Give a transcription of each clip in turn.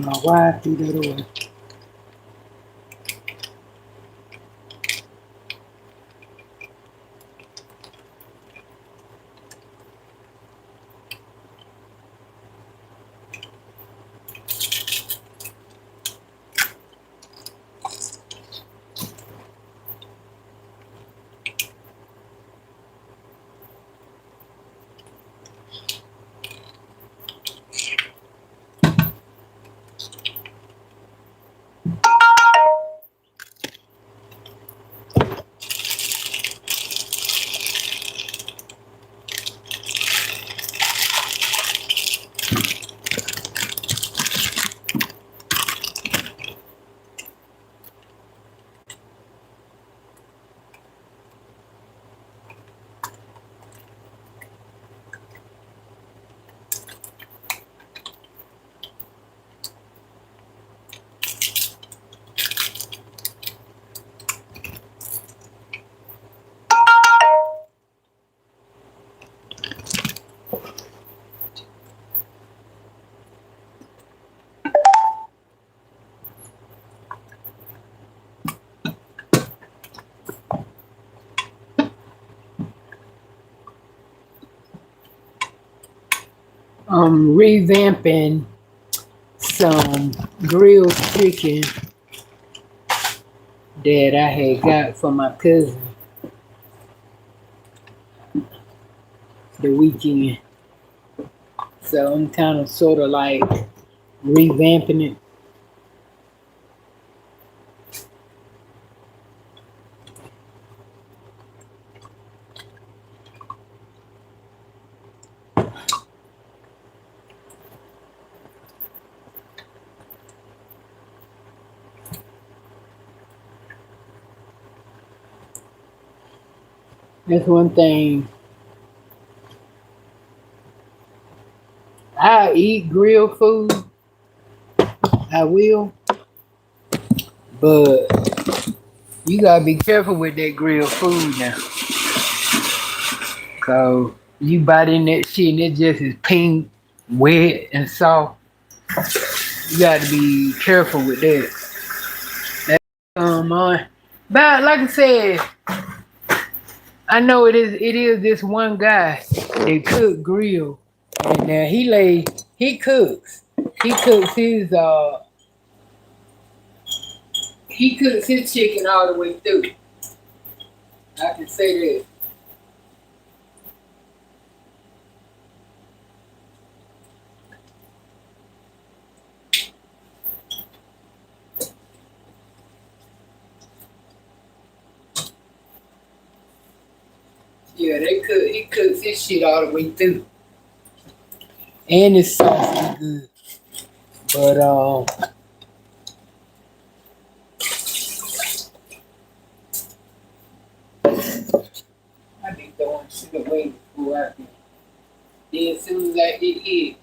my wife through that door. Revamping some grilled chicken that I had got from my cousin the weekend. So I'm kind of sort of like revamping it. That's one thing. I eat grilled food. I will, but you gotta be careful with that grilled food now, cause you bite in that shit and it just is pink, wet, and soft. You gotta be careful with that. On. But like I said, I know it is this one guy that cook grill, and he cooks. He cooks his he cooks his chicken all the way through. I can say that. Yeah, he cooks his shit all the way through. And his sauce is good. But I be throwing shit away before I do. Then as soon as I eat it,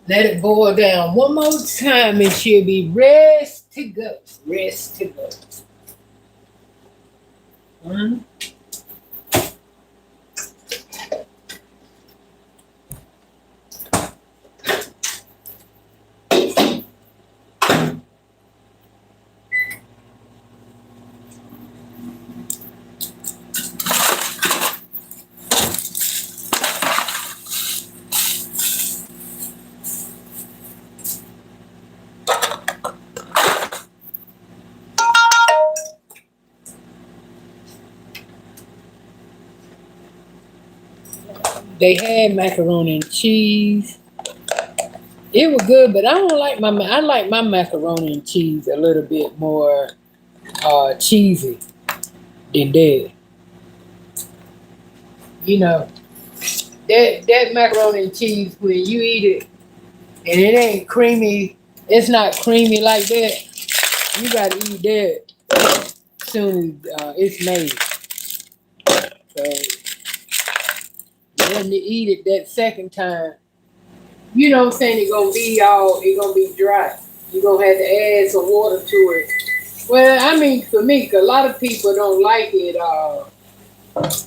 let it boil down one more time and she'll be rest to go. Rest to go. Mhm. They had macaroni and cheese. It was good, but I don't like I like my macaroni and cheese a little bit more cheesy than that. You know, that macaroni and cheese when you eat it and it ain't creamy, it's not creamy like that. You gotta eat that soon as it's made. So then to eat it that second time, you know what I'm saying, it's gonna be dry. You're gonna have to add some water to it. Well, I mean, for me, 'cause a lot of people don't like it. A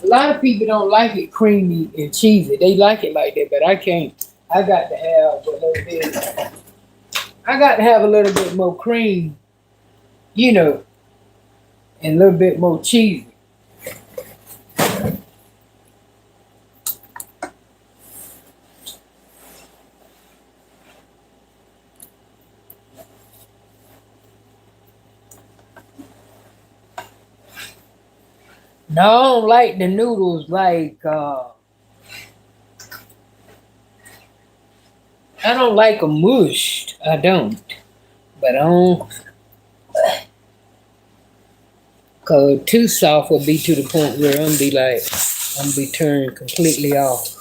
lot of people don't like it creamy and cheesy. They like it like that, but I can't. I got to have a little bit. I got to have a little bit more cream, you know, and a little bit more cheesy. No, I don't like the noodles like. I don't like them mushed. I don't. But I don't. Cause too soft will be to the point where I'm be turned completely off.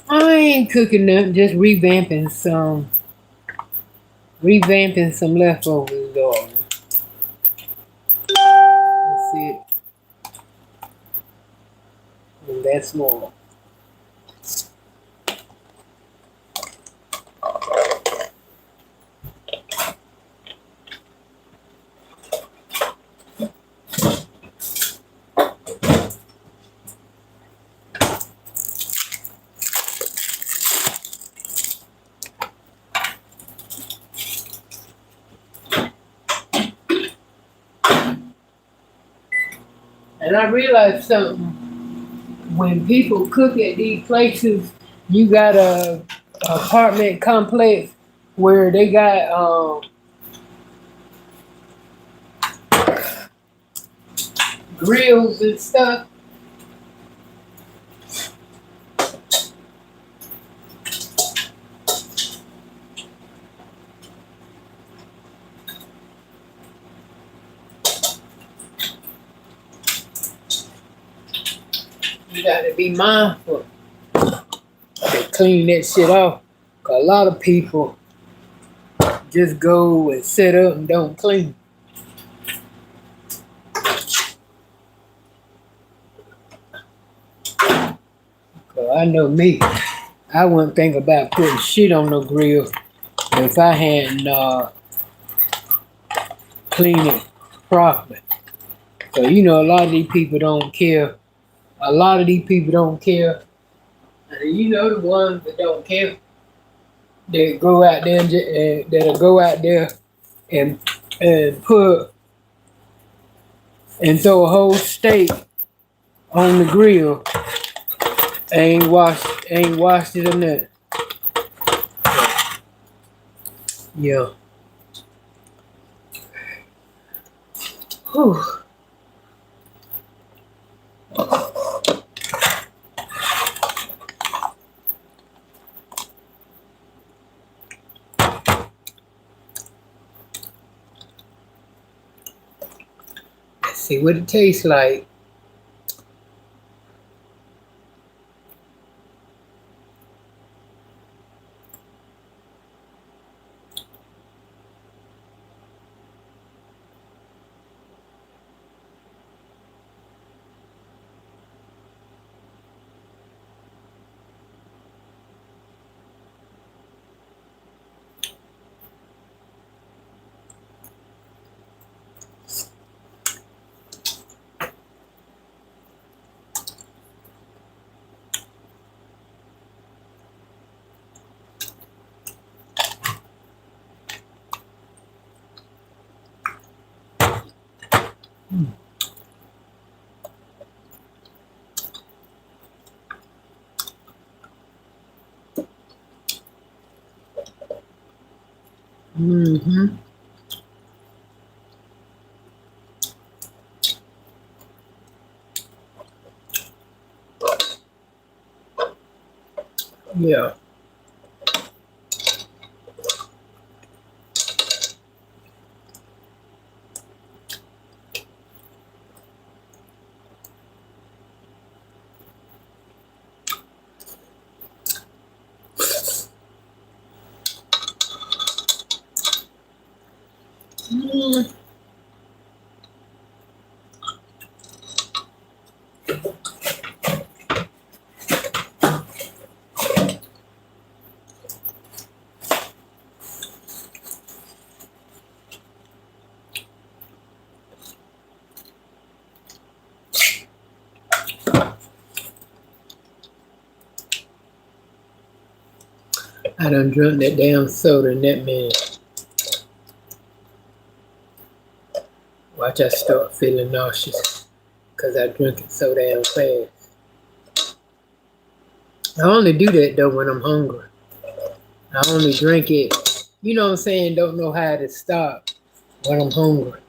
I ain't cooking them, just revamping some leftovers, dog. That's it. And that's more. And I realized something. When people cook at these places, you got a apartment complex where they got grills and stuff. You got to be mindful to clean that shit off. 'Cause a lot of people just go and set up and don't clean. 'Cause I know me, I wouldn't think about putting shit on no grill if I hadn't cleaned it properly. So you know, a lot of these people don't care A lot of these people don't care. And you know the ones that don't care, they go out there and that'll go out there and put and throw a whole steak on the grill, ain't washed it or nothing. Yeah. Whew. Let's see what it tastes like. Mm-hmm. Yeah. Mm, I done drunk that damn soda and that man. Watch I start feeling nauseous. Cause I drink it so damn fast. I only do that though when I'm hungry. I only drink it, you know what I'm saying, don't know how to stop when I'm hungry.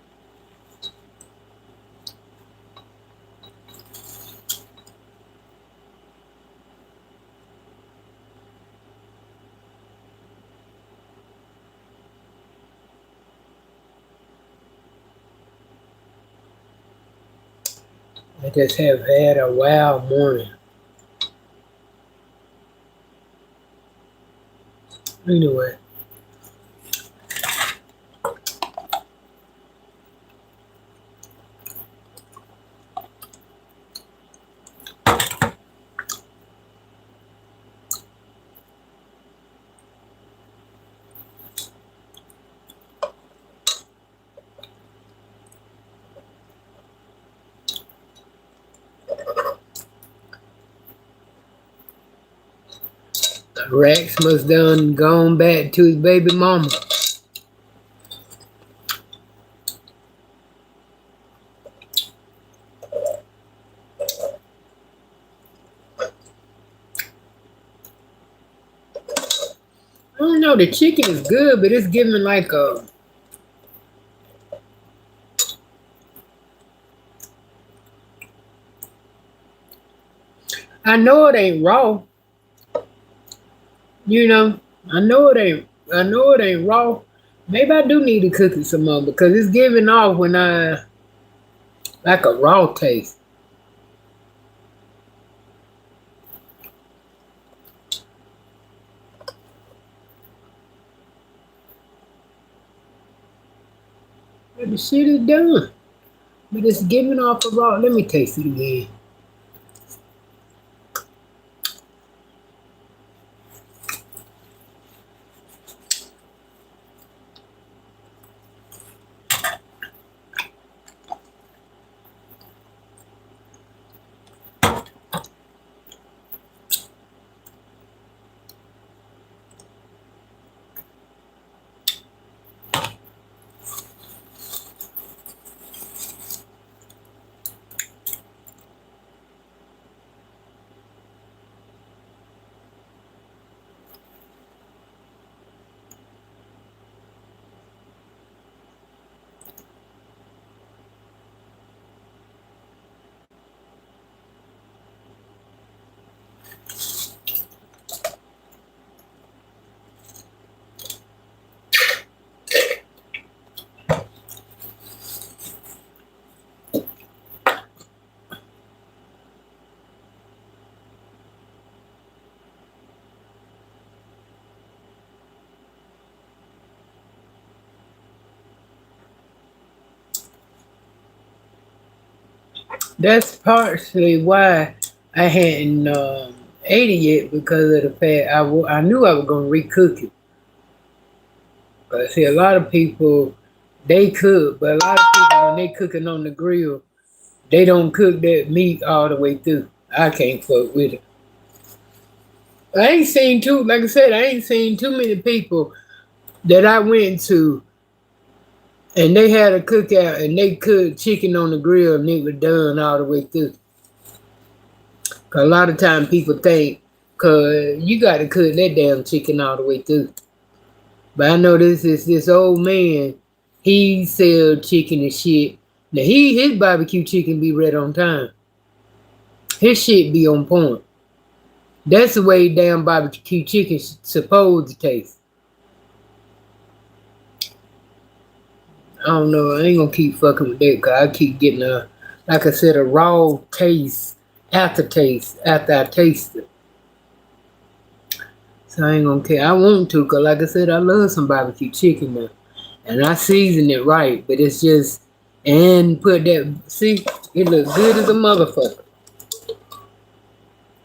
I just have had a wild morning. Anyway, Rex must done gone back to his baby mama. I don't know, the chicken is good, but it's giving like a, I know it ain't raw. You know, I know it ain't raw. Maybe I do need to cook it some more because it's giving off when I like a raw taste. But the shit is done. But it's giving off a raw. Let me taste it again. That's partially why I hadn't ate it yet because of the fact I knew I was gonna recook it. But see, a lot of people they cook, but a lot of people when they cooking on the grill, they don't cook that meat all the way through. I can't fuck with it. I ain't seen too, like I said, I ain't seen too many people that I went to and they had a cookout and they cooked chicken on the grill and it was done all the way through. 'Cause a lot of time people think, cause you got to cook that damn chicken all the way through. But I know this old man, he sell chicken and shit. Now his barbecue chicken be right on time. His shit be on point. That's the way damn barbecue chicken supposed to taste. I don't know. I ain't gonna keep fucking with that because I keep getting like I said, a raw taste, aftertaste after I taste it. So I ain't gonna care. I want to because like I said, I love some barbecue chicken now. And I season it right, but it's just, and put that, see, it looks good as a motherfucker.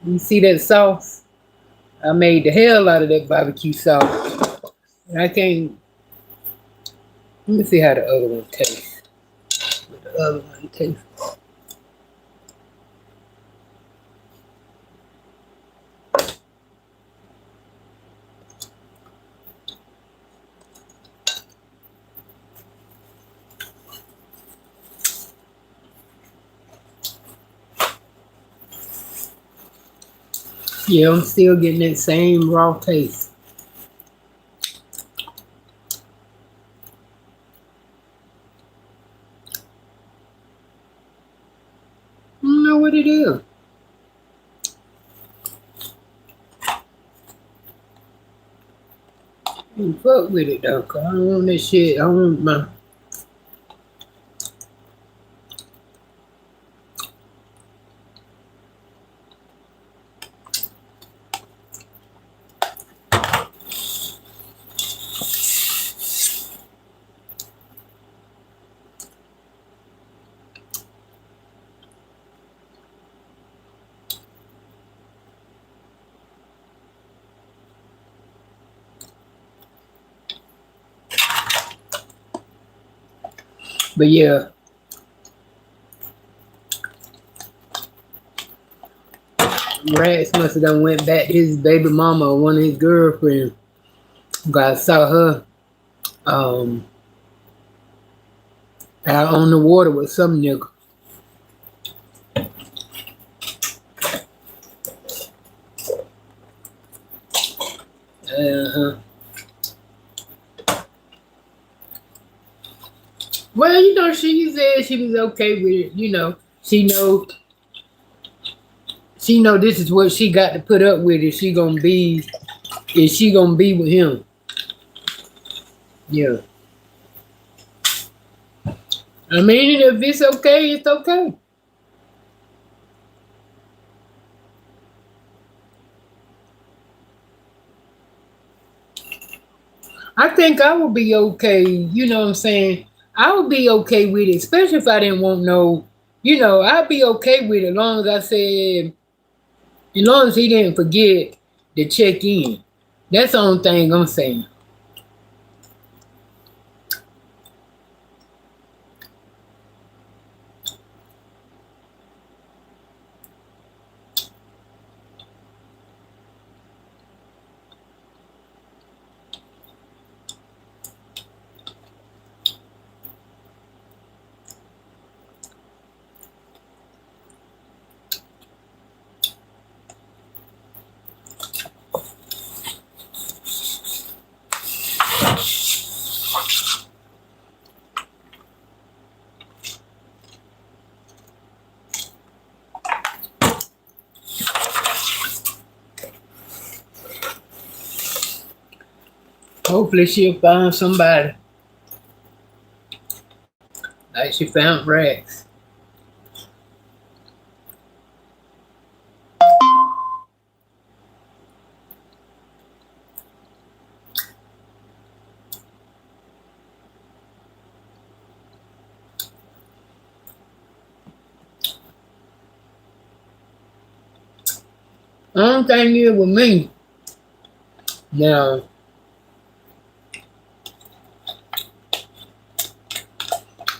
You see that sauce? I made the hell out of that barbecue sauce. I can't, let me see how the other one tastes. What the other one tastes. Yeah, I'm still getting that same raw taste. I don't know what it is. You fuck with it though, cause I don't want that shit. I want my. But yeah, Rats must have done went back to his baby mama or one of his girlfriends. I saw her um out on the water with some nigga. Uh-huh. Well, she said she was okay with it. She know this is what she got to put up with if she gonna be with him. Yeah. I mean, if it's okay, it's okay. I think I would be okay, you know what I'm saying? I would be okay with it, especially if I didn't want no, I'd be okay with it as long as I said, as long as he didn't forget to check in. That's the only thing I'm saying. Hopefully she'll find somebody like she found Rex. Only thing is with me, now,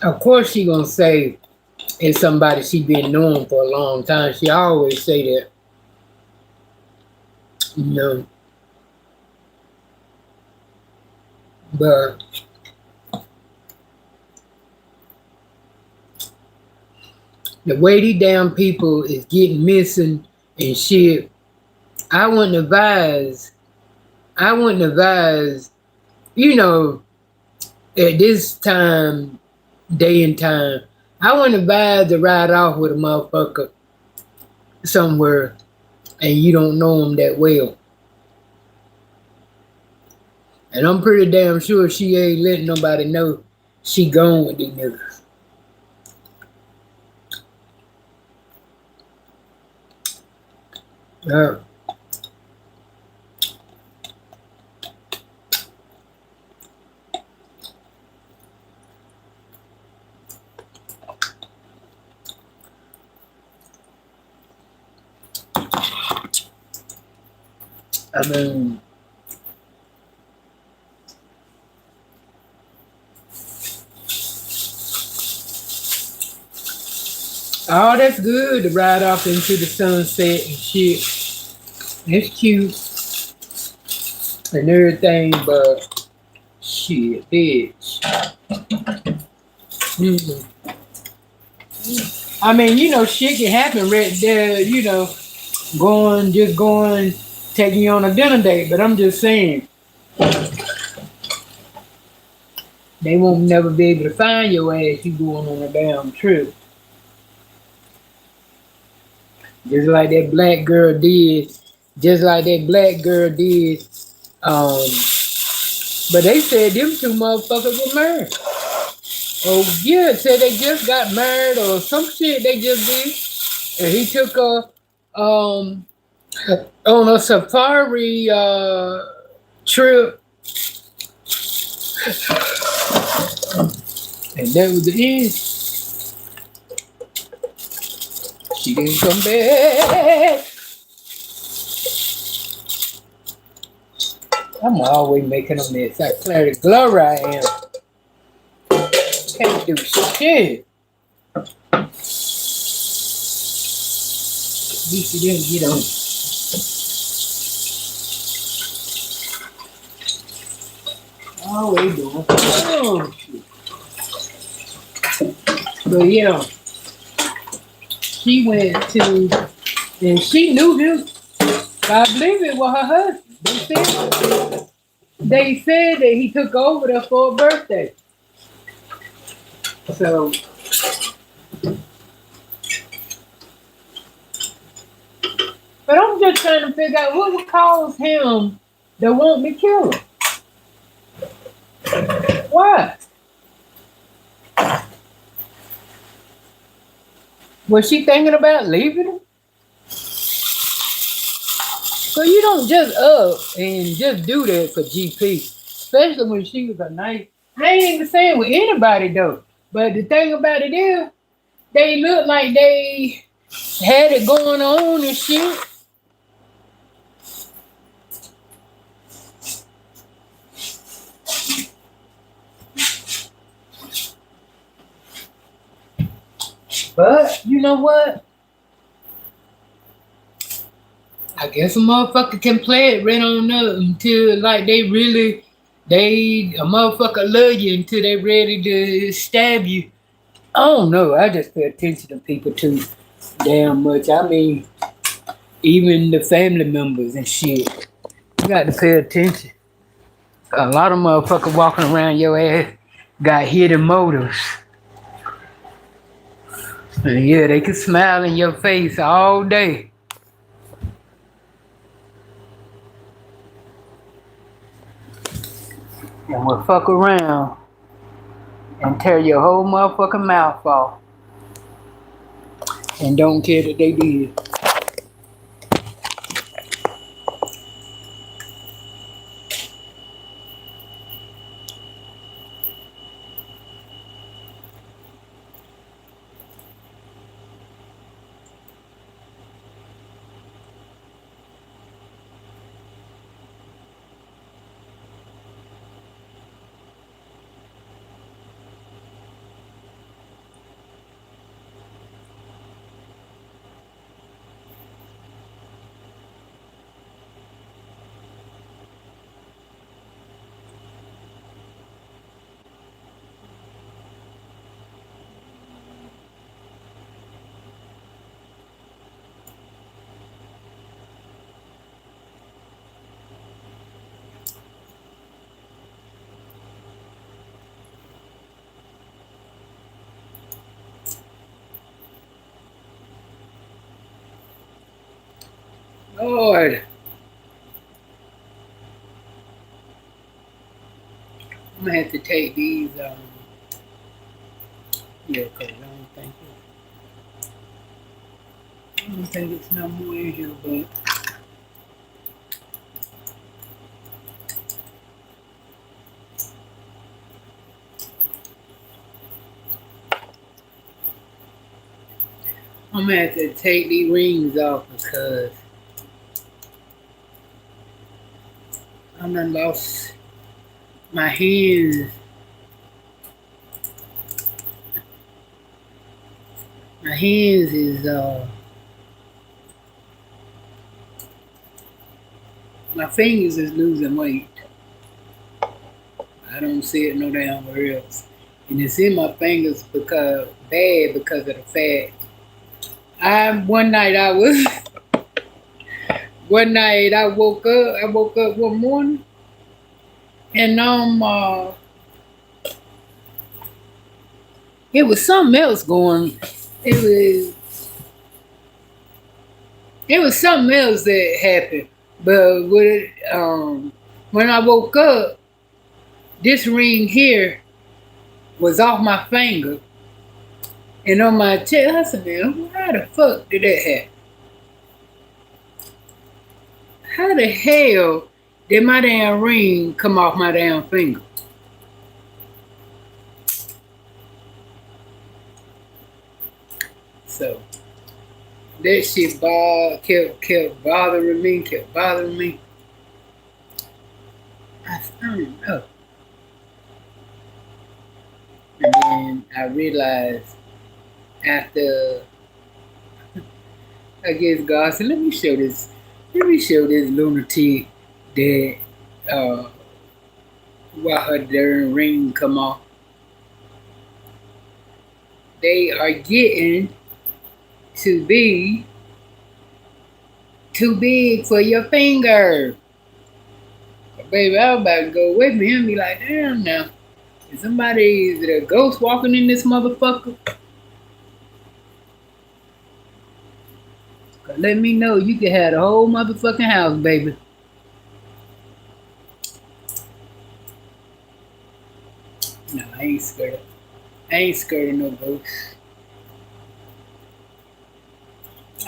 of course she gonna say it's somebody she been knowing for a long time. She always say that, you know. But the way these damn people is getting missing and shit, I wouldn't advise, I wouldn't advise, you know, at this time, day and time, I wouldn't advise to ride off with a motherfucker somewhere and you don't know him that well. And I'm pretty damn sure she ain't letting nobody know she gone with these niggas. Uh, I mean, oh, that's good to ride off into the sunset and shit. It's cute and everything, but shit, bitch. Mm-mm. I mean, you know, shit can happen right there, you know, just going, taking you on a dinner date. But I'm just saying, they won't never be able to find your ass you going on a damn trip. Just like that black girl did. Just like that black girl did. Um, but they said them two motherfuckers were married. Oh yeah, said they just got married or some shit they just did. And he took her on a safari trip, and that was the end. She didn't come back. I'm always making a mess. I declare the glory I am. Can't do shit. At least you didn't get on. Always doing. Oh, shit. But yeah, she went to, and she knew him. I believe it was her husband. They said that he took over there for a birthday. So, but I'm just trying to figure out what would cause him to want me to kill him. Why? Was she thinking about leaving him? So you don't just up and just do that for GP, especially when she was a nice. I ain't even saying with anybody though. But the thing about it is, they look like they had it going on and shit. But you know what? I guess a motherfucker can play it right on up until like a motherfucker love you until they ready to stab you. I don't know. I just pay attention to people too damn much. I mean, even the family members and shit. You got to pay attention. A lot of motherfuckers walking around your ass got hidden motives. And yeah, they can smile in your face all day. And will fuck around and tear your whole motherfucking mouth off. And don't care that they did. Lord, I'm gonna have to take these. Yeah, cause I don't think it's no more in here, but I'm gonna have to take these rings off because I done lost my hands. My hands is my fingers is losing weight. I don't see it no damn where else. And it's in my fingers because of the fat. One night I was one night I woke up one morning and it was something else going. It was it was something else that happened. But when I woke up, this ring here was off my finger and on my chest. I said, man, how the fuck did that happen? How the hell did my damn ring come off my damn finger? So that shit kept bothering me. I don't know. And then I realized after I guess God said, let me show this lunatic that uh why her darn ring come off. They are getting to be too big for your finger. Baby, I was about to go with me and be like, damn now. Is there a ghost walking in this motherfucker? Let me know you can have the whole motherfucking house, baby. No, I ain't scared. I ain't scared of no ghosts.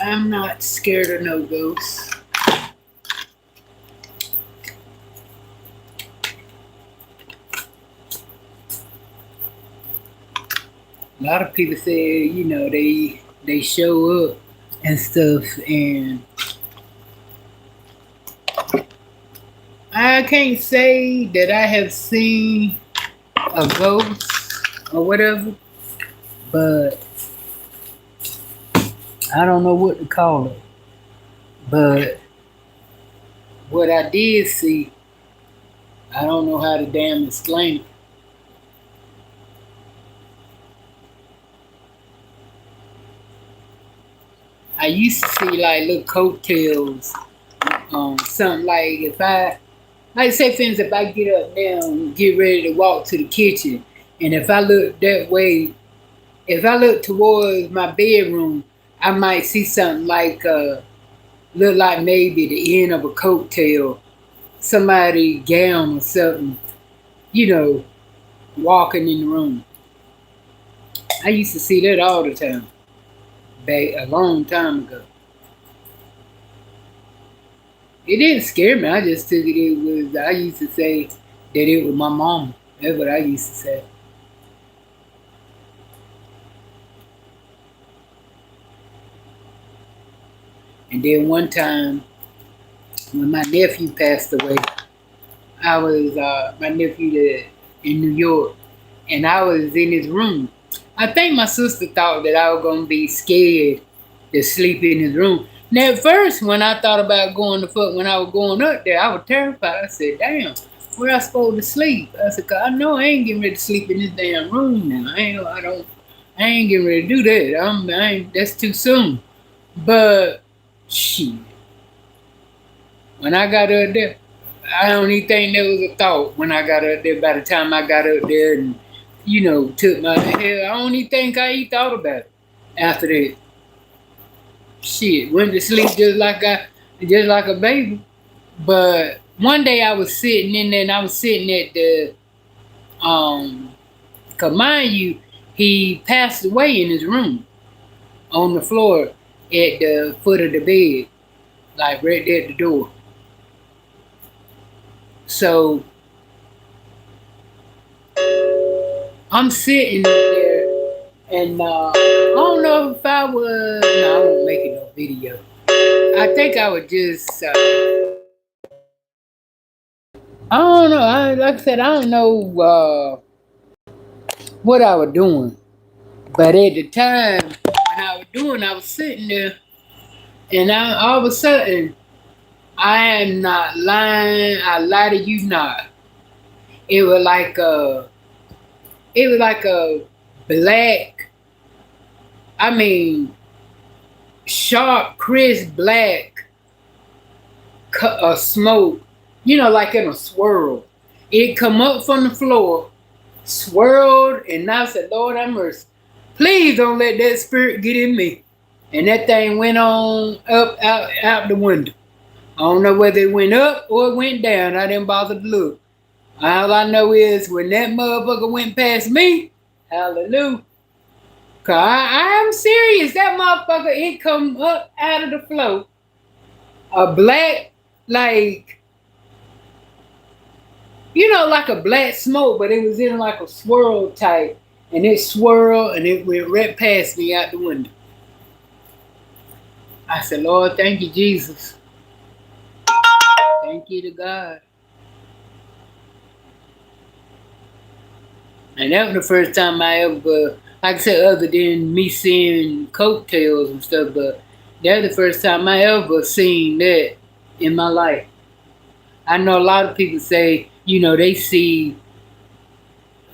I'm not scared of no ghosts. A lot of people say, they show up and stuff, and I can't say that I have seen a ghost or whatever, but I don't know what to call it. But what I did see, I don't know how to damn explain it. I used to see like little coattails, something like say for instance, if I get up now and get ready to walk to the kitchen, and if I look that way, if I look towards my bedroom, I might see something like look like maybe the end of a coattail, somebody gown or something, you know, walking in the room. I used to see that all the time, back a long time ago. It didn't scare me. I just took it was. I used to say that it was my mom. That's what I used to say. And then one time when my nephew passed away, I was my nephew in New York, and I was in his room. I think my sister thought that I was gonna be scared to sleep in his room. Now at first, when I thought about when I was going up there, I was terrified. I said, "Damn, where I supposed to sleep?" I said, "Cause I know I ain't getting ready to sleep in this damn room now. I ain't getting ready to do that. That's too soon." But shit, when I got up there, I don't even think there was a thought when I got up there. By the time I got up there and, took my hell, I don't even think I even thought about it after that. Shit, went to sleep just like just like a baby. But one day I was sitting in there and I was sitting at the cause mind you, he passed away in his room on the floor at the foot of the bed, like right there at the door. So I'm sitting there and I don't know if I was, no, I won't make it no video. I think I would just, I don't know. Like I said, I don't know what I was doing. But at the time when I was doing, I was sitting there and all of a sudden, I am not lying. I lie to you not. It was like a, it was like a black, I mean, sharp, crisp black smoke, like in a swirl. It come up from the floor, swirled, and I said, Lord have mercy. Please don't let that spirit get in me. And that thing went on up, out the window. I don't know whether it went up or it went down. I didn't bother to look. All I know is when that motherfucker went past me, hallelujah. Cause I am serious. That motherfucker, it come up out of the floor. A black, like, like a black smoke, but it was in like a swirl type. And it swirled and it went right past me out the window. I said, Lord, thank you, Jesus. Thank you to God. And that was the first time I ever, like I said, other than me seeing coattails and stuff, but that was the first time I ever seen that in my life. I know a lot of people say, they see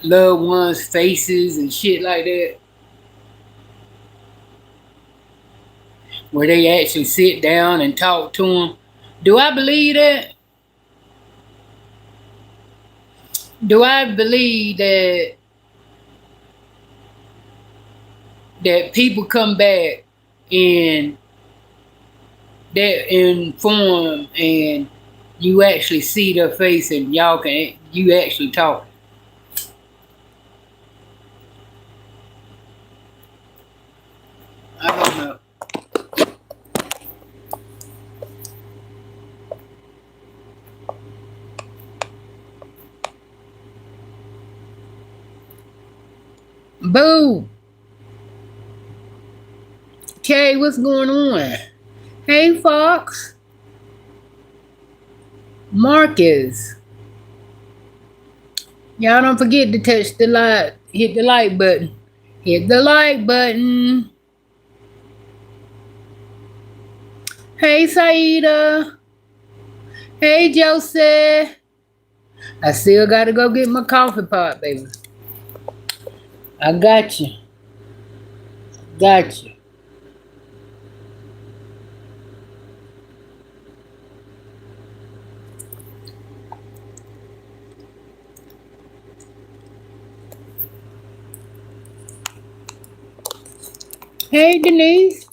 loved ones' faces and shit like that, where they actually sit down and talk to them. Do I believe that? Do I believe that people come back in that in form and you actually see their face and you actually talk? I don't know. Boo! Okay, what's going on? Hey, Fox. Marcus. Y'all don't forget to touch the like, hit the like button. Hit the like button. Hey, Saida. Hey, Joseph. I still gotta go get my coffee pot, baby. I got you. Got you. Hey, Denise.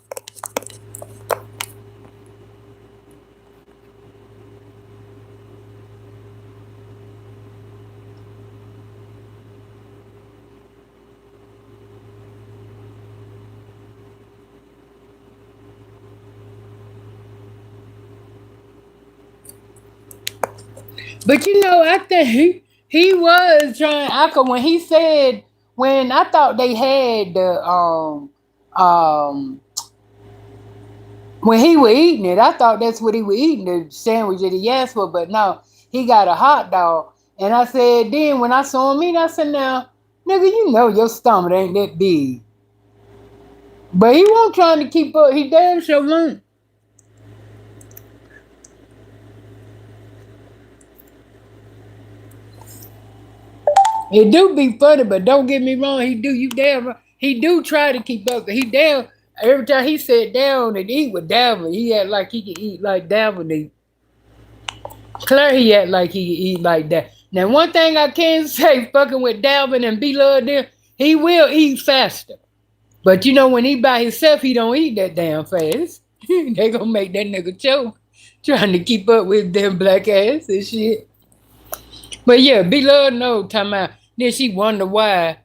But I think he was trying. When he said, when I thought they had the when he was eating it, I thought that's what he was eating, the sandwich that he asked for. But no, he got a hot dog. And I said, then when I saw him eat, I said, now, nigga, your stomach ain't that big. But he wasn't trying to keep up. He damn sure won't. It do be funny, but don't get me wrong. He do try to keep up. Every time he sat down and eat with Dalvin, he had like he could eat like Dalvin eat. Claire, he act like he could eat like that. Now, one thing I can say, fucking with Dalvin and B-Love there, he will eat faster. But when he by himself, he don't eat that damn fast. They gonna make that nigga choke. trying to keep up with them black ass and shit. But yeah, be love no time out. Then she wonder why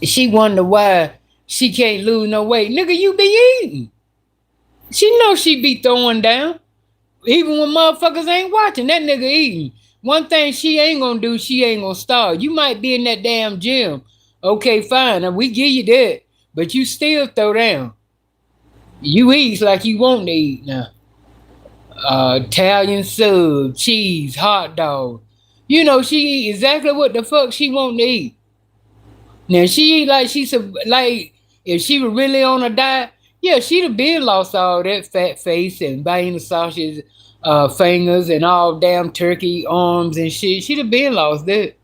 she can't lose no weight. Nigga, you be eating. She know she be throwing down. Even when motherfuckers ain't watching, that nigga eating. One thing she ain't gonna do, she ain't gonna starve. You might be in that damn gym. Okay, fine. Now we give you that. But you still throw down. You eat like you want to eat now. Italian sub, cheese, hot dog. You know, she eat exactly what the fuck she want to eat. Now she eat like like if she was really on a diet, yeah, she'd have been lost all that fat face and biting the sausage fingers and all damn turkey arms and shit. She'd have been lost that.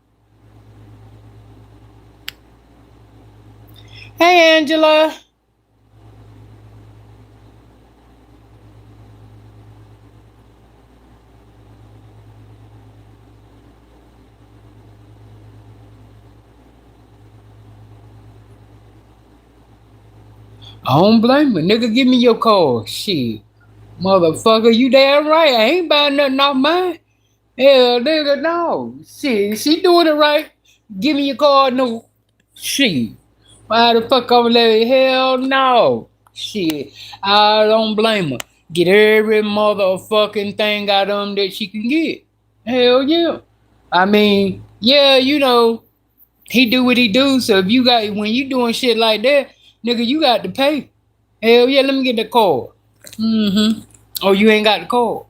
Hey Angela. I don't blame her. Nigga, give me your card. Shit. Motherfucker, you damn right. I ain't buying nothing off mine. Hell, nigga, no. Shit, she doing it right. Give me your card, no. Shit. Why the fuck I'm let hell no. Shit. I don't blame her. Get every motherfucking thing out of them that she can get. Hell yeah. I mean, yeah, you know, he do what he do. So if you got when you doing shit like that, nigga, you got to pay. Hell yeah, let me get the card. Mm-hmm. Oh, you ain't got the card.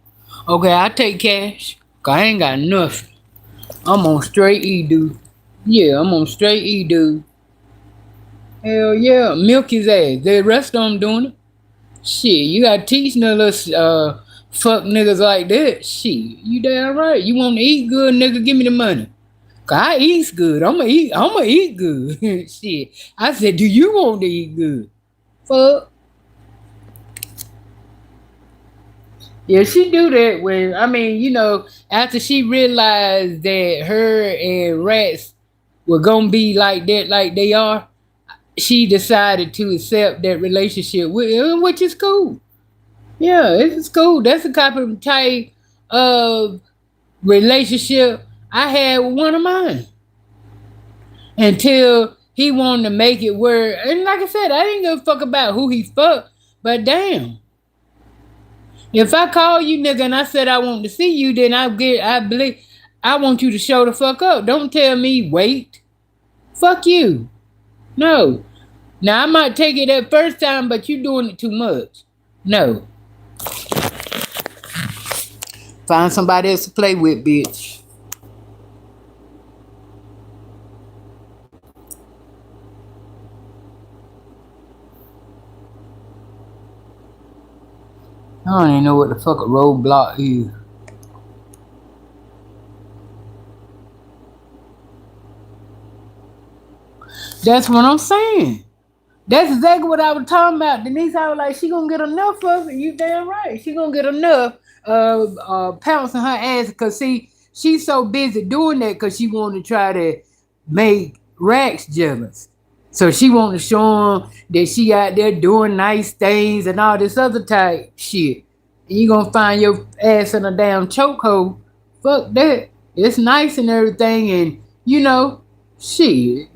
Okay, I take cash. Cause I ain't got nothing. I'm on straight E dude. Yeah, I'm on straight E dude. Hell yeah, milk his ass. The rest of them doing it. Shit, you gotta teach none of us fuck niggas like that. Shit, you damn right. You want to eat good, nigga? Give me the money. Cause I eats good. I'ma eat good. Shit. I said, do you want to eat good? Fuck. Yeah, she do that when I mean, you know, after she realized that her and Rats were gonna be like they are, she decided to accept that relationship with him, which is cool. Yeah, it's cool. That's the type of relationship I had with one of mine. Until he wanted to make it where, and like I said, I didn't give a fuck about who he fucked, but damn. If I call you nigga and I said I want to see you, then I believe I want you to show the fuck up. Don't tell me wait. Fuck you. No. Now I might take it that first time, but you doing it too much. No. Find somebody else to play with, bitch. I don't even know what the fuck a roadblock is. That's what I'm saying. That's exactly what I was talking about. Denise, I was like, she gonna get enough of it. You damn right. She gonna get enough pouncing her ass because see, she's so busy doing that because she want to try to make Rax jealous. So she want to show him that she out there doing nice things and all this other type shit. And you gonna find your ass in a damn chokehold. Fuck that. It's nice and everything, and you know, shit.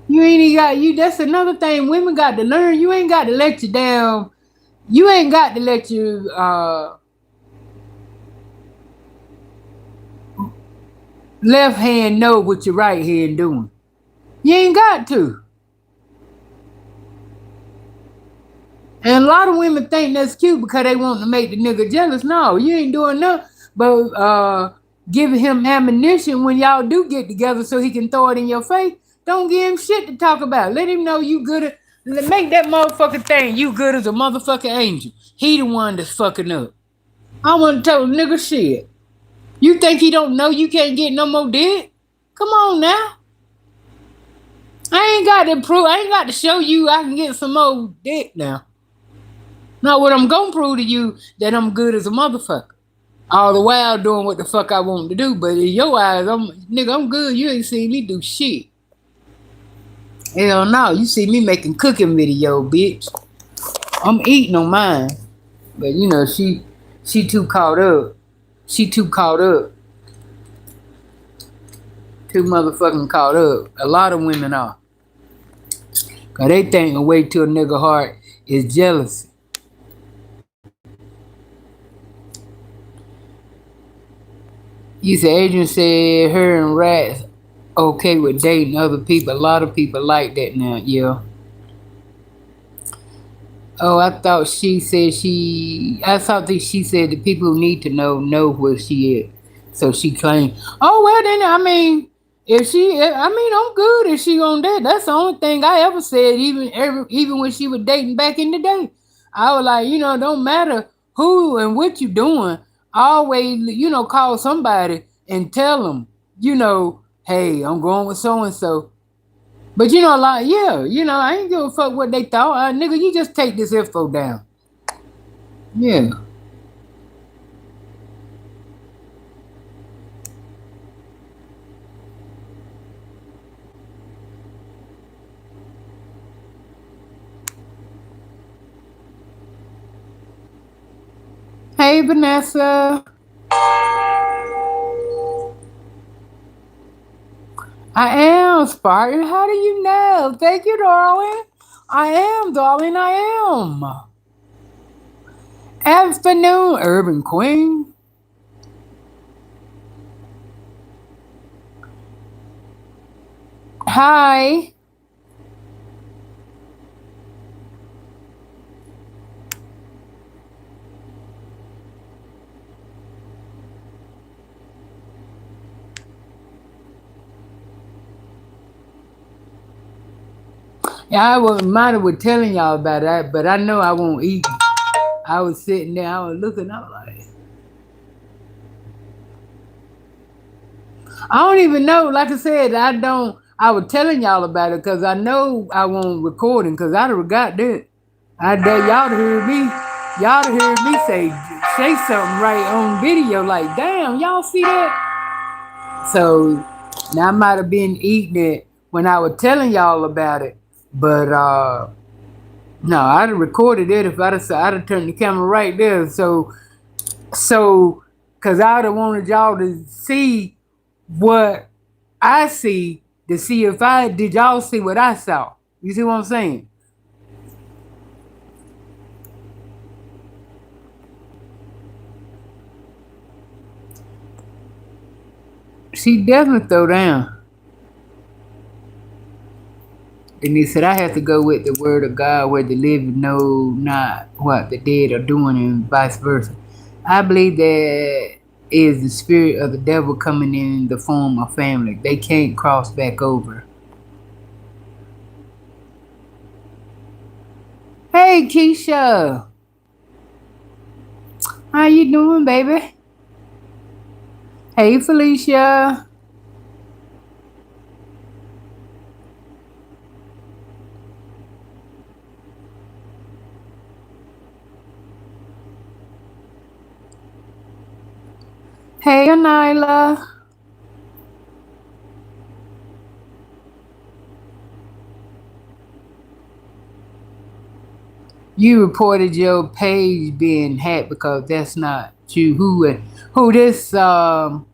You ain't even got you. That's another thing women got to learn. You ain't got to let you down. You ain't got to let your left hand know what your right hand doing. You ain't got to. And a lot of women think that's cute because they want to make the nigga jealous. No, you ain't doing nothing but giving him ammunition when y'all do get together so he can throw it in your face. Don't give him shit to talk about. Let him know you good. Make that motherfucking thing you good as a motherfucking angel. He the one that's fucking up. I want to tell a nigga shit. You think he don't know you can't get no more dick? Come on now. I ain't got to prove. I ain't got to show you I can get some more dick now. Now what I'm gonna prove to you that I'm good as a motherfucker. All the while doing what the fuck I want to do, but in your eyes, I'm good. You ain't seen me do shit. Hell no, you see me making cooking video, bitch. I'm eating on mine. But you know, she She too caught up. She too caught up. Too motherfucking caught up. A lot of women are. Cause they think a way to a nigga heart is jealousy. You say Adrian said her and Rats okay with dating other people. A lot of people like that now, yeah. Oh, I thought she said I thought that she said the people who need to know where she is. So she claimed, oh, well, then, I mean, I'm good if she on that. That's the only thing I ever said, even when she was dating back in the day. I was like, don't matter who and what you doing. Always, call somebody and tell them, hey, I'm going with so and so. But like, yeah, I ain't give a fuck what they thought. Nigga, you just take this info down. Yeah. Hey, Vanessa. I am, Spartan. How do you know? Thank you, darling. I am, darling. I am. Afternoon, Urban Queen. Hi. Yeah, I was might have was telling y'all about that, but I know I won't eat. I was sitting there, I was looking, I was like, I don't even know. Like I said, I was telling y'all about it because I know I won't recording because I done got that. I dare y'all to hear me. Y'all to hear me say something right on video. Like, damn, y'all see that? So now I might have been eating it when I was telling y'all about it. But no, I'd have recorded it if I'd have turned the camera right there. So cause I'd have wanted y'all to see what I see to see if I did y'all see what I saw. You see what I'm saying? She definitely throw down. And he said, I have to go with the word of God where the living know not what the dead are doing and vice versa. I believe that is the spirit of the devil coming in the form of family. They can't cross back over. Hey, Keisha. How you doing, baby? Hey, Felicia. Hey, Anila. You reported your page being hacked because that's not you. Who this so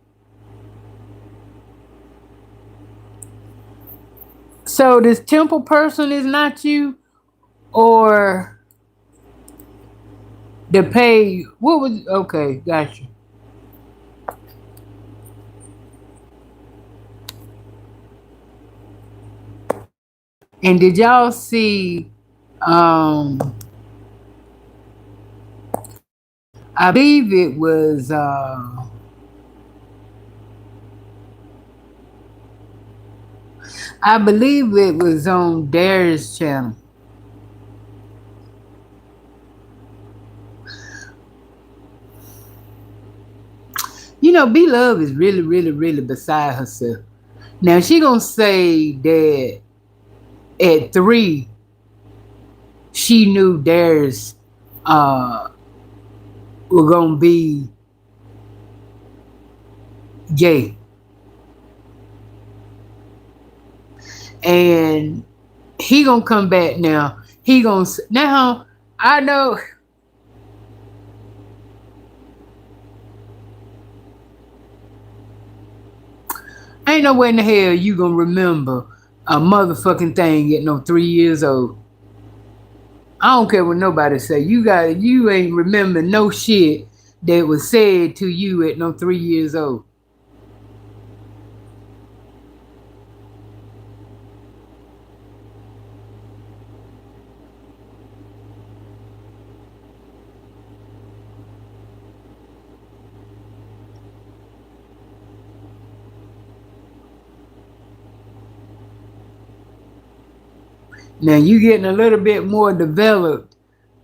this temple person is not you or the page what was okay, gotcha. And did y'all see um I believe it was I believe it was on Darius' channel. B Love is really, really, really beside herself. Now she gonna say that at 3 she knew Darius uh were gonna be gay. And he gonna come back now. He gonna now I know Ain't no way in the hell you gonna remember a motherfucking thing at no 3 years old. I don't care what nobody say. You ain't remember no shit that was said to you at no 3 years old. Now you getting a little bit more developed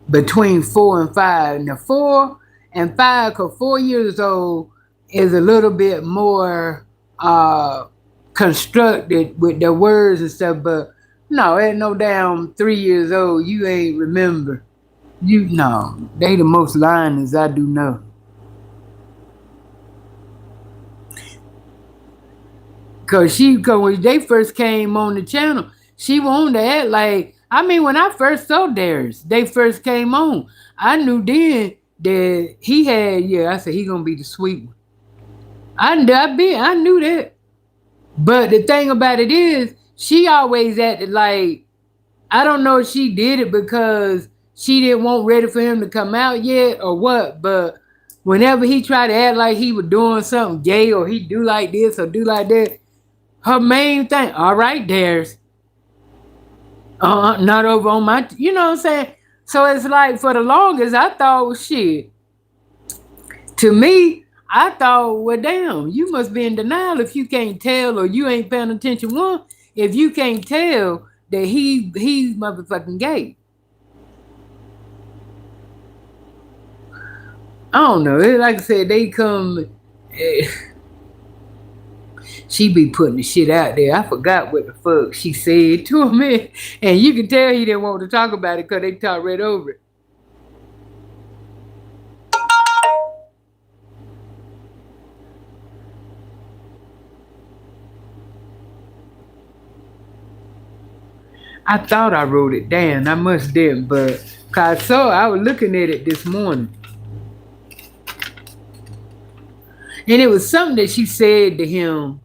between 4 and 5. Now 4 and 5, cause 4 years old is a little bit more constructed with the words and stuff, but no, ain't no damn 3 years old. You ain't remember. You no, they the most lying as I do know. Cause when they first came on the channel, she wanted to act like, I mean, when I first saw theirs, they first came on. I knew then that he had, yeah, I said he gonna be the sweet one. I knew that. But the thing about it is, she always acted like, I don't know if she did it because she didn't want ready for him to come out yet or what, but whenever he tried to act like he was doing something gay or he do like this or do like that, her main thing, all right, there's not over on my, you know what I'm saying? So it's like for the longest, I thought, well, shit. To me, I thought, well, damn, you must be in denial if you can't tell or you ain't paying attention. One, if you can't tell that he's motherfucking gay. I don't know. Like I said, they come. eh, She be putting the shit out there. I forgot what the fuck she said to him, man. And you can tell he didn't want to talk about it because they talked right over it. I thought I wrote it down. I must didn't, but cause I was looking at it this morning. And it was something that she said to him.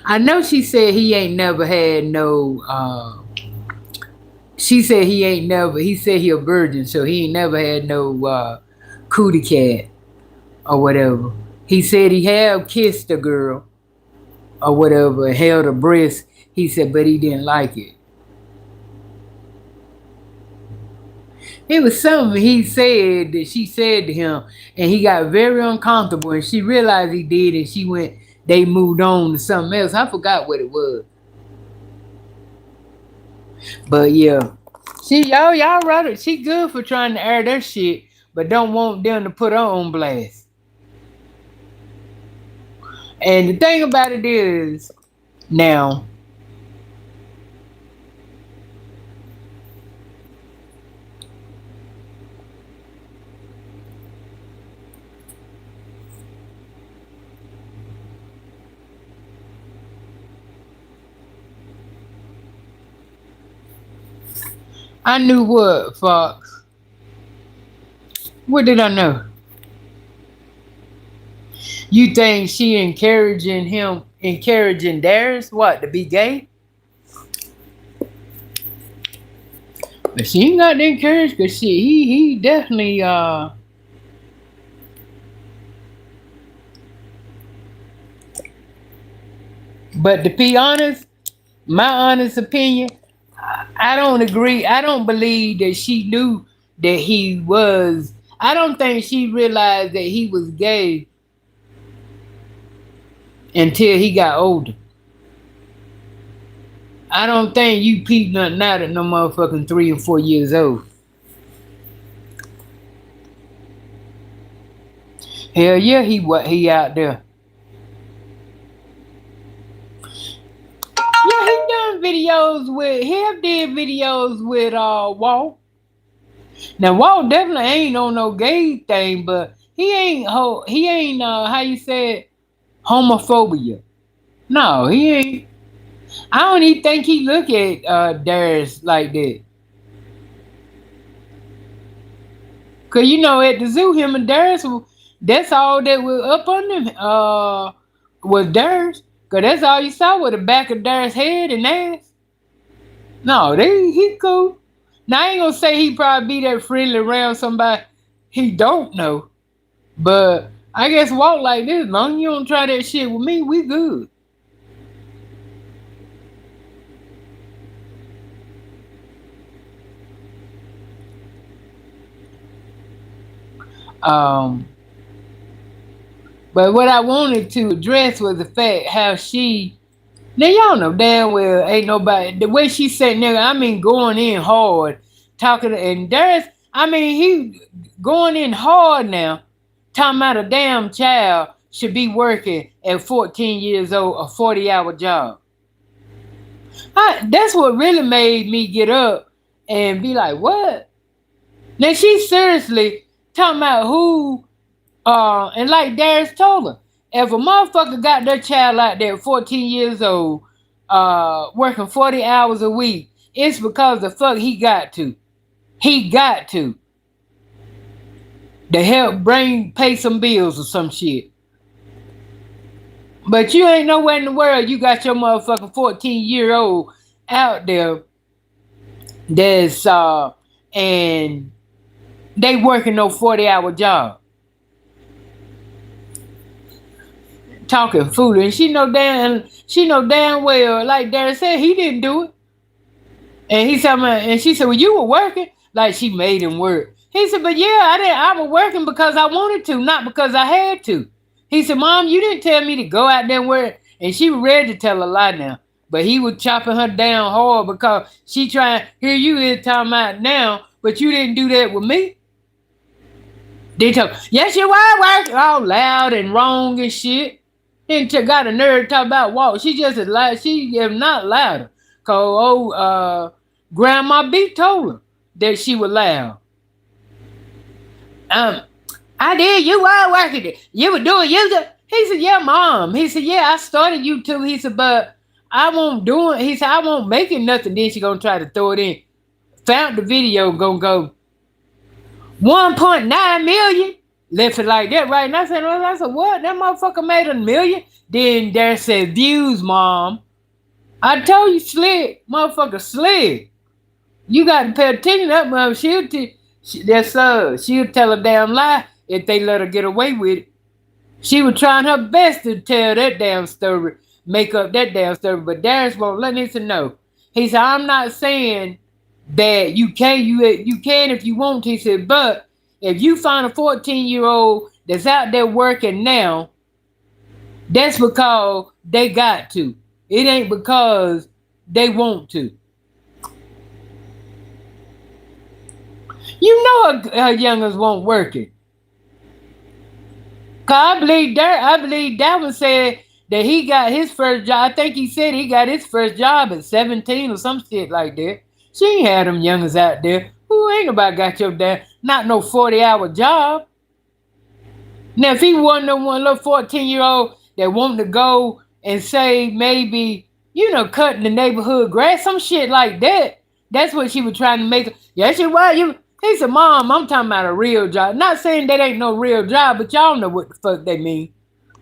I know she said he ain't never had no she said he said he a virgin, so he ain't never had no cootie cat or whatever. He said he have kissed a girl or whatever, held her breast. He said, but he didn't like it. It was something he said that she said to him, and he got very uncomfortable, and she realized he did, and they moved on to something else. I forgot what it was. But yeah. Y'all right. She good for trying to air their shit, but don't want them to put her on blast. And the thing about it is, now, I knew what, Fox. What did I know? You think she encouraging theirs, what, to be gay? But she ain't got to encourage, because shit, he definitely, but to be honest, my honest opinion, I don't agree. I don't believe that she knew that he was. I don't think she realized that he was gay until he got older. I don't think you peep nothing out at no motherfucking 3 and 4 years old. Hell yeah, he out there. Yeah, he did videos with Walt. Now Walt definitely ain't on no gay thing, but he ain't how you say it, homophobia. No, he ain't. I don't even think he look at Darius like that. Cause you know at the zoo, him and Darius, That's all that was up on them. Was theirs. Cause that's all you saw with the back of theirs head and ass. No, he cool. Now I ain't gonna say he probably be that friendly around somebody he don't know. But I guess walk like this. As long as you don't try that shit with me, we good. Um, but what I wanted to address was the fact how she. Now y'all know damn well ain't nobody the way she sitting there. I mean, going in hard, talking and there's. I mean, he going in hard now, talking about a damn child should be working at 14 years old a 40-hour job. That's what really made me get up and be like, what? Now she seriously talking about who and like Darius told her, if a motherfucker got their child out there 14 years old, working 40 hours a week, it's because the fuck he got to. He got to help pay some bills or some shit. But you ain't nowhere in the world you got your motherfucking 14-year-old out there that's and they working no 40-hour job. Talking food, and she know damn well, like Darren said, he didn't do it. And he said, and she said, well, you were working, like she made him work. He said, but yeah, I didn't. I was working because I wanted to, not because I had to. He said, Mom, you didn't tell me to go out there and work, and she was ready to tell a lie now. But he was chopping her down hard because she trying. Here you is talking about now, but you didn't do that with me. They talk, yes, you were working all loud and wrong and shit. Then got a nerve to talk about walk. She just as loud. She is not louder. Cause Grandma B told her that she was loud. Um, I did. You were working it. You were doing YouTube. He said, yeah, Mom. He said, yeah, I started YouTube. He said, but I won't do it. He said, I won't make it nothing. Then she gonna try to throw it in. Found the video, gonna go 1.9 million. Left it like that, right? And I said, what? That motherfucker made $1 million? Then there said views, Mom. I told you, slick. Motherfucker, slick. You got to pay attention to that mother. She'll tell a damn lie if they let her get away with it. She was trying her best to tell that damn story, make up that damn story, but Darius won't let me know. He said, I'm not saying that you can if you want to. He said, but if you find a 14-year-old that's out there working now, that's because they got to. It ain't because they want to. You know her youngers won't work it. Cause I believe that one said that he got his first job. I think he said he got his first job at 17 or some shit like that. She ain't had them youngers out there. Who ain't nobody got your dad? Not no 40-hour job. Now if he wasn't no one little 14-year-old that wanted to go and say maybe, cutting the neighborhood grass, some shit like that. That's what she was trying to make. Yes, you what? He said, Mom, I'm talking about a real job. Not saying that ain't no real job, but y'all know what the fuck they mean.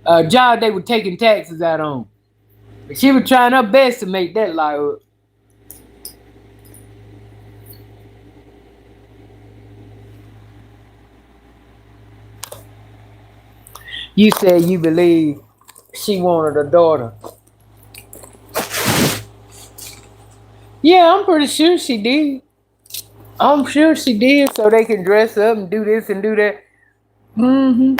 A job they were taking taxes out on. She was trying her best to make that lie up. You said you believe she wanted a daughter. Yeah, I'm pretty sure she did. I'm sure she did, so they can dress up and do this and do that. Mm-hmm.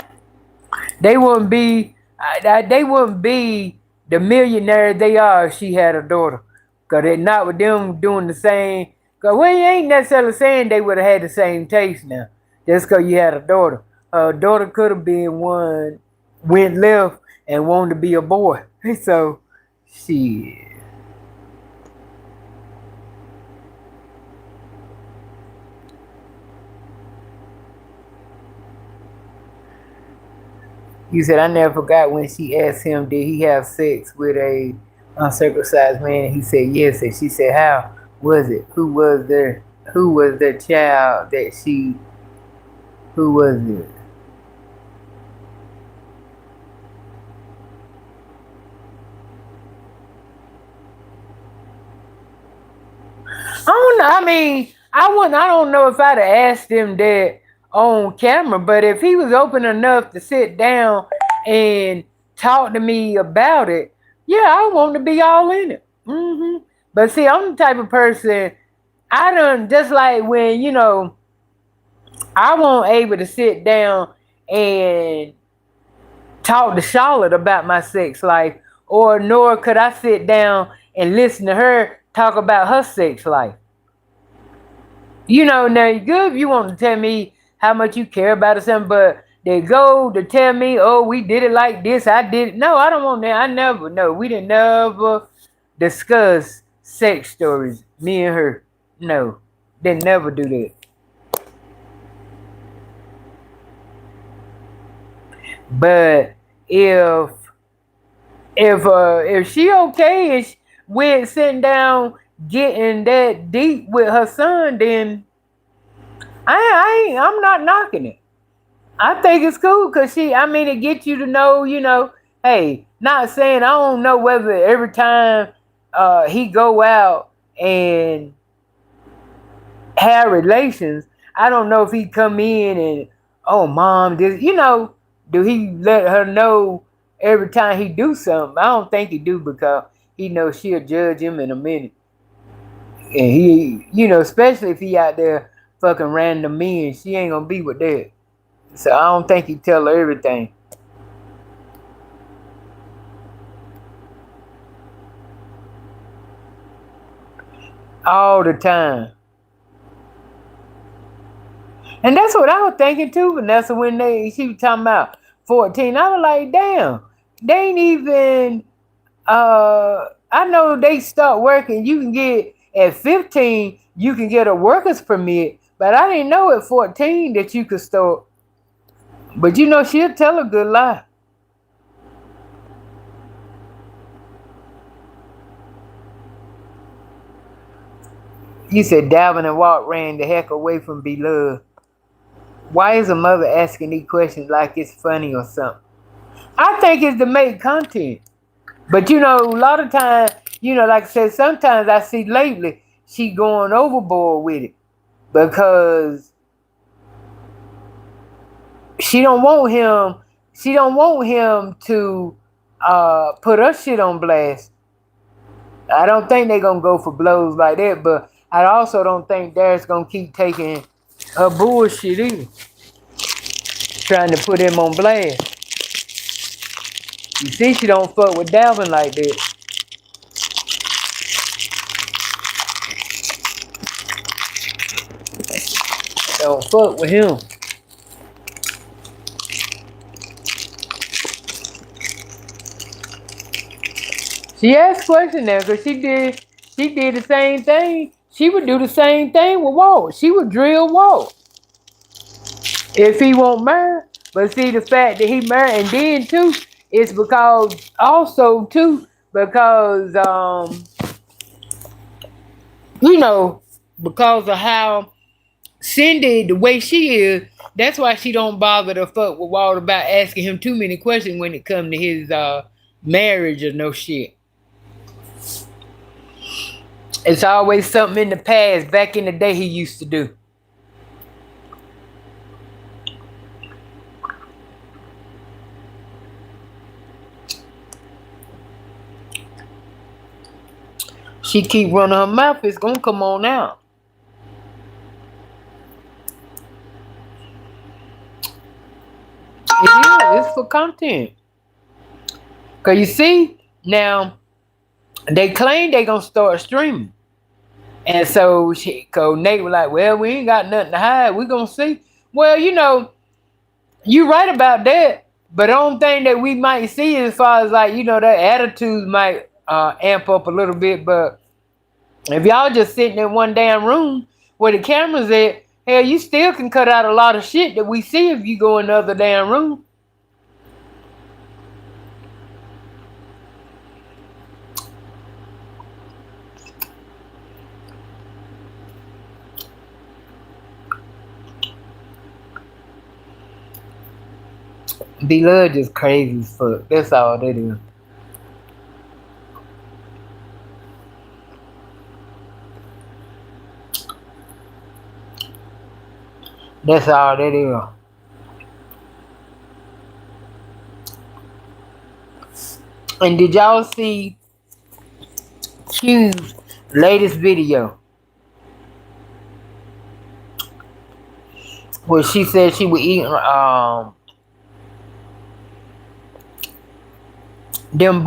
They wouldn't be. They wouldn't be the millionaires they are if she had a daughter. Cause they not with them doing the same. Cause we ain't necessarily saying they would have had the same taste now. Just cause you had a daughter. A daughter could have been one went left and wanted to be a boy. So, shit. You said, I never forgot when she asked him, did he have sex with a uncircumcised man? And he said, yes. And she said, how was it? Who was the child that who was it? I mean, I wouldn't. I don't know if I'd have asked him that on camera, but if he was open enough to sit down and talk to me about it, yeah, I want to be all in it. But see, I'm the type of person. I don't just like when I won't able to sit down and talk to Charlotte about my sex life, or nor could I sit down and listen to her talk about her sex life. Now you good if you want to tell me how much you care about or something, but they go to tell me, oh, we did it like this, I did it. No, I don't want that. I never, no, we didn't never discuss sex stories, me and her. No, they never do that. But if if she okay with sitting down getting that deep with her son, then I'm not knocking it. I think it's cool because I mean, it gets you to know, hey, not saying I don't know whether every time he go out and have relations, I don't know if he come in and, oh, mom, this, do he let her know every time he do something? I don't think he do because he knows she'll judge him in a minute. And especially if he out there fucking random men, she ain't gonna be with that. So I don't think he tell her everything all the time. And that's what I was thinking too, Vanessa, when she was talking about 14. I was like, damn, they ain't even I know they start working. You can get at 15, you can get a worker's permit, but I didn't know at 14 that you could start. But she'll tell a good lie. You said Dalvin and Walt ran the heck away from Beloved. Why is a mother asking these questions like it's funny or something? I think it's to make content. But a lot of times, like I said, sometimes I see lately she going overboard with it because she don't want him to put her shit on blast. I don't think they're gonna go for blows like that, but I also don't think Derek's gonna keep taking her bullshit either. Trying to put him on blast. You see, she don't fuck with Dalvin like that. Don't fuck with him. She asked questions now because she did the same thing. She would do the same thing with Walt. She would drill Walt if he won't marry. But see, the fact that he married, and then too, it's because also too because you know because of how Cindy, the way she is, that's why she don't bother to fuck with Walt about asking him too many questions when it come to his marriage or no shit. It's always something in the past, back in the day he used to do. She keep running her mouth, it's gonna come on out. It's for content. Cause you see, now they claim they gonna start streaming. And so Nate was like, well, we ain't got nothing to hide. We gonna see. Well, you right about that. But the only thing that we might see as far as like, their attitudes might amp up a little bit. But if y'all just sitting in one damn room where the cameras at, hell, you still can cut out a lot of shit that we see if you go in the other damn room. Beloved is crazy as fuck. That's all that is. That's all that is. And did y'all see Q's latest video where she said she was eating them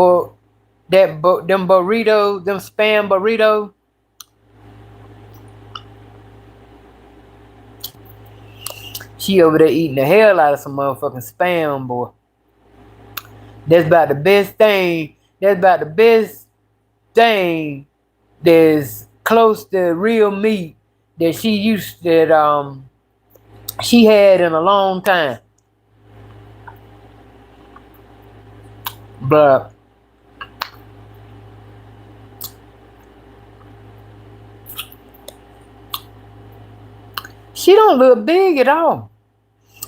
them burritos, them spam burritos? She over there eating the hell out of some motherfucking spam, boy. That's about the best thing. That's about the best thing that's close to real meat that she had in a long time. But she don't look big at all.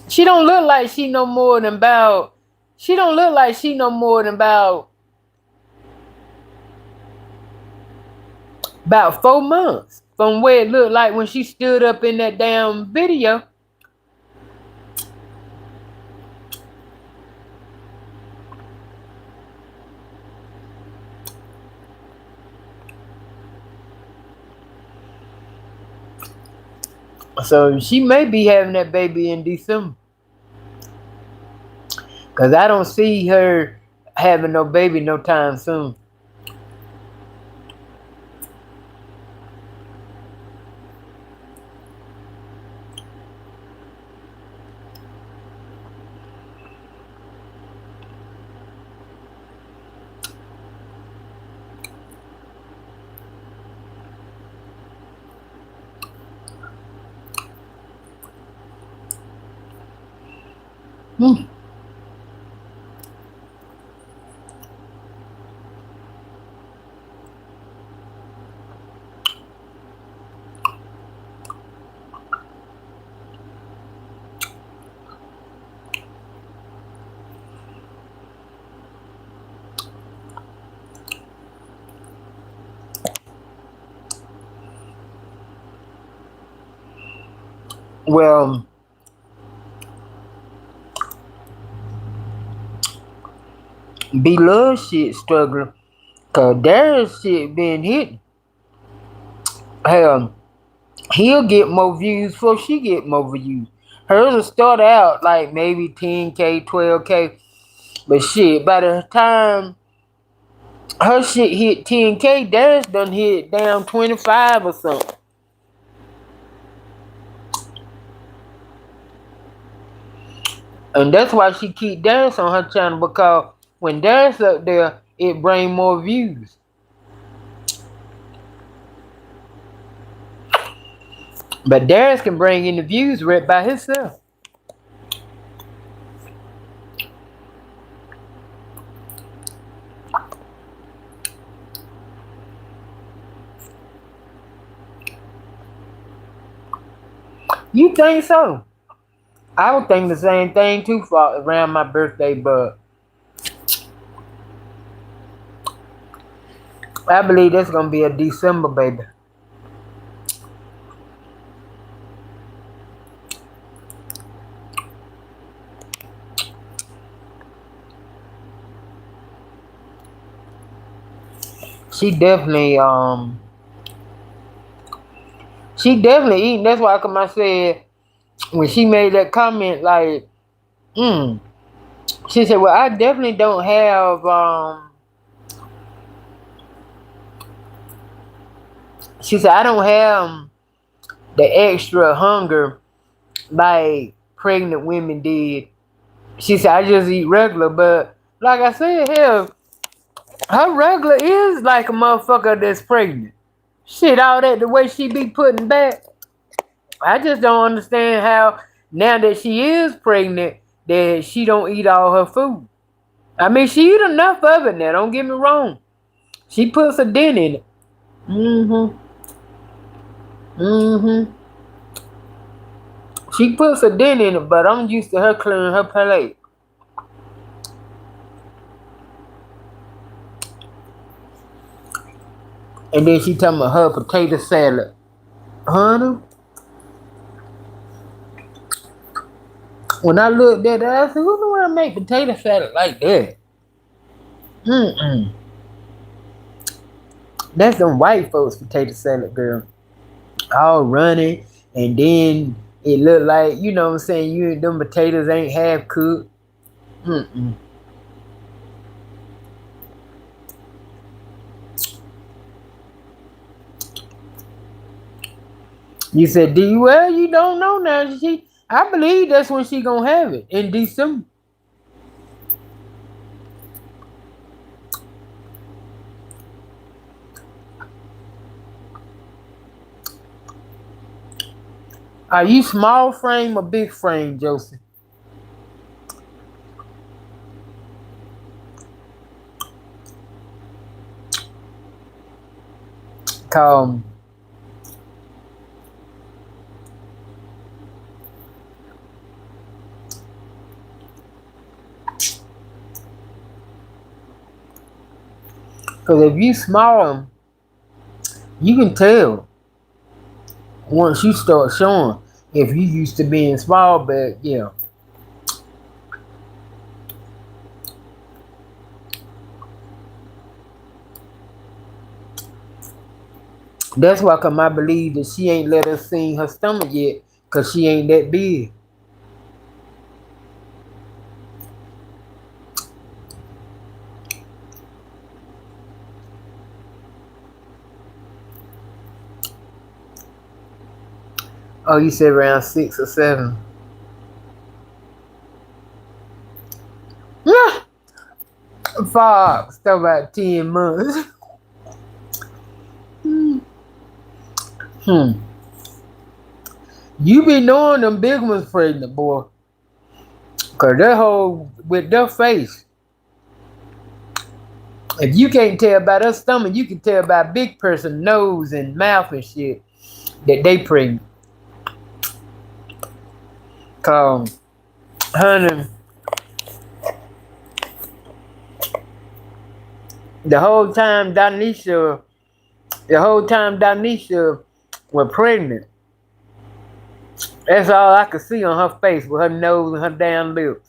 She don't look like she no more than about. She don't look like she no more than about 4 months from where it looked like when she stood up in that damn video. So she may be having that baby in December. Cause I don't see her having no baby no time soon. Well, B-Love shit struggling. Cause Darius shit been hit. Hell, he'll get more views before she get more views. Hers will start out like maybe 10K, 12K. But shit, by the time her shit hit 10K, Darius done hit down 25 or something. And that's why she keep Darius on her channel, because when Darius up there, it bring more views. But Darius can bring in the views right by himself. You think so? I would think the same thing too for around my birthday, but I believe that's gonna be a December baby. She definitely eating. That's why I said when she made that comment, like, she said, well, I definitely don't have she said, I don't have the extra hunger like pregnant women did. She said, I just eat regular, but like I said, hell, her regular is like a motherfucker that's pregnant. Shit, all that, the way she be putting back. I just don't understand how, now that she is pregnant, that she don't eat all her food. I mean, she eat enough of it now, don't get me wrong. She puts a dent in it. She puts a dent in it, but I'm used to her clearing her plate. And then she talking about her potato salad. Honey, When I looked at it, I said, who the one make potato salad like that? Mm-mm. That's them white folks potato salad, girl. All running, and then it looked like, you know what I'm saying, them potatoes ain't half cooked. Mm-mm. You said, D, well, you don't know now. I believe that's when she gonna have it, in December. Are you small frame or big frame, Joseph? Cause if you small, you can tell once you start showing if you used to being small, but yeah. That's why come I believe that she ain't let us see her stomach yet, cause she ain't that big. Oh, you said around 6 or 7. Yeah. Fox, talk about 10 months. Hmm. You be knowing them big ones pregnant, boy. Cause that whole with their face. If you can't tell by their stomach, you can tell by a big person nose and mouth and shit that they pregnant. Cause, honey, the whole time Donisha was pregnant, that's all I could see on her face with her nose and her damn lips.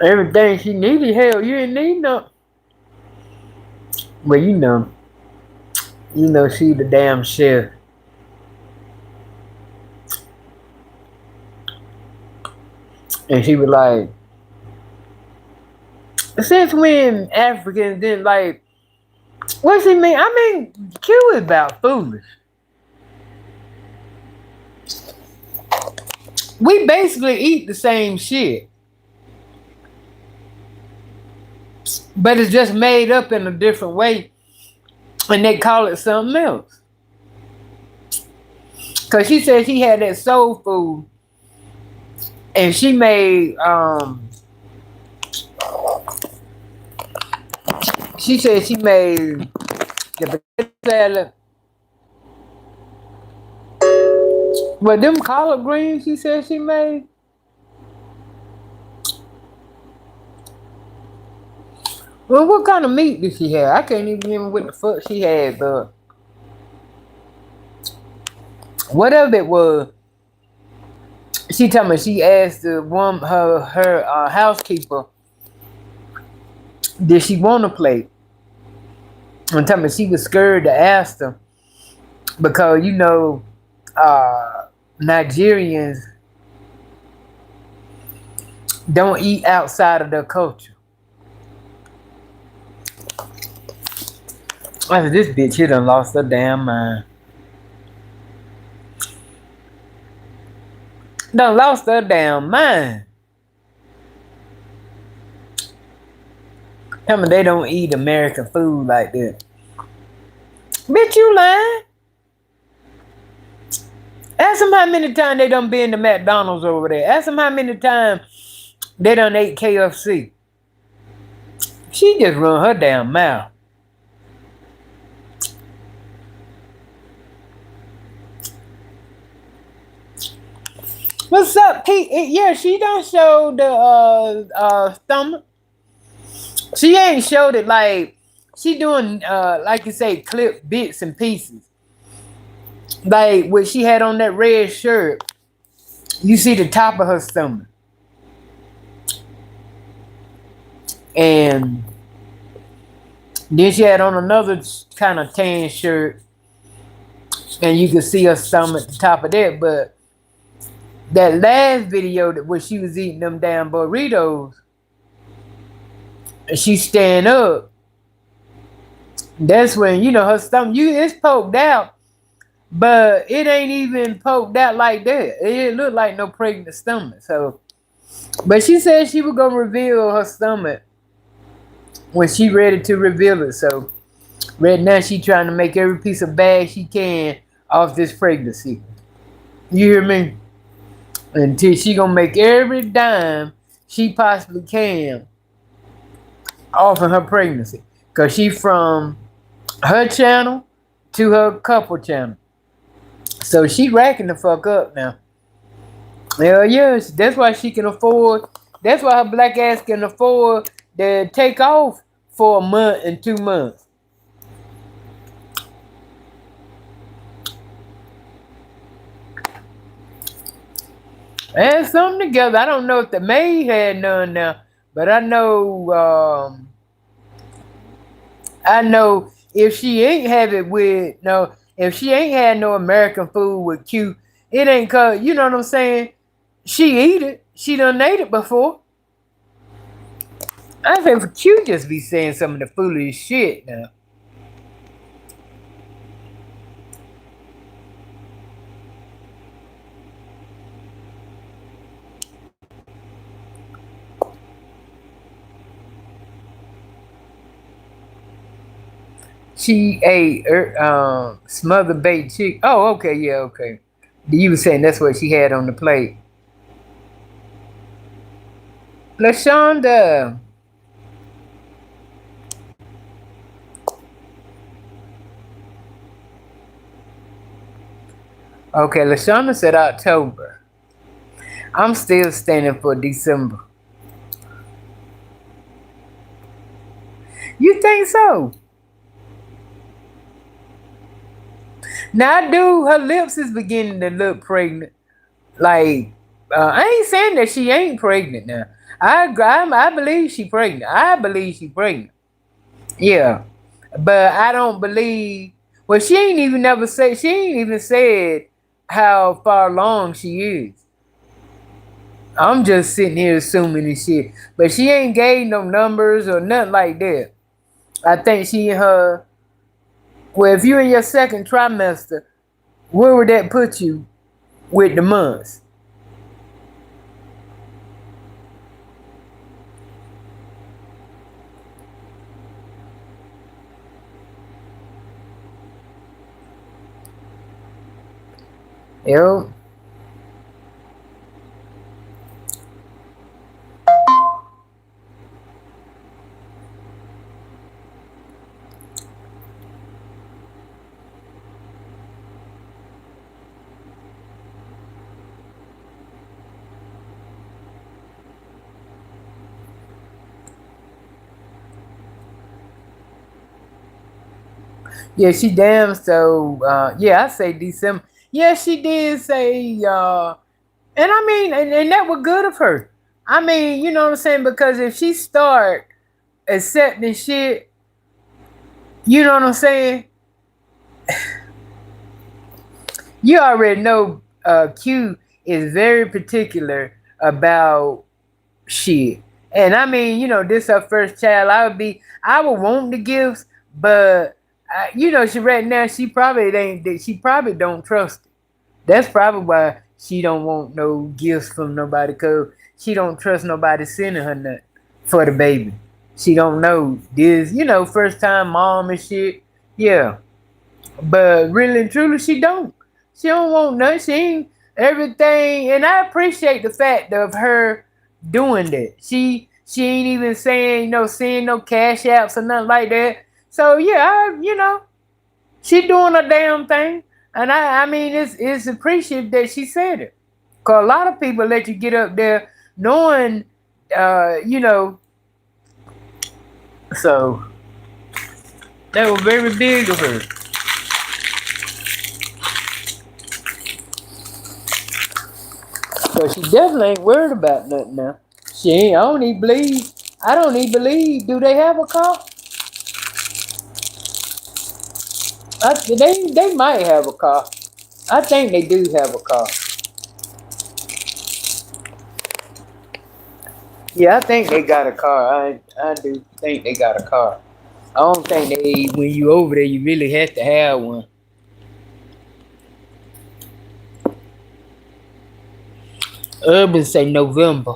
Everything she needed, hell, you didn't need no. But you know she the damn chef. And she was like, since when Africans didn't like, what she mean? I mean, Q is about foolish. We basically eat the same shit, but it's just made up in a different way, and they call it something else. Cause she said she had that soul food, and she said she made the potato salad. But them collard greens, she said she made. Well, what kind of meat did she have? I can't even remember what the fuck she had, but whatever it was, she told me she asked the woman, her housekeeper, did she want a plate? And told me she was scared to ask her because uh, Nigerians don't eat outside of their culture. I said, this bitch here done lost her damn mind. Done lost her damn mind. Tell me they don't eat American food like that. Bitch, you lying. Ask them how many times they done been to McDonald's over there. Ask them how many times they done ate KFC. She just run her damn mouth. What's up, Pete? Yeah, she don't show the stomach. She ain't showed it like she doing like you say, clip bits and pieces. Like what she had on that red shirt. You see the top of her stomach. And then she had on another kind of tan shirt. And you could see her stomach at the top of that. But that last video that where she was eating them damn burritos, and she stand up, that's when, her stomach, it's poked out, but it ain't even poked out like that. It didn't look like no pregnant stomach. So, but she said she was gonna reveal her stomach when she ready to reveal it. So right now she trying to make every piece of bag she can off this pregnancy. You hear me? Until she gonna make every dime she possibly can off of her pregnancy. Cause she from her channel to her couple channel. So she racking the fuck up now. Hell yes, that's why she can afford. That's why her black ass can afford to take off for a month and 2 months. And something together. I don't know if the maid had none now, but I know if she ain't have it with no, if she ain't had no American food with Q, it ain't cause you know what I'm saying. She eat it. She done ate it before. I think for Q just be saying some of the foolish shit now. She ate smothered baked chicken. Oh, okay, yeah, okay. You were saying that's what she had on the plate. LaShonda. Okay, LaShonda said October. I'm still standing for December. You think so? Now I do. Her lips is beginning to look pregnant. Like I ain't saying that she ain't pregnant now. I believe she pregnant. I believe she pregnant. Yeah, but I don't believe. Well, she ain't even never said. She ain't even said how far along she is. I'm just sitting here assuming and shit. But she ain't gave no numbers or nothing like that. I think she in her. Well, if you're in your second trimester, where would that put you with the months? Yo, yeah, she damn so. Yeah, I say December. Yeah, she did say. And I mean, and that was good of her. I mean, you know what I'm saying? Because if she start accepting shit, you know what I'm saying? You already know Q is very particular about shit. And I mean, this her first child. I would want the gifts, but she right now she probably ain't. She probably don't trust it. That's probably why she don't want no gifts from nobody, cause she don't trust nobody sending her nothing for the baby. She don't know this, first time mom and shit. Yeah, but really and truly, she don't. She don't want nothing. She ain't everything, and I appreciate the fact of her doing that. She ain't even saying, seeing no cash apps or nothing like that. So yeah, she doing a damn thing, and I mean it's appreciative that she said it. Cause a lot of people let you get up there knowing, you know, so that was very big of her. So she definitely ain't worried about nothing now. She ain't, I don't even believe, I don't even believe, do they have a car? They might have a car. I think they do have a car. Yeah, I think they got a car. I do think they got a car. I don't think they, when you over there, you really have to have one. Urban say November.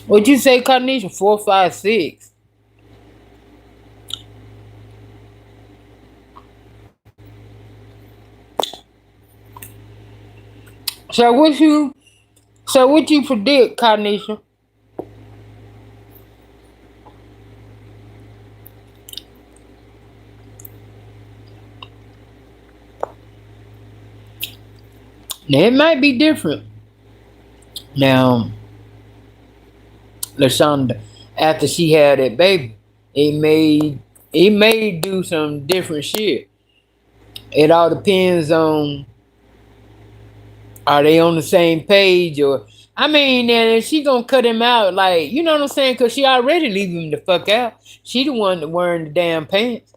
What'd you say, Carnation? 4, 5, 6. So what you predict, Carnation? Now it might be different. Now, Lashonda, after she had that baby, it may it may do some different shit. It all depends on, are they on the same page, or I mean, and she gonna cut him out, like, you know what I'm saying? Cause she already leave him the fuck out. She the one that wearing the damn pants.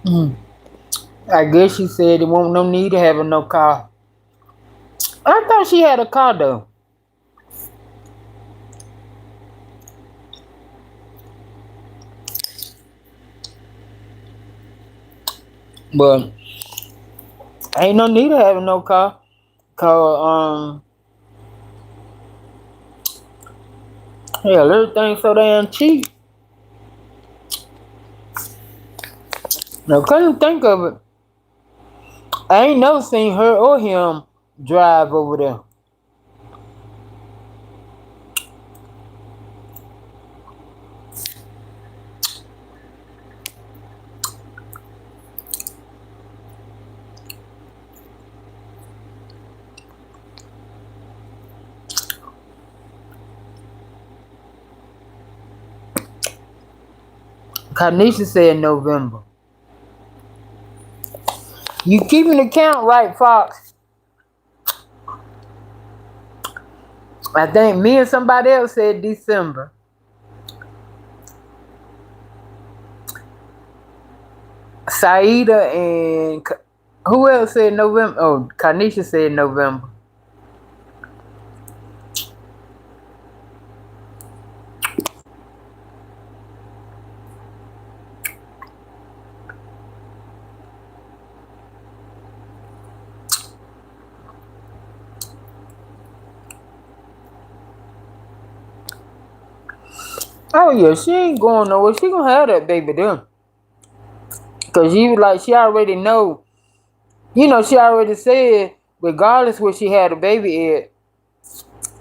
Mm. I guess she said it won't no need to have no car. I thought she had a car though. But ain't no need to have no car. Cause hell, everything so damn cheap. Now couldn't think of it. I ain't never seen her or him drive over there. Kanisha said November. You keeping the count right, Fox? I think me and somebody else said December. Saida and who else said November? Oh, Kanisha said November. Oh yeah, she ain't going nowhere. She gonna have that baby then. Cause you like she already know. You know, she already said regardless where she had a baby at,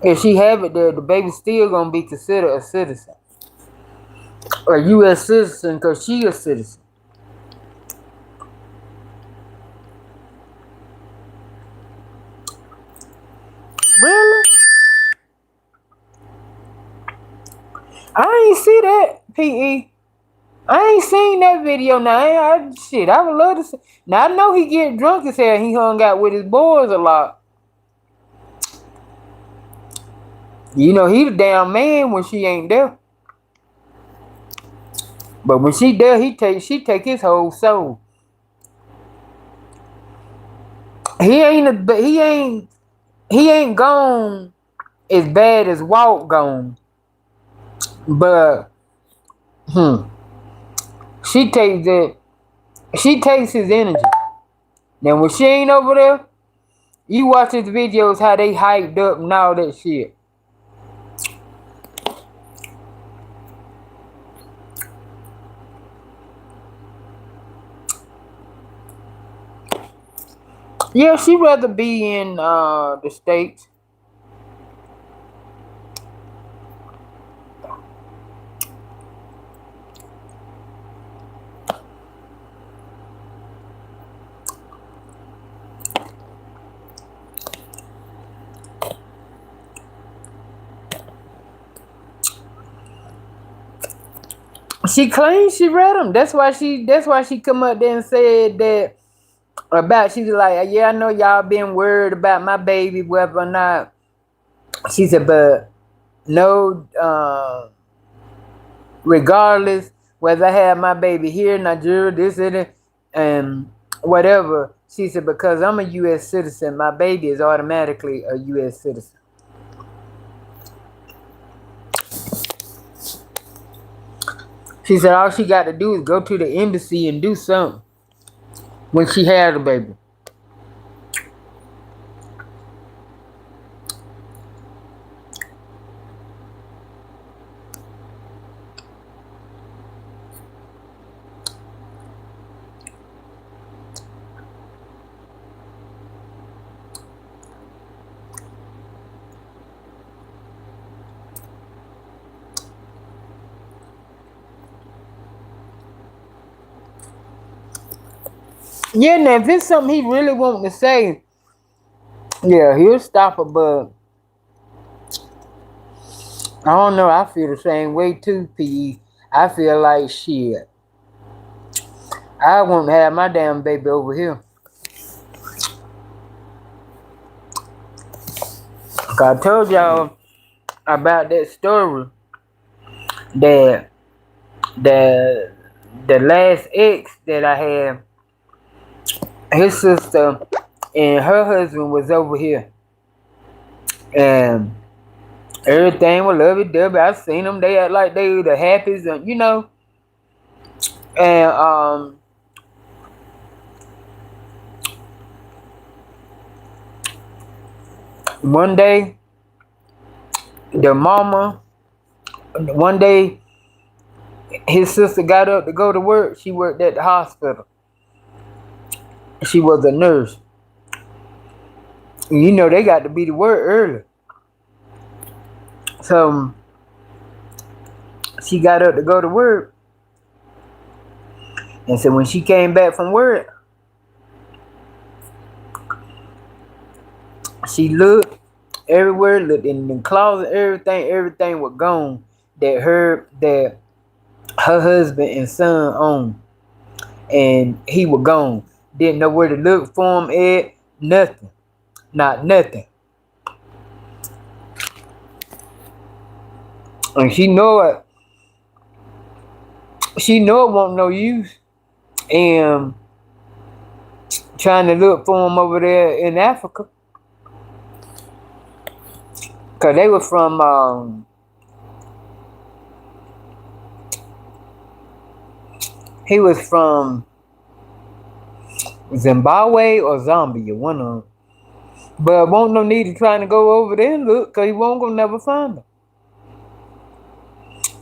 if she have it there, the baby still gonna be considered a citizen. A US citizen, cause she a citizen. Really? I ain't see that, PE. I ain't seen that video now. Shit, I would love to see. Now I know he get drunk as hell. He hung out with his boys a lot. You know, he the damn man when she ain't there. But when she there, she take his whole soul. He ain't gone as bad as Walt gone. But she takes his energy. Now when she ain't over there, you watch his videos how they hyped up and all that shit. Yeah, she'd rather be in the States. She claims she read them. That's why she come up there and said that about, she was like, yeah, I know y'all been worried about my baby, whether or not. She said, but no, regardless whether I have my baby here in Nigeria, this and whatever. She said, because I'm a U.S. citizen, my baby is automatically a U.S. citizen. She said all she got to do is go to the embassy and do something when she had a baby. Yeah, now if it's something he really want to say, yeah, he'll stop her, but I don't know. I feel the same way too, P. I feel like shit. I won't have my damn baby over here. I told y'all about that story that the last ex that I had, his sister and her husband was over here, and everything was lovey-dovey. I seen them. They act like they were the happiest, and And one day, the mama, one day, his sister got up to go to work. She worked at the hospital. She was a nurse. You know, they got to be to work early. So she got up to go to work. And so when she came back from work, she looked everywhere, looked in the closet, everything was gone that her husband and son owned. And he was gone. Didn't know where to look for him at. Nothing. Not nothing. And she know it. She know it won't no use. And trying to look for him over there in Africa. Cause they were from he was from Zimbabwe or Zambia, one of them. But won't no need to trying to go over there and look, cause he won't gonna never find him.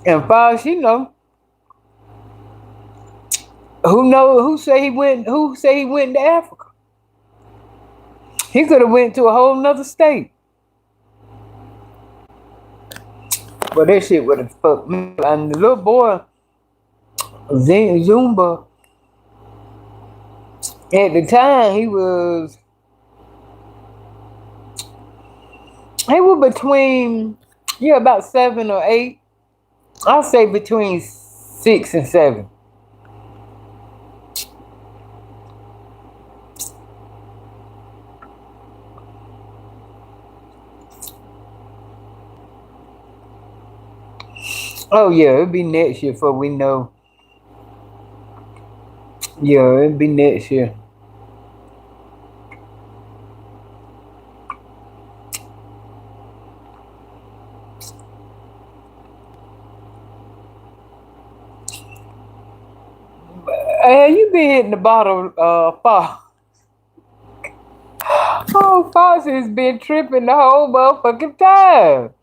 And far as she know, who say he went to Africa? He could have went to a whole nother state. But that shit would have fucked me. And the little boy, Zumba, at the time he was between, about 7 or 8. I'll say between 6 and 7. Oh yeah, it'll be next year before we know. Yeah, it'll be next year. Hey, you been hitting the bottle, Fox? Oh, Fox has been tripping the whole motherfucking time.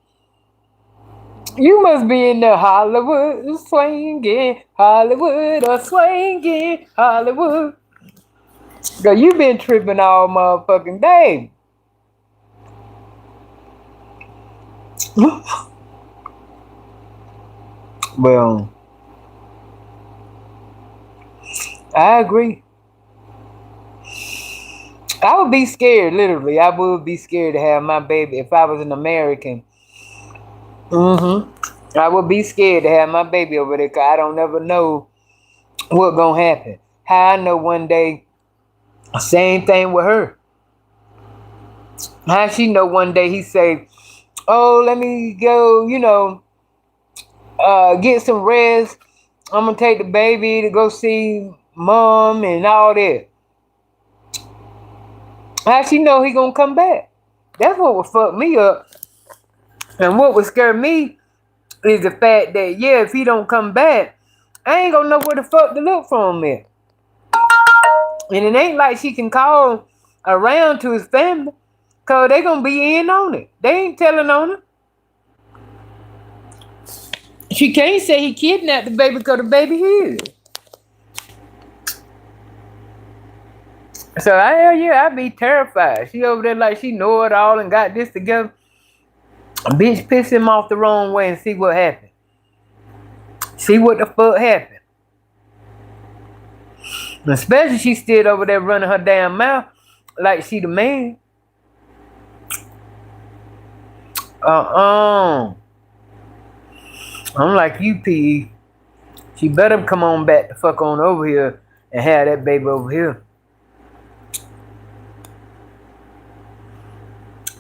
You must be in the Hollywood swinging, Hollywood or swinging, Hollywood. Girl, you been tripping all motherfucking day. Well, I agree. I would be scared, literally. I would be scared to have my baby if I was an American. I would be scared to have my baby over there because I don't never know what gonna happen. How I know one day, same thing with her. How she know one day he say, oh, let me go, get some rest. I'm gonna take the baby to go see mom and all that. How she know he gonna come back? That's what would fuck me up. And what would scare me is the fact that, yeah, if he don't come back, I ain't gonna know where the fuck to look for him at. And it ain't like she can call around to his family, cause they gonna be in on it. They ain't telling on her. She can't say he kidnapped the baby because the baby his. So I'd be terrified. She over there like she know it all and got this together. A bitch piss him off the wrong way and see what happened. See what the fuck happened. Especially she still over there running her damn mouth like she the man. I'm like you, P. She better come on back the fuck on over here and have that baby over here.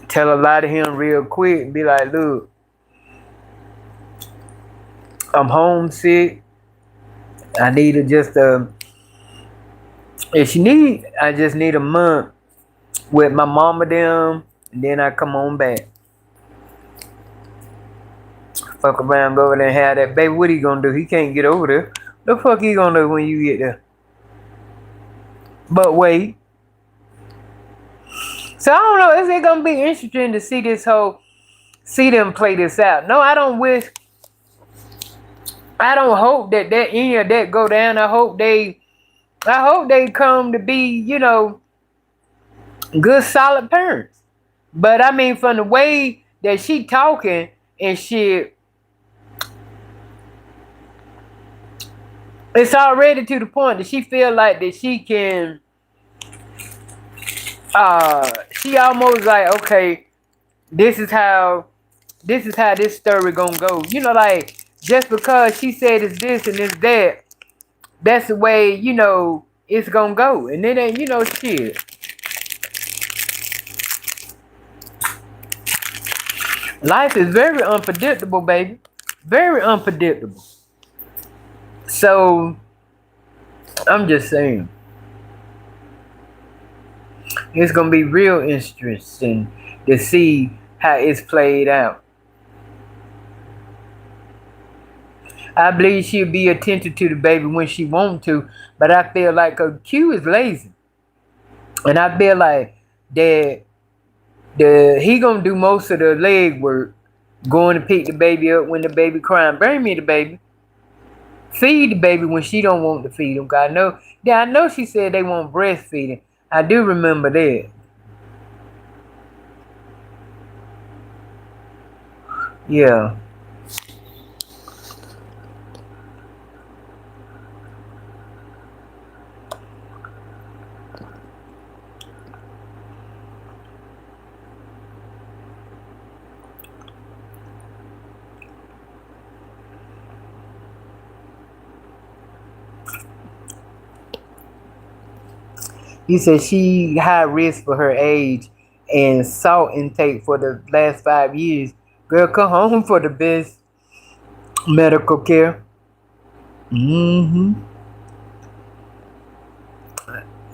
Tell a lie to him real quick and be like, look, I'm homesick. I need to just if she need, I just need a month with my mama them, and then I come on back. Fuck around, go over there and have that baby. What he gonna do? He can't get over there. The fuck he gonna do when you get there? But wait. So I don't know. Is it gonna be interesting to see them play this out? No, I don't hope that any of that go down. I hope they come to be, good solid parents. But I mean, from the way that she talking and shit, it's already to the point that she feel like that she can. She almost like, okay, this is how this story gonna go. Like just because she said it's this and it's that, that's the way it's gonna go, and it ain't shit. Life is very unpredictable, baby. Very unpredictable. So I'm just saying, it's gonna be real interesting to see how it's played out. I believe she'll be attentive to the baby when she wants to, but I feel like Q is lazy, and I feel like that he gonna do most of the leg work, going to pick the baby up when the baby crying, bring me the baby, feed the baby when she don't want to feed him. I know she said they want breastfeeding. I do remember that. Yeah. He said she high risk for her age and salt intake for the last 5 years. Girl, come home for the best medical care. Mm-hmm.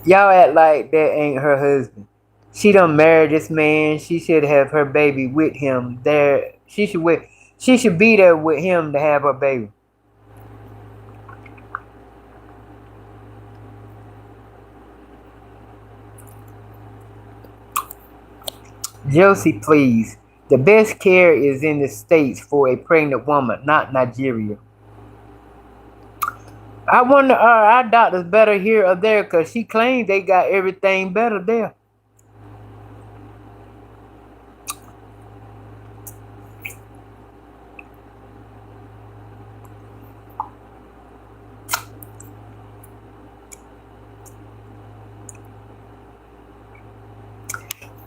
Y'all act like that ain't her husband. She done married this man. She should have her baby with him. There, she should be there with him to have her baby. Josie, please. The best care is in the States for a pregnant woman, not Nigeria. I wonder, are our doctors better here or there? Because she claims they got everything better there.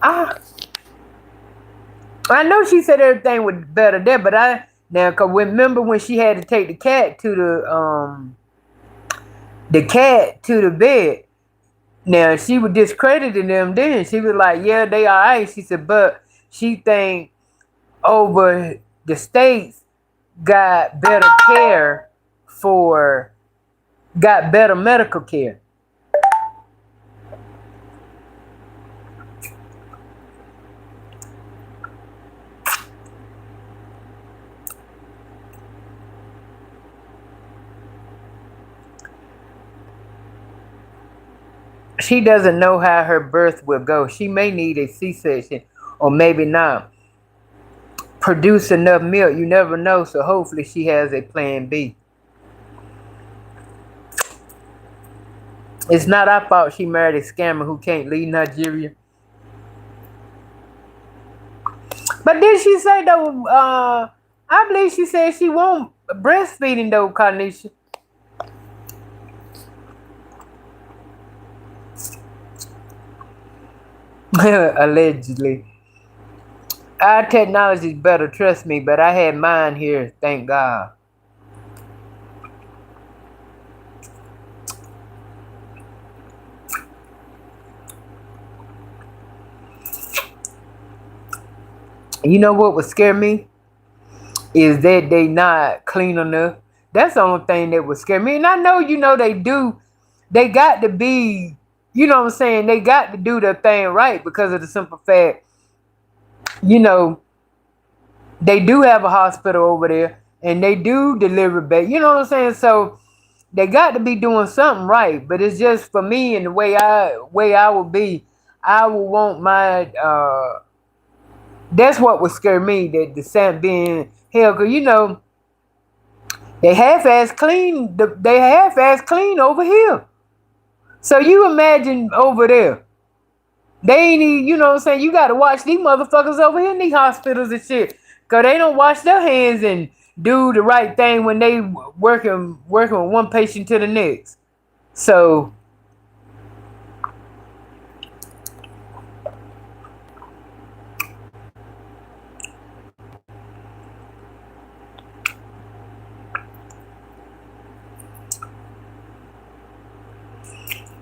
I, I know she said everything was better there, but cause remember when she had to take the cat to the bed. Now she was discrediting them then. She was like, yeah, they all right. She said, but she think over the States got better care for got better medical care. She doesn't know how her birth will go. She may need a C-section or maybe not produce enough milk. You never know. So hopefully she has a plan B. It's not our fault she married a scammer who can't leave Nigeria. But did she say though, I believe she said she won't breastfeeding though, Carnisha. Allegedly. Our technology is better, trust me, but I had mine here, thank God. You know what would scare me? Is that they not clean enough. That's the only thing that would scare me. And I know, they do. They got to be, you know what I'm saying? They got to do the thing right because of the simple fact, you know, they do have a hospital over there and they do deliver back. You know what I'm saying? So they got to be doing something right. But it's just for me and the way I would be, I would want my that's what would scare me, that the sand being hell, cause they half-ass clean. They half-ass clean over here. So you imagine over there. They ain't even, you know what I'm saying? You got to watch these motherfuckers over here in these hospitals and shit. Because they don't wash their hands and do the right thing when they working with one patient to the next. So,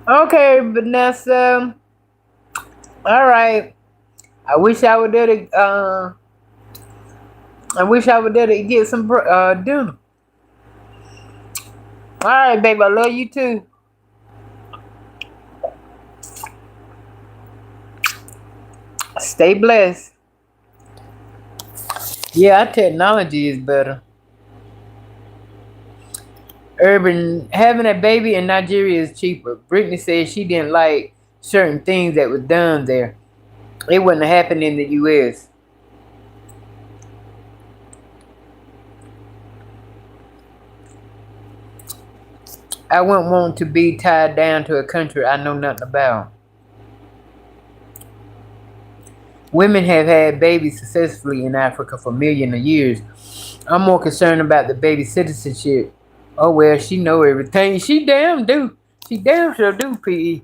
okay, Vanessa. All right. I wish I would there to, I wish I would there to get some dinner. All right, baby. I love you too. Stay blessed. Yeah, our technology is better. Urban having a baby in Nigeria is cheaper. Brittany said she didn't like certain things that were done there. It wouldn't happen in the US. I wouldn't want to be tied down to a country I know nothing about. Women have had babies successfully in Africa for millions of years. I'm more concerned about the baby citizenship. Oh well, she know everything. She damn do. She damn sure do, PE.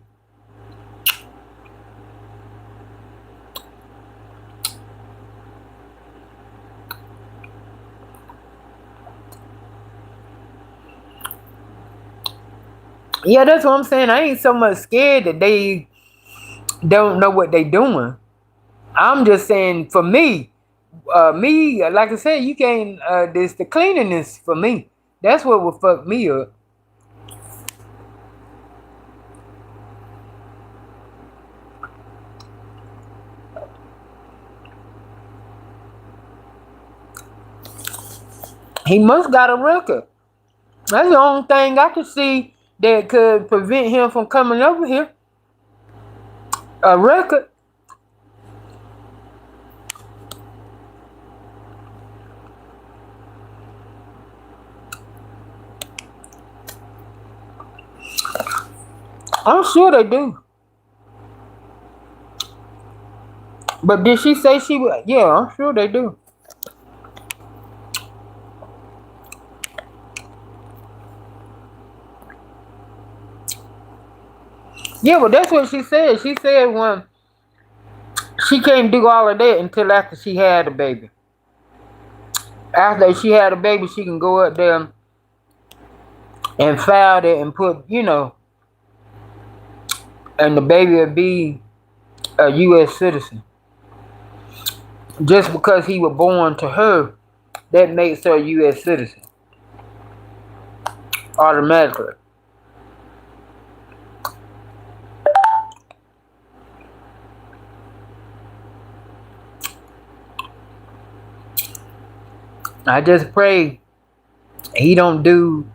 Yeah, that's what I'm saying. I ain't so much scared that they don't know what they doing. I'm just saying, for me, Me, like I said, you can't. This the cleanliness for me. That's what would fuck me up. He must got a record. That's the only thing I could see that could prevent him from coming over here. A record. I'm sure they do. But did she say she would? Yeah, I'm sure they do. Yeah, but that's what she said. She said when she can't do all of that until after she had a baby. After she had a baby, she can go up there and file it and put, and the baby will be a U.S. citizen. Just because he was born to her, that makes her a U.S. citizen automatically. I just pray he don't do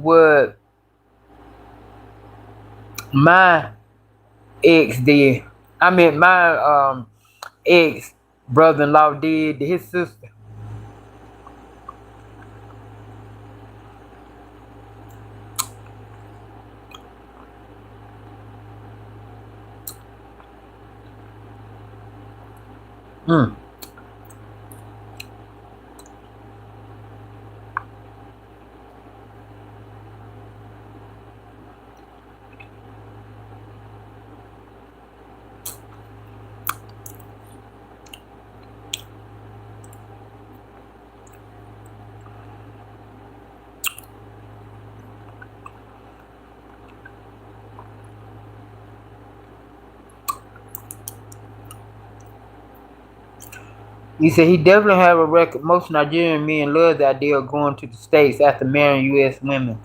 what my ex did. I mean my ex brother-in-law did to his sister. Mm. He said he definitely have a record. Most Nigerian men love the idea of going to the States after marrying U.S. women.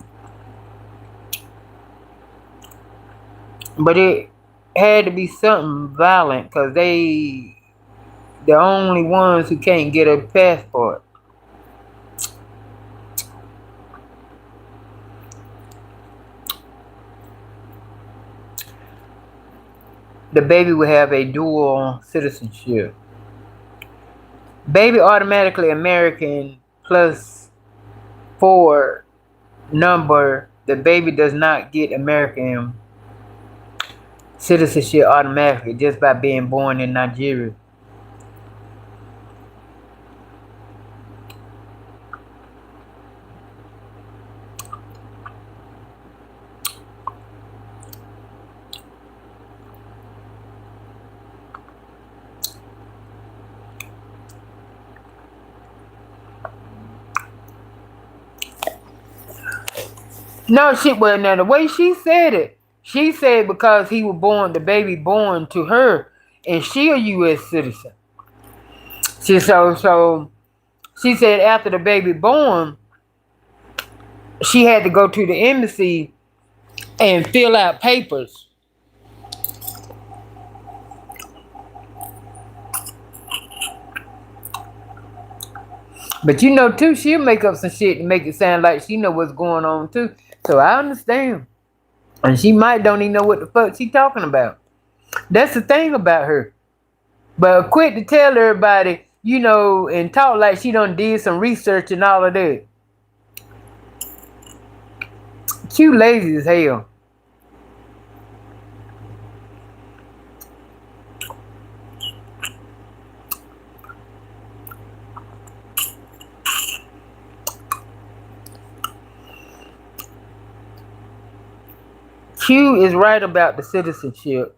But it had to be something violent because they the only ones who can't get a passport. The baby will have a dual citizenship. Baby automatically American plus 4 number. The baby does not get American citizenship automatically just by being born in Nigeria. No, well, now the way she said it, she said because he was born, the baby born to her, and she a U.S. citizen. So she said after the baby born, she had to go to the embassy and fill out papers. But too, she'll make up some shit to make it sound like she know what's going on too. So I understand. And she might don't even know what the fuck she talking about. That's the thing about her. But quick to tell everybody, and talk like she done did some research and all of that. Q lazy as hell. Q is right about the citizenship.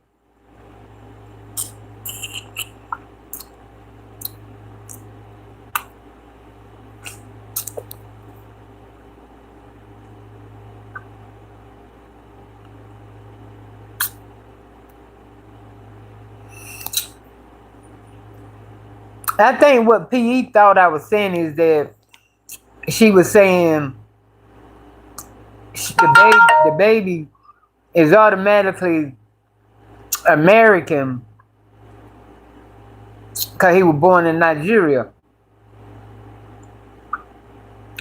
I think what PE thought I was saying is that she was saying the baby is automatically American because he was born in Nigeria.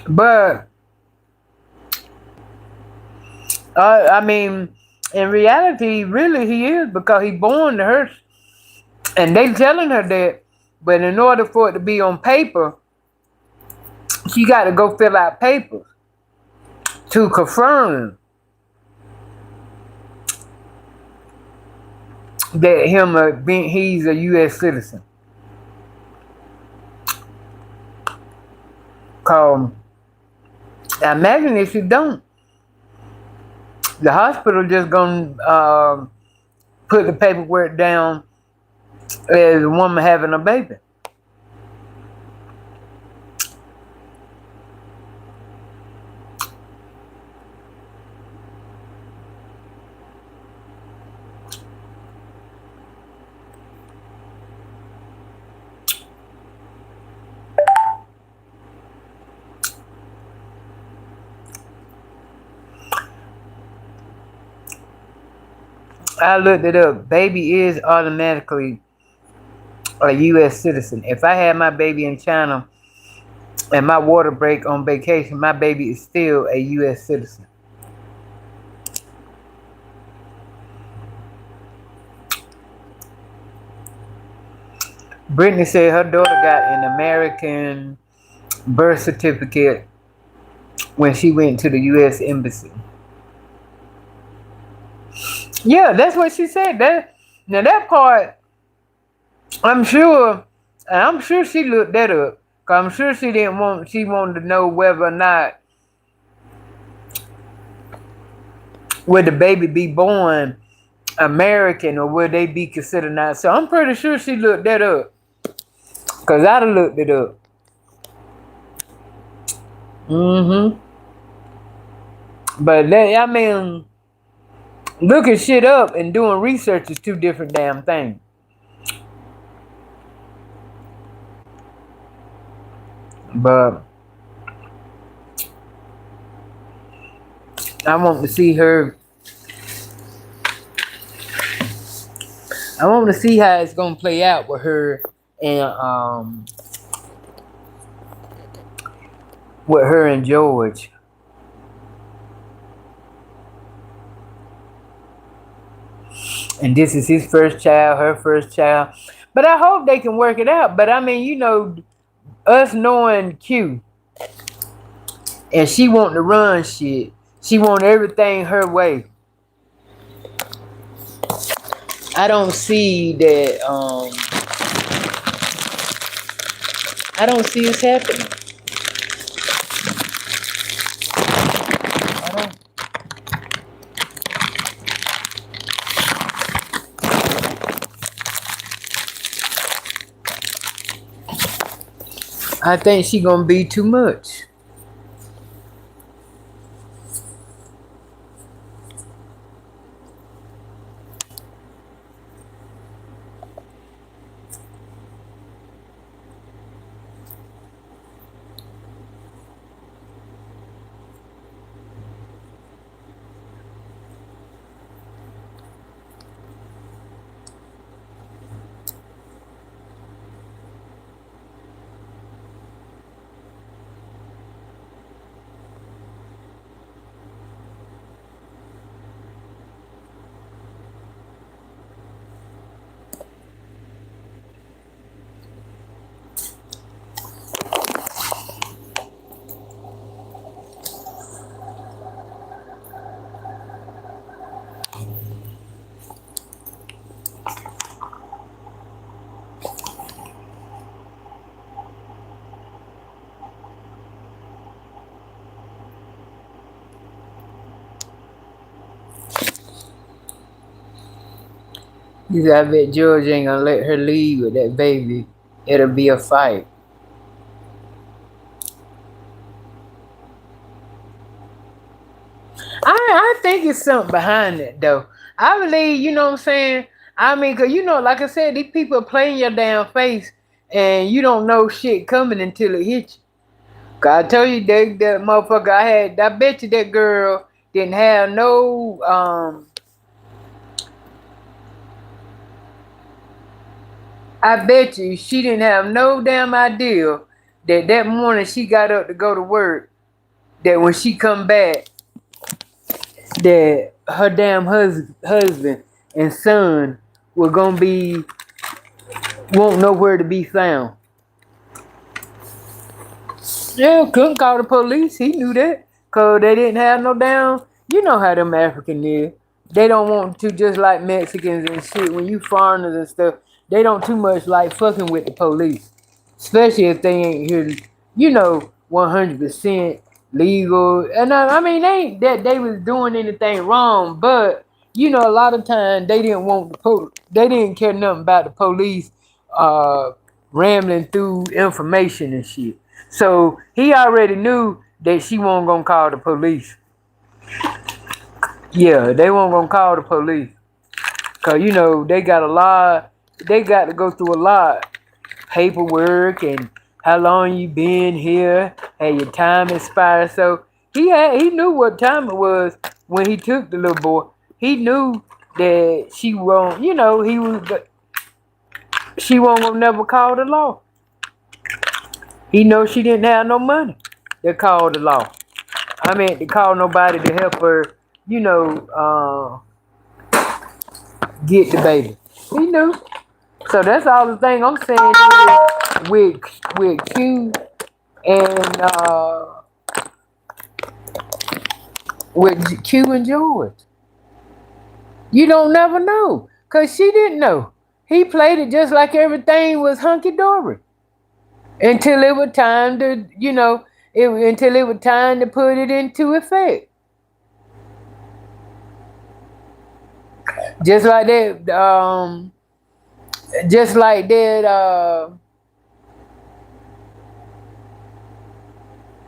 But I mean, in reality, really he is because he born to her, and they telling her that. But in order for it to be on paper, she got to go fill out papers to confirm that he's a U.S. citizen. Cause I imagine if you don't, the hospital just gonna put the paperwork down as a woman having a baby. I looked it up. Baby is automatically a U.S. citizen. If I had my baby in China and my water break on vacation, my baby is still a U.S. citizen. Brittany said her daughter got an American birth certificate when she went to the U.S. Embassy. Yeah, that's what she said. That part, I'm sure she looked that up. Cause I'm sure she wanted to know whether or not would the baby be born American or would they be considered not. So I'm pretty sure she looked that up. Cause I'd have looked it up. Mm-hmm. But I mean, looking shit up and doing research is two different damn things. But I want to see her. I want to see how it's gonna play out and with her and George. And this is his first child, her first child. But I hope they can work it out. But I mean, us knowing Q, and she want to run shit. She want everything her way. I don't see that. I don't see this happening. I don't. I think she gonna be too much. I bet George ain't gonna let her leave with that baby. It'll be a fight. I think it's something behind it though. I believe, you know what I'm saying? I mean, cause like I said, these people play in your damn face and you don't know shit coming until it hits you. 'Cause I tell you that motherfucker I bet you that girl didn't have no I bet you she didn't have no damn idea that morning she got up to go to work, that when she come back, that her damn husband and son were gonna be won't nowhere to be found. Yeah, couldn't call the police. He knew that. Cause they didn't have no damn, you know how them African is. They don't want to, just like Mexicans and shit. When you foreigners and stuff, they don't too much like fucking with the police. Especially if they ain't here, 100% legal. And I mean, they ain't that they was doing anything wrong, but a lot of times they didn't want they didn't care nothing about the police uh rambling through information and shit. So he already knew that she wasn't gonna call the police. Yeah, they weren't gonna call the police. Cause they got a lot, they got to go through a lot. Paperwork and how long you been here, and your time expired. So he knew what time it was when he took the little boy. He knew that she won't, she won't gonna never call the law. He knows she didn't have no money to call the law. I mean, to call nobody to help her, get the baby. He knew. So that's all the thing I'm saying is with Q and with Q and George. You don't never know. Cause she didn't know. He played it just like everything was hunky dory. Until it was time to, until it was time to put it into effect. Just like that, just like that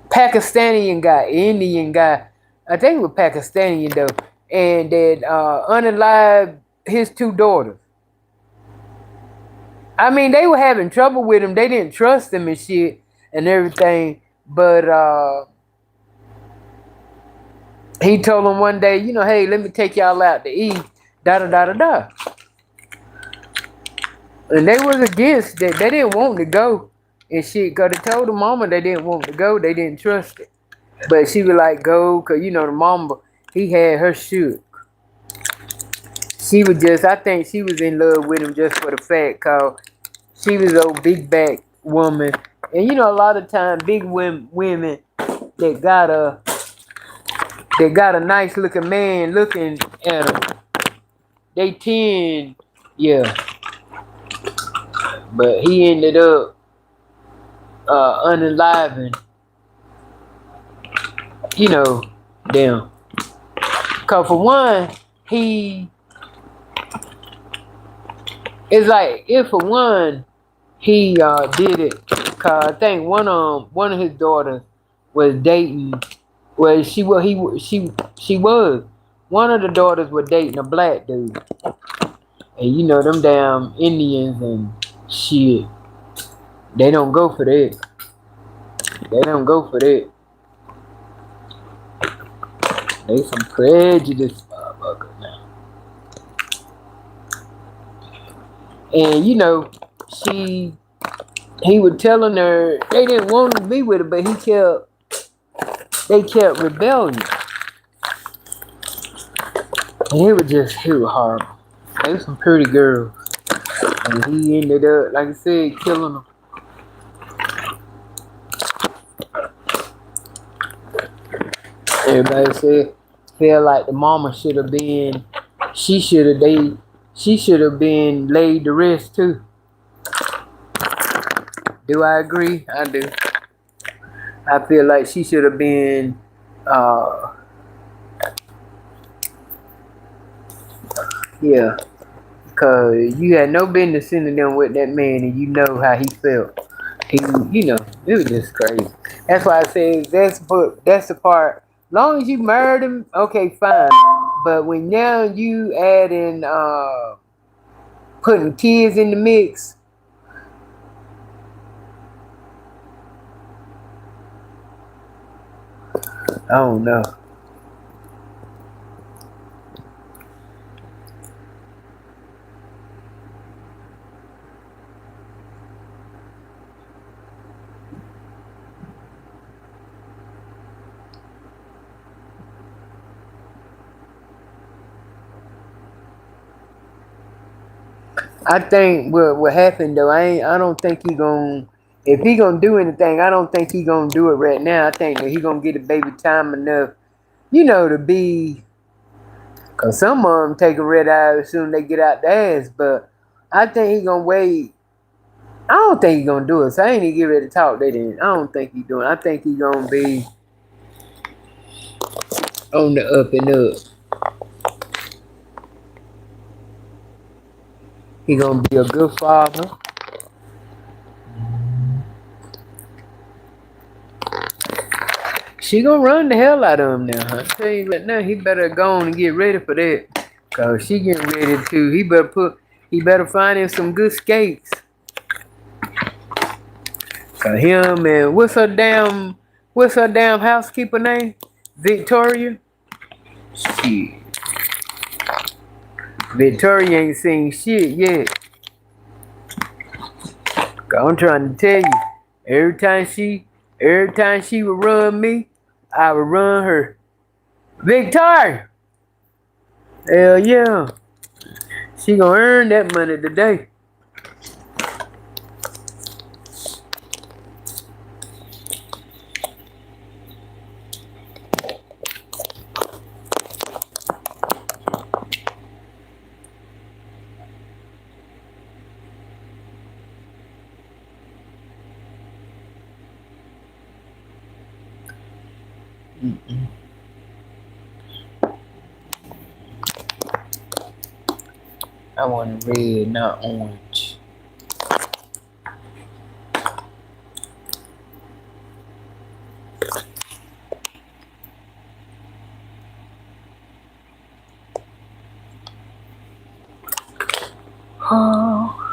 Pakistani guy, Indian guy. I think it was Pakistani though, and that unalived his two daughters. I mean, they were having trouble with him. They didn't trust him and shit and everything. But he told them one day, hey, let me take y'all out to eat. Da da da da da. And they was against that. They didn't want to go and shit. Cause they told the mama they didn't want to go. They didn't trust it. But she was like, go, cause the mama, he had her shook. She was I think she was in love with him just for the fact, cause she was a big back woman. And a lot of times big women that got a nice looking man looking at them, they tend, yeah. But he ended up unaliving, them. Cause for one, it's like if for one he did it. Cause I think one of his daughters was dating. Well, she was. One of the daughters was dating a black dude, and them damn Indians and shit. They don't go for that. They don't go for that. They some prejudice motherfuckers now. And he was telling her they didn't want to be with her, but they kept rebelling. And it was horrible. They were some pretty girls. And he ended up, like I said, killing them. Everybody said, felt like the mama should have been, she should have been laid to rest too. Do I agree? I do. I feel like she should have been, yeah. Because you had no business sending them with that man and you know how he felt. It was just crazy. That's why I say that's the part. Long as you married him, okay, fine. But when now you adding putting kids in the mix, I don't know. I think what happened though, I don't think he gonna if he gonna do anything, I don't think he gonna do it right now. I think that he gonna get a baby time enough, to be cause some of them take a red eye as soon as they get out the ass, but I think he gonna wait. I don't think he gonna do it. So I ain't even get ready to talk that in. I don't think he doing. I think he gonna be on the up and up. He gonna be a good father. She gonna run the hell out of him now. I tell you right now, he better go on and get ready for that. Cause she getting ready to. He better find him some good skates. Cause him and what's her damn housekeeper name? Victoria. Shit. Victoria ain't seen shit yet. Cause I'm trying to tell you, every time she would run me, I would run her. Victoria. Hell yeah. She gonna earn that money today. I want red, not orange. Oh.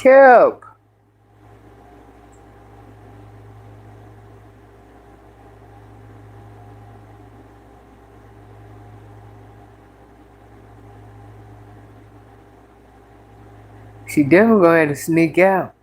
Kelp. She definitely gonna have to sneak out.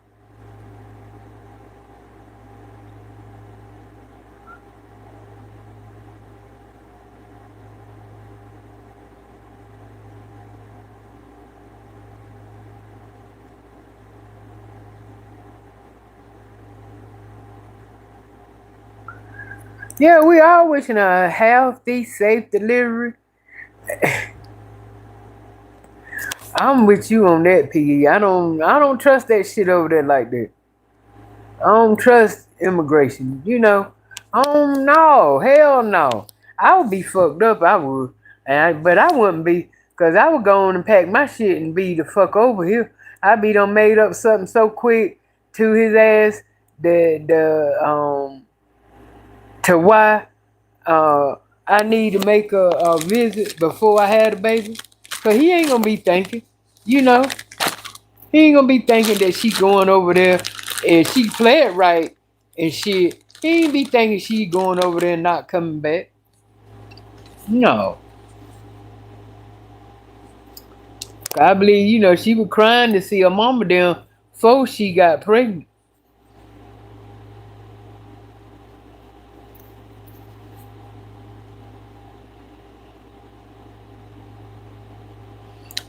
Yeah, we all wishing a healthy, safe delivery. I'm with you on that, Piggy. I don't trust that shit over there like that. I don't trust immigration. Oh no, hell no. I would be fucked up. I would, but I wouldn't be, cause I would go on and pack my shit and be the fuck over here. I'd be done made up something so quick to his ass the to why uh I need to make a visit before I had a baby. Cause he ain't gonna be thinking, you know, he ain't gonna be thinking that she going over there and she play it right and shit. He ain't be thinking she going over there and not coming back. No. I believe, she was crying to see her mama down before she got pregnant.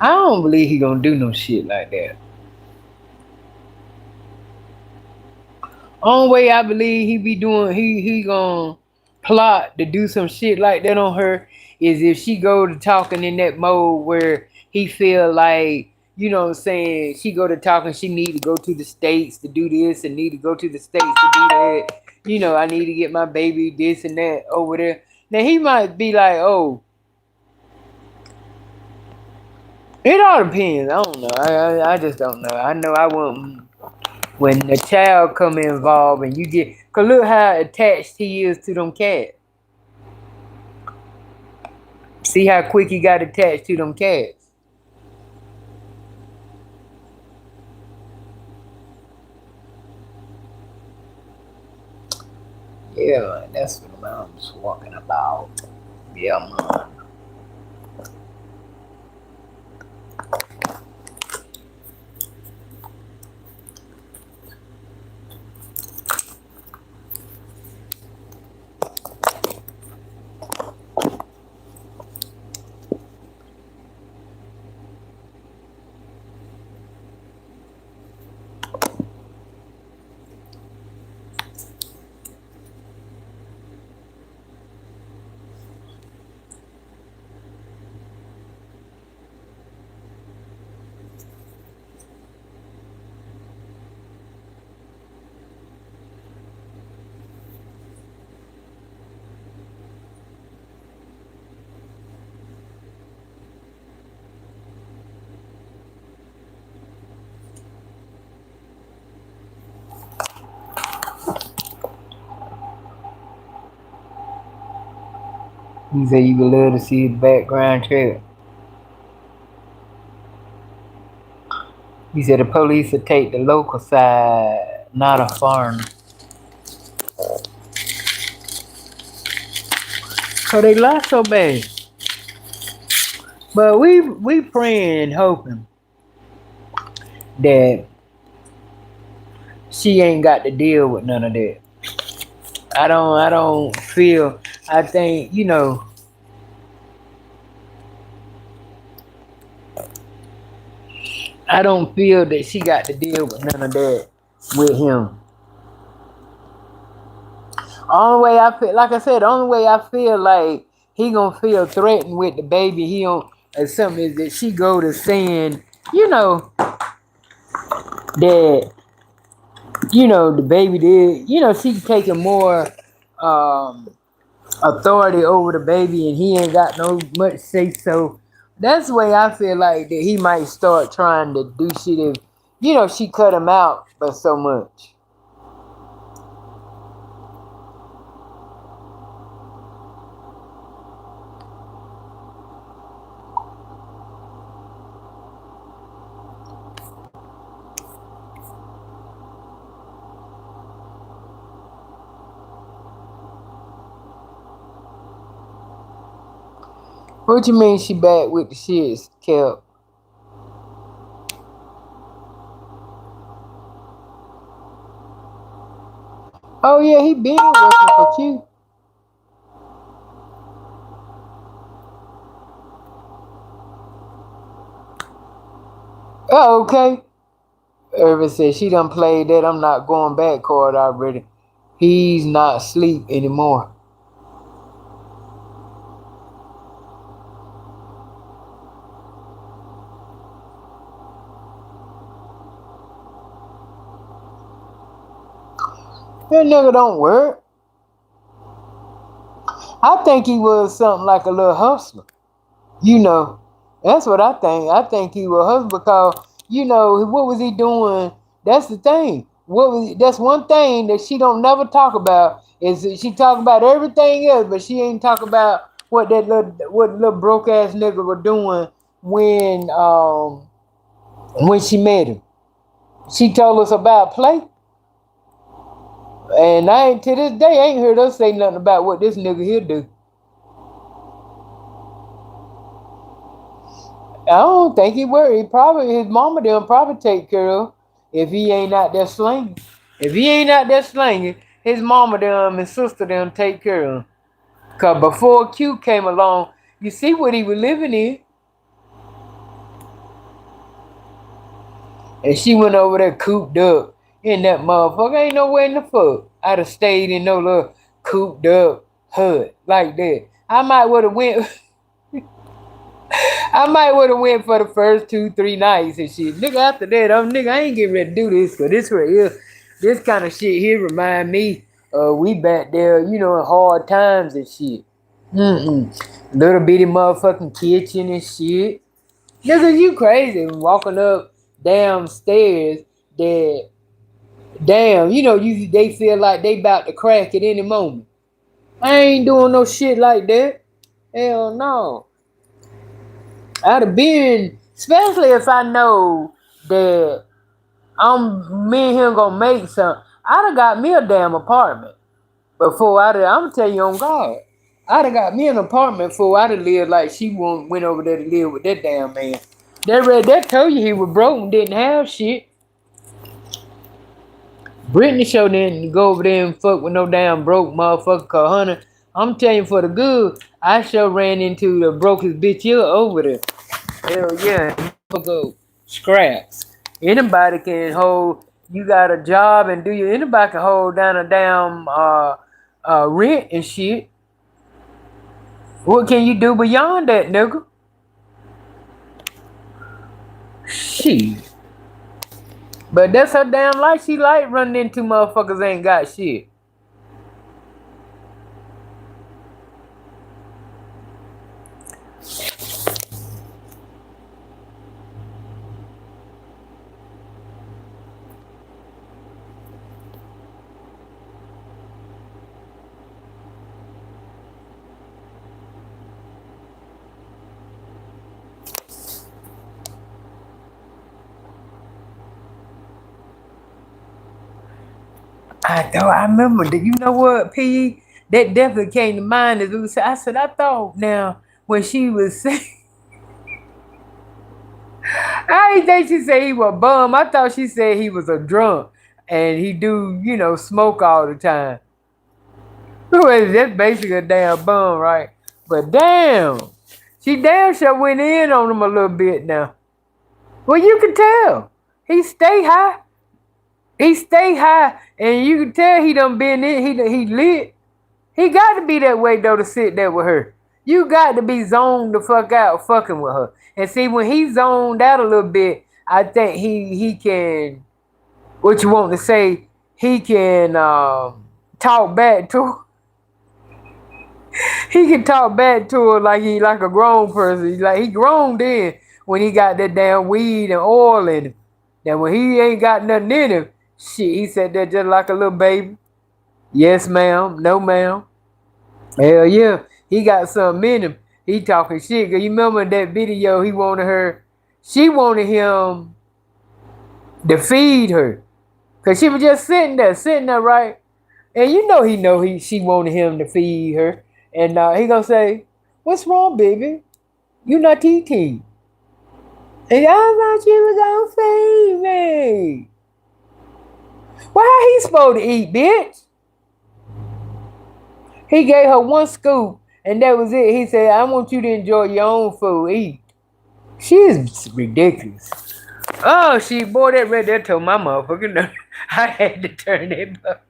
I don't believe he gonna do no shit like that. Only way I believe he be doing he gonna plot to do some shit like that on her is if she go to talking in that mode where he feel like, you know what I'm saying, she go to talking, she need to go to the States to do this and need to go to the States to do that. You know, I need to get my baby this and that over there. Now he might be like, oh, it all depends. I don't know. I just don't know. I know I wouldn't when the child come involved and you get, cause look how attached he is to them cats. See how quick he got attached to them cats. Yeah, man, that's what I'm just walking about. Yeah, man. He said you would love to see his background check. He said the police would take the local side, not a foreigner. So they lie so bad. But we praying and hoping that she ain't got to deal with none of that. I don't feel, I think, you know, I don't feel that she got to deal with none of that with him. Only way I feel, like I said, the only way I feel like he gonna feel threatened with the baby, he don't, or something, is that she go to saying, you know, that, you know, the baby did, you know, she taking more um authority over the baby and he ain't got no much say so. That's the way I feel like that he might start trying to do shit if, you know, she cut him out by so much. What you mean she back with the shits, Kelp? Oh yeah, he been working for Q. Oh, okay. Irvin said she done played that I'm not going back card already. He's not asleep anymore. That nigga don't work. I think he was something like a little hustler. You know, that's what I think. I think he was hustler because, you know, what was he doing? That's the thing. That's one thing that she don't never talk about is that she talk about everything else, but she ain't talk about what little broke ass nigga was doing when she met him. She told us about play, and I ain't to this day I ain't heard us say nothing about what this nigga here do. I don't think he worried. He probably his mama them probably take care of if he ain't out there slinging. If he ain't out there slinging, his mama them and sister them take care of him. Cause before Q came along, you see what he was living in, and she went over there cooped up. in that motherfucker. Ain't nowhere in the fuck. I'd have stayed in no little cooped up hut like that. I might would have went. I might would have went for the first 2, 3 nights and shit. Nigga, after that, nigga, I ain't getting ready to do this. Cause this right here, this kind of shit here remind me, we back there, in hard times and shit. Little bitty motherfucking kitchen and shit. Nigga, you crazy walking up damn stairs that damn, they feel like they about to crack at any moment. I ain't doing no shit like that. Hell no. I'd have been, especially if I know that me and him gonna make something. I'd have got me a damn apartment before I'm gonna tell you on God. I'd have got me an apartment before I'd have lived like she went over there to live with that damn man. That told you he was broke and didn't have shit. Brittany show didn't go over there and fuck with no damn broke motherfucker called Hunter. I'm telling you for the good, I sure ran into the brokest bitch here over there. Hell yeah, go scraps. Anybody can hold. You got a job and anybody can hold down a damn rent and shit. What can you do beyond that, nigga? Shit. But that's her damn life. She like running into motherfuckers ain't got shit. I remember that. You know what, P? That definitely came to mind as we said. I said I thought now when she was saying, I didn't think she said he was a bum. I thought she said he was a drunk and he do smoke all the time. Well, that's basically a damn bum, right? But damn, she damn sure went in on him a little bit now. Well, you can tell he stay high. He stay high, and you can tell he done been in. He lit. He got to be that way though to sit there with her. You got to be zoned the fuck out fucking with her. And see, when he zoned out a little bit, I think he can. What you want to say? He can talk back to her. He can talk back to her like he like a grown person. Like he grown then when he got that damn weed and oil in him. Now when he ain't got nothing in him, shit, he said that just like a little baby. Yes, ma'am. No, ma'am. Hell yeah. He got something in him. He talking shit. Cause you remember that video he wanted her, she wanted him to feed her. Cause she was just sitting there, right? And she wanted him to feed her. And he gonna say, "What's wrong, baby? You not eating." And I thought you was gonna feed me. Well, how he supposed to eat, bitch? He gave her one scoop, and that was it. He said, "I want you to enjoy your own food. Eat." She is ridiculous. Oh, boy, that right there told my motherfucker no. I had to turn that button.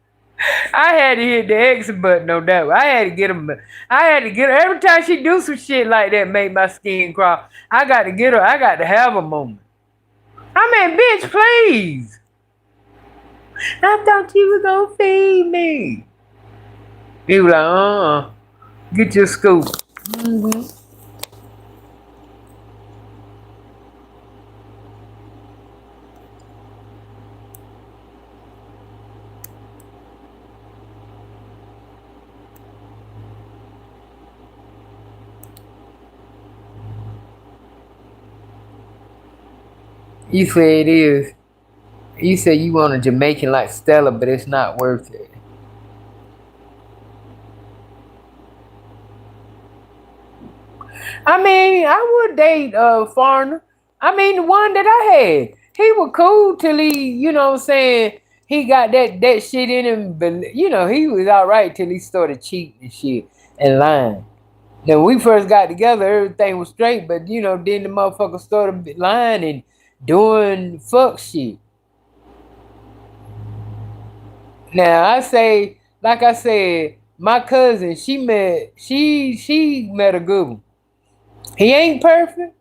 I had to hit the exit button on that one. I had to get him. I had to get her. Every time she do some shit like that, make my skin crawl. I got to get her. I got to have a moment. I mean, bitch, please. I thought you was gonna feed me. He was like, get your scoop. Mm-hmm. You say it is. You say you want a Jamaican like Stella, but it's not worth it. I mean, I would date a foreigner. I mean, the one that I had, he was cool till he, what I'm saying, he got that shit in him. But he was all right till he started cheating and shit and lying. Now, when we first got together, everything was straight. But then the motherfucker started lying and doing fuck shit. Now I say, like I said, my cousin, she met a good one. He ain't perfect,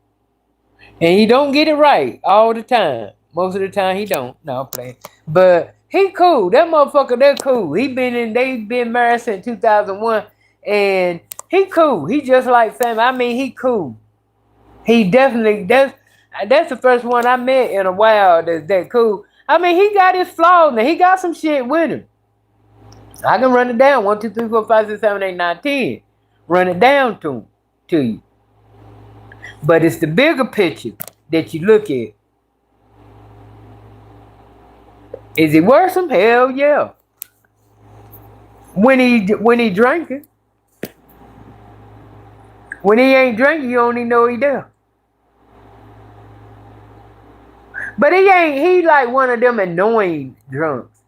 and he don't get it right all the time. Most of the time he don't. No, I'm playing. But he cool. That motherfucker, they're cool. They been married since 2001, and he cool. He just like family. I mean, he cool. He definitely that's the first one I met in a while that's that cool. I mean, he got his flaws and he got some shit with him. I can run it down. 1, 2, 3, 4, 5, 6, 7, 8, 9, 10. Run it down to you. But it's the bigger picture that you look at. Is it worth some? Hell yeah. When he drinking. When he ain't drinking, you don't even know he there. But he like one of them annoying drunks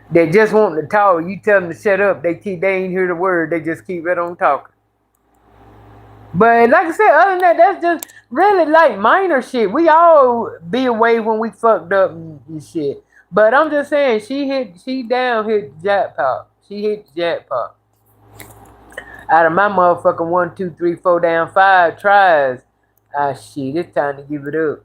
that just want to talk. You tell them to shut up, they ain't hear the word, they just keep right on talking. But like I said, other than that, that's just really like minor shit. We all be away when we fucked up and shit. But I'm just saying, she hit jackpot. She hit jackpot. Out of my motherfucking 1, 2, 3, 4 down 5 tries, shit, it's time to give it up.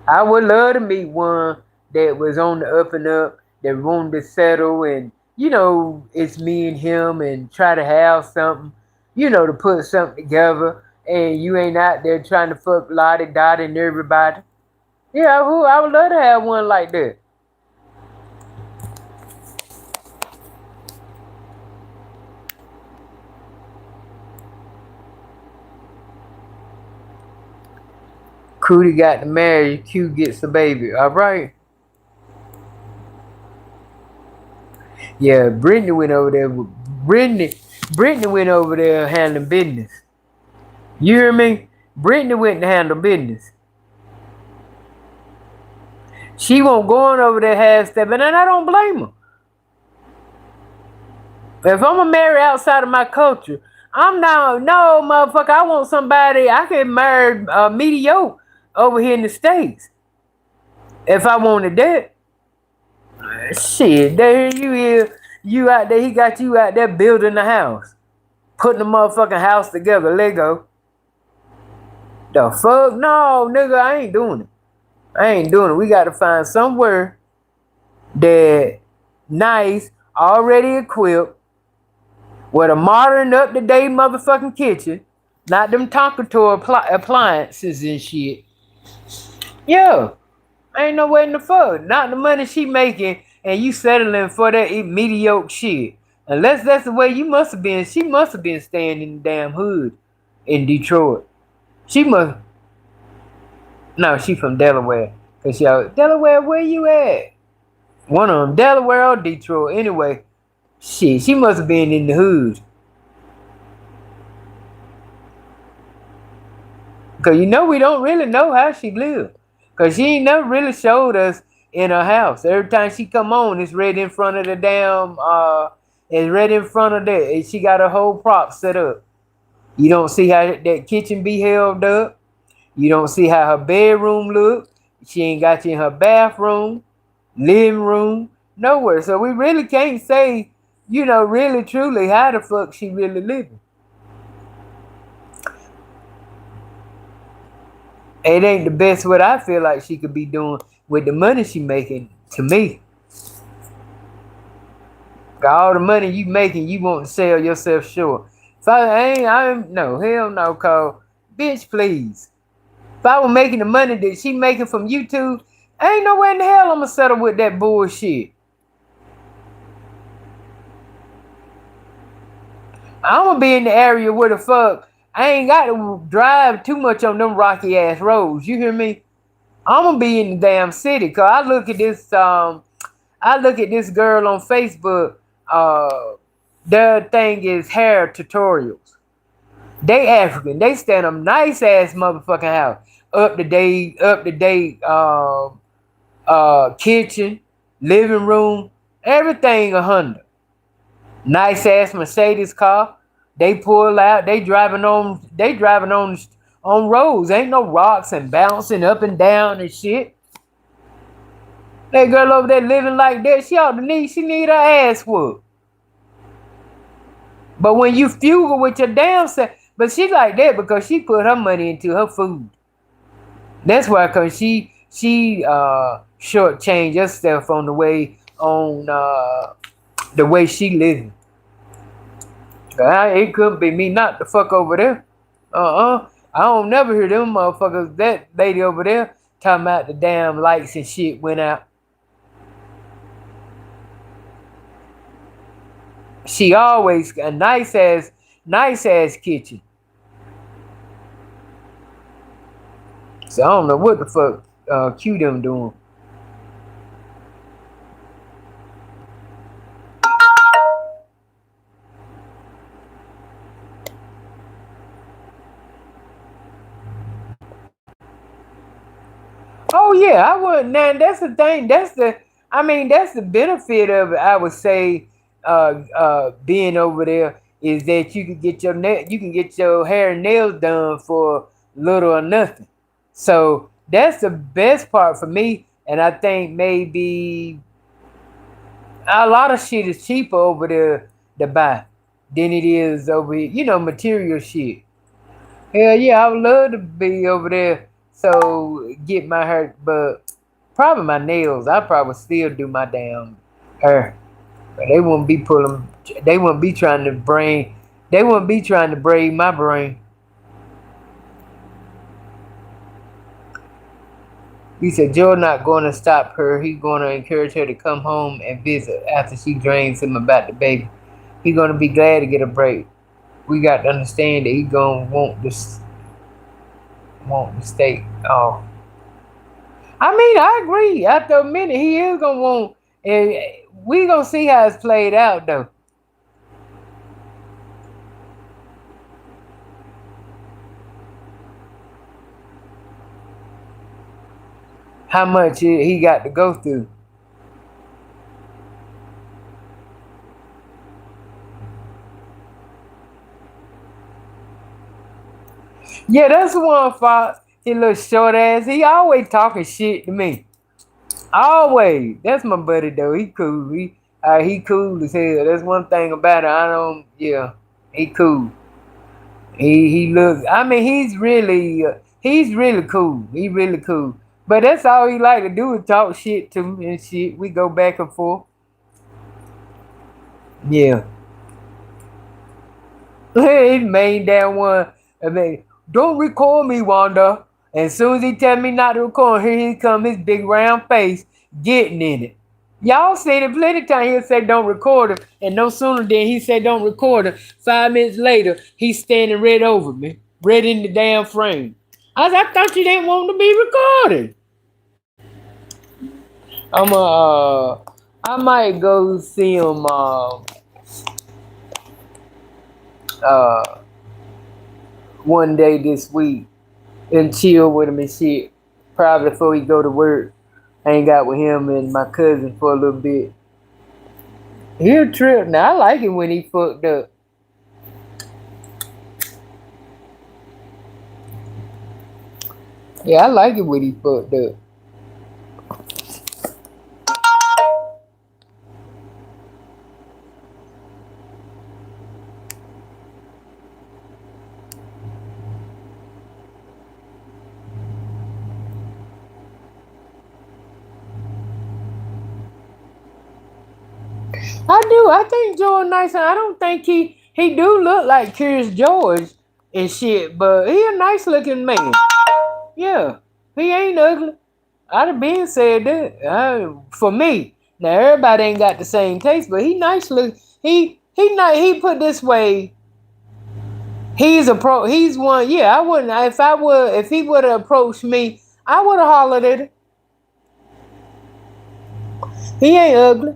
I would love to meet one that was on the up and up, that wanted to settle, and it's me and him, and try to have something, to put something together, and you ain't out there trying to fuck Lottie Dottie and everybody. Yeah, I would love to have one like that. Cootie got to marry, Q gets a baby. All right. Yeah, Brittany went over there. Brittany went over there handling business. You hear me? Brittany went to handle business. She won't go on over there half stepping, and I don't blame her. If I'm gonna marry outside of my culture, I'm not no motherfucker. I want somebody I can marry mediocre over here in the States. If I wanted that, shit, there you is. You out there, he got you out there building the house, putting the motherfucking house together, Lego. The fuck? No, nigga, I ain't doing it. I ain't doing it. We got to find somewhere that nice, already equipped, with a modern, up-to-date motherfucking kitchen, not them Tonka toy appliances and shit. Yeah, ain't no way in the fuck. Not the money she making, and you settling for that mediocre shit. Unless that's the way you must have been. She must have been staying in the damn hood in Detroit. She must. No, she from Delaware. Cause y'all, Delaware, where you at? One of them, Delaware or Detroit. Anyway, shit, she must have been in the hood. Cause we don't really know how she lived. Cause she ain't never really showed us in her house. Every time she come on, it's right in front of the damn it's right in front of that. And she got a whole prop set up. You don't see how that kitchen be held up. You don't see how her bedroom look. She ain't got you in her bathroom, living room, nowhere. So we really can't say, really truly how the fuck she really living. It ain't the best what I feel like she could be doing with the money she making to me. Got all the money you making, you want to sell yourself short. If I'm no, hell no, call. Bitch, please. If I was making the money that she making from YouTube, ain't no way in the hell I'm gonna settle with that bullshit. I'm gonna be in the area where the fuck I ain't got to drive too much on them rocky ass roads. You hear me? I'm gonna be in the damn city. Cause I look at this girl on Facebook. Their thing is hair tutorials. They African. They stand up nice ass motherfucking house. Up to date, kitchen, living room, everything 100. Nice ass Mercedes car. They pull out. They driving on roads. Ain't no rocks and bouncing up and down and shit. That girl over there living like that, she need her ass whooped. But when you fugal with your damn self, but she like that because she put her money into her food. That's why, cause she shortchanged herself on the way she living. It could be me, not the fuck over there. I don't never hear them motherfuckers. That lady over there talking about the damn lights and shit went out. She always a nice ass kitchen. So I don't know what the fuck Q them doing. Oh yeah, I would. Now that's the thing. I mean, that's the benefit of it. I would say, being over there is that you can get your hair and nails done for little or nothing. So that's the best part for me. And I think maybe a lot of shit is cheaper over there to buy than it is over here. You know, material shit. Hell yeah, I would love to be over there. So get my hair, but probably my nails. I probably still do my damn hair. But they won't be pulling. They won't be trying to brain. They won't be trying to braid my brain. He said Joe not going to stop her. He's going to encourage her to come home and visit after she drains him about the baby. He's going to be glad to get a break. We got to understand that he's going to want the state off. I mean, I agree. After a minute, he is going to want. And we going to see how it's played out, though. How much he got to go through. Yeah, that's the one fault. He little short ass. He always talking shit to me. Always. That's my buddy though. He cool. He cool as hell. That's one thing about it. I don't. Yeah, he cool. He looks. I mean, he's really cool. He really cool. But that's all he like to do is talk shit to me and shit. We go back and forth. Yeah. He made that one. I mean, don't record me, Wanda. And as soon as he tell me not to record, here he come his big round face getting in it. Y'all seen it plenty of times. He'll say don't record him. And no sooner than he said don't record him, 5 minutes later, he's standing right over me, right in the damn frame. I thought you didn't want to be recorded. I'm I might go see him uh one day this week and chill with him and shit. Probably before he go to work, hang out with him and my cousin for a little bit. He'll trip. Now I like it when he fucked up. Yeah, I like it when he fucked up. I do. I think George nice. I don't think he do look like Curious George and shit, but he a nice looking man. Yeah, he ain't ugly. I'd have been said that. For me, now everybody ain't got the same taste, but he nice look. He not. He put this way. He's a pro. He's one. Yeah, I wouldn't. If he would have approached me, I would have hollered at him. He ain't ugly.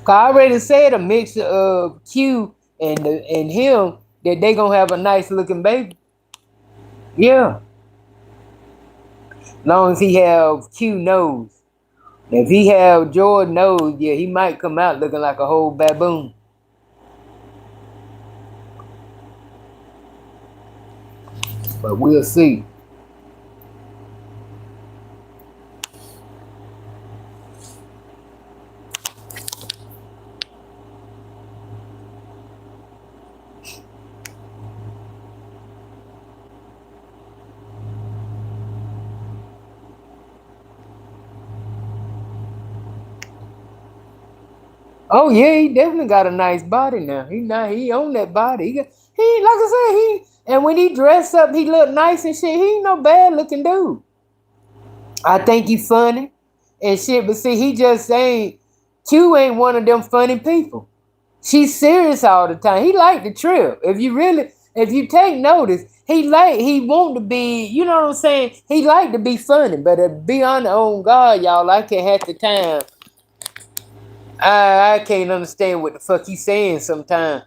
'Cause I already said a mixture of Q and him that they gonna have a nice looking baby. Yeah, long as he have Q nose. If he have Jordan nose, yeah, he might come out looking like a whole baboon. But we'll see. Oh yeah, he definitely got a nice body now. He own that body. He like I said, and when he dress up, he look nice and shit. He ain't no bad looking dude. I think he funny and shit, but see, he just ain't. Q ain't one of them funny people. She's serious all the time. He like the trip. If you take notice, he want to be. You know what I'm saying? He like to be funny, but to be on God, y'all, I can't half the time. I can't understand what the fuck he's saying sometimes.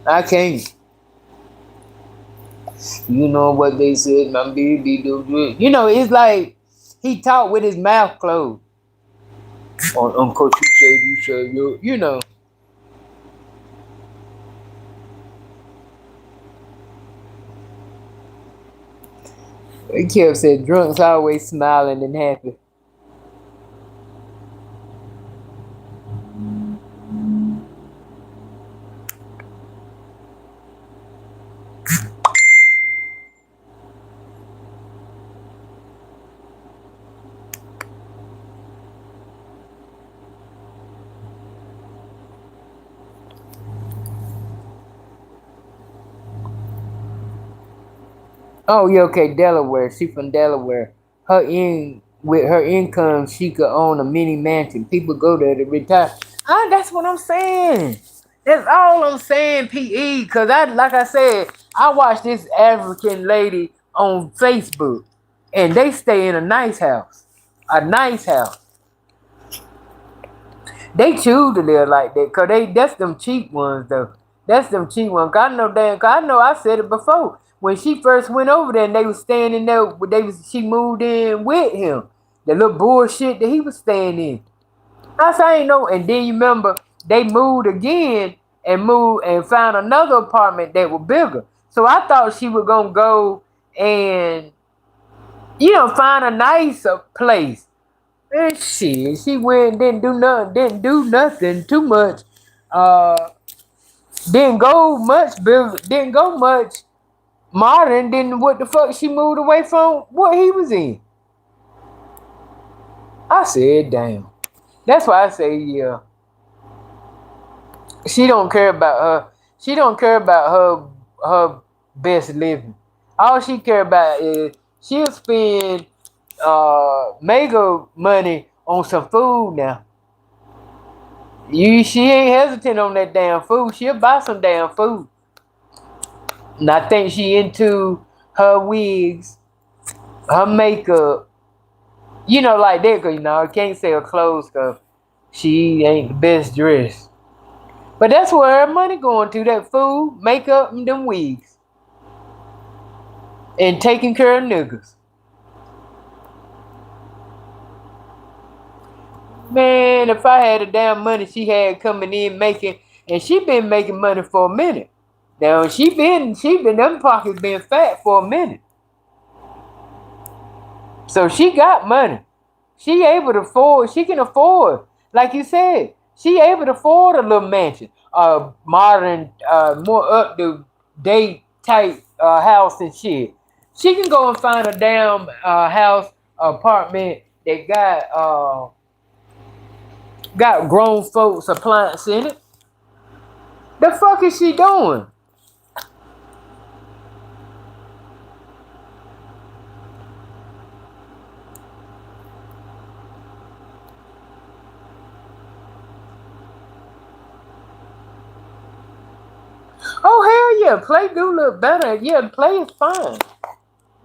I can't. You know what they said, my baby do good. You know, it's like he talk with his mouth closed. Uncle, you say, you know. He kept said drunks always smiling and happy. Oh yeah, okay, Delaware. She from Delaware. With her income, she could own a mini mansion. People go there to retire. Ah, that's what I'm saying. That's all I'm saying, PE. Cause like I said, I watched this African lady on Facebook, and they stay in a nice house, a nice house. They choose to live like that, cause that's them cheap ones though. That's them cheap ones. 'Cause I know I said it before. When she first went over there and they was staying in there, she moved in with him. The little bullshit that he was staying in. I said I ain't know. And then you remember they moved again and moved and found another apartment that was bigger. So I thought she was gonna go and find a nicer place. And shit, she went, didn't do nothing too much. Uh, didn't go much bigger, didn't go much modern than what the fuck she moved away from what he was in. I said, damn. That's why I say, yeah. She don't care about her. She don't care about her best living. All she care about is she'll spend mega money on some food now. She ain't hesitant on that damn food. She'll buy some damn food. And I think she into her wigs, her makeup, like that. Cause I can't say her clothes, cause she ain't the best dressed. But that's where her money going to. That food, makeup, and them wigs, and taking care of niggas. Man, if I had the damn money she had coming in making, and she been making money for a minute. Now she been them pockets been fat for a minute. So she got money. She can afford, like you said, she able to afford a little mansion, a modern, more up to date type house and shit. She can go and find a damn house, apartment that got grown folks appliance in it. The fuck is she doing? Oh hell yeah, Play do look better. Yeah, Play is fine.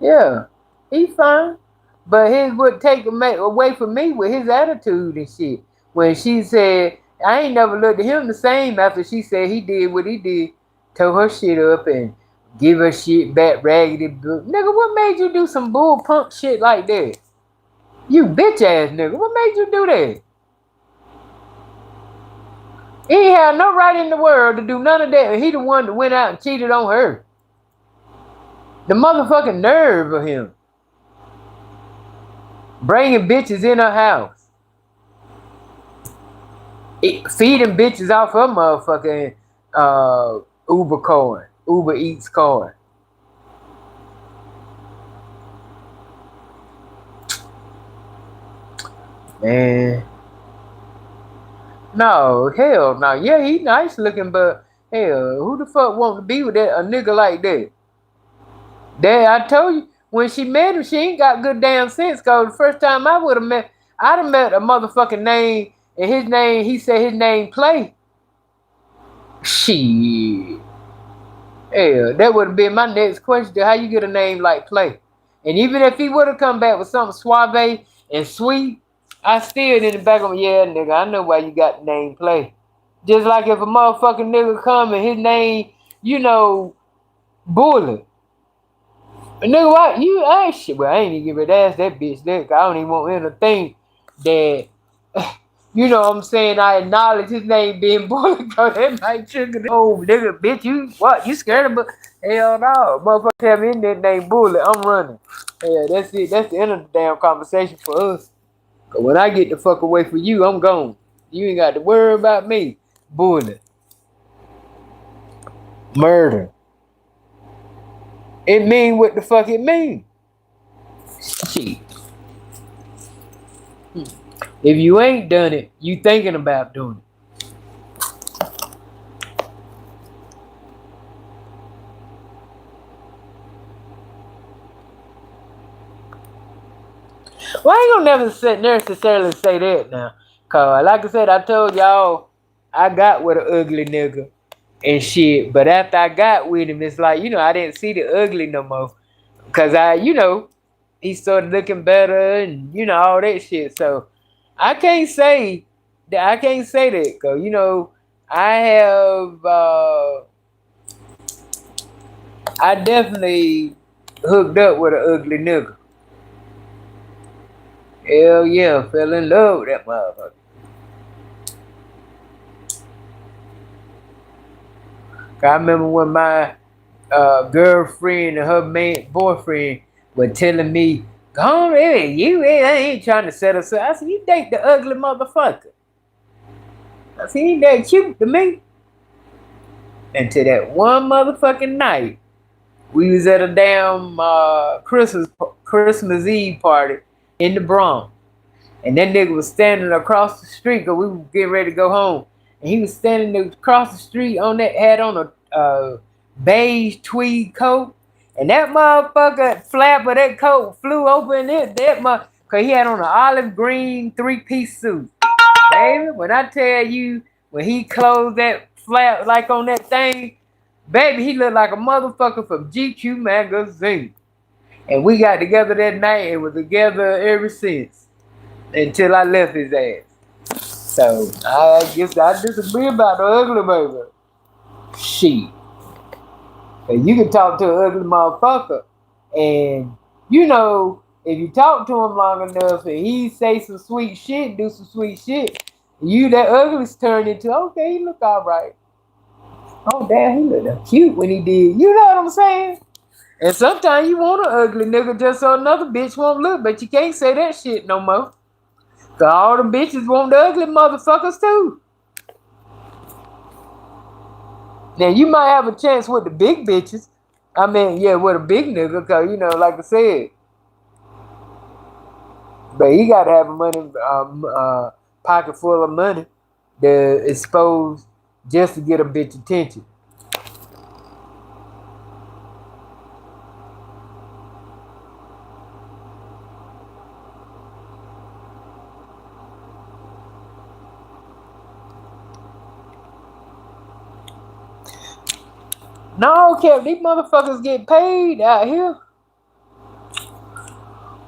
Yeah, he fine. But his would take away from me with his attitude and shit. When she said, I ain't never looked at him the same after she said he did what he did, tore her shit up and give her shit back raggedy. Nigga, what made you do some bull punk shit like that? You bitch ass nigga, what made you do that? He ain't had no right in the world to do none of that. He the one that went out and cheated on her. The motherfucking nerve of him. Bringing bitches in her house. Feeding bitches off her motherfucking Uber card, Uber Eats card. Man, No, hell no. Yeah, he nice looking, but hell, who the fuck want to be with that a nigga like that? That I told you when she met him, she ain't got good damn sense. Cause the first time I would have met, I'd have met a motherfucking name, and his name, he said his name Play. Shit. Hell, that would have been my next question. How you get a name like Play? And even if he would have come back with something suave and sweet, I still in the back of my yeah, nigga, I know why you got the name Play. Just like if a motherfucking nigga come and his name, you know, Bullet. Nigga, why you ask shit? Well, I ain't even give a ass that bitch that. I don't even want him to think that, you know what I'm saying, I acknowledge his name being Bullet, cause that might trigger the oh nigga, bitch, you what? You scared of it? Hell no. Motherfucker tell me that name Bullet, I'm running. Yeah, that's it. That's the end of the damn conversation for us. Cause when I get the fuck away from you, I'm gone. You ain't got to worry about me. Bullet. Murder. It mean what the fuck it mean. Shit. If you ain't done it, you thinking about doing it. Well, I ain't gonna never necessarily say that now. Cause like I said, I told y'all I got with an ugly nigga and shit. But after I got with him, it's like, I didn't see the ugly no more. Cause he started looking better and all that shit. So I can't say that. Cause I have I definitely hooked up with an ugly nigga. Hell yeah, fell in love with that motherfucker. I remember when my girlfriend and her boyfriend were telling me, "Go on, I ain't trying to set us up." I said, "You date the ugly motherfucker." I said, "He ain't that cute to me." Until that one motherfucking night, we was at a damn Christmas Eve party in the Bronx. And that nigga was standing across the street because we were getting ready to go home. And he was standing across the street had on a beige tweed coat. And that motherfucker flap of that coat flew open because he had on an olive green three-piece suit. Baby, when I tell you, when he closed that flap like on that thing, baby, he looked like a motherfucker from GQ magazine. And we got together that night and were together ever since until I left his ass. So I guess I disagree about the ugly baby. Shit. And you can talk to an ugly motherfucker, and if you talk to him long enough and he say some sweet shit, do some sweet shit, you that ugly's turned into okay, he look alright. Oh damn, he looked cute when he did. You know what I'm saying? And sometimes you want an ugly nigga just so another bitch won't look, but you can't say that shit no more. Cause all the bitches want the ugly motherfuckers too. Now you might have a chance with the big bitches. I mean, yeah, with a big nigga, cause like I said, but he gotta have a pocket full of money to expose just to get a bitch attention. No, Kev, these motherfuckers get paid out here.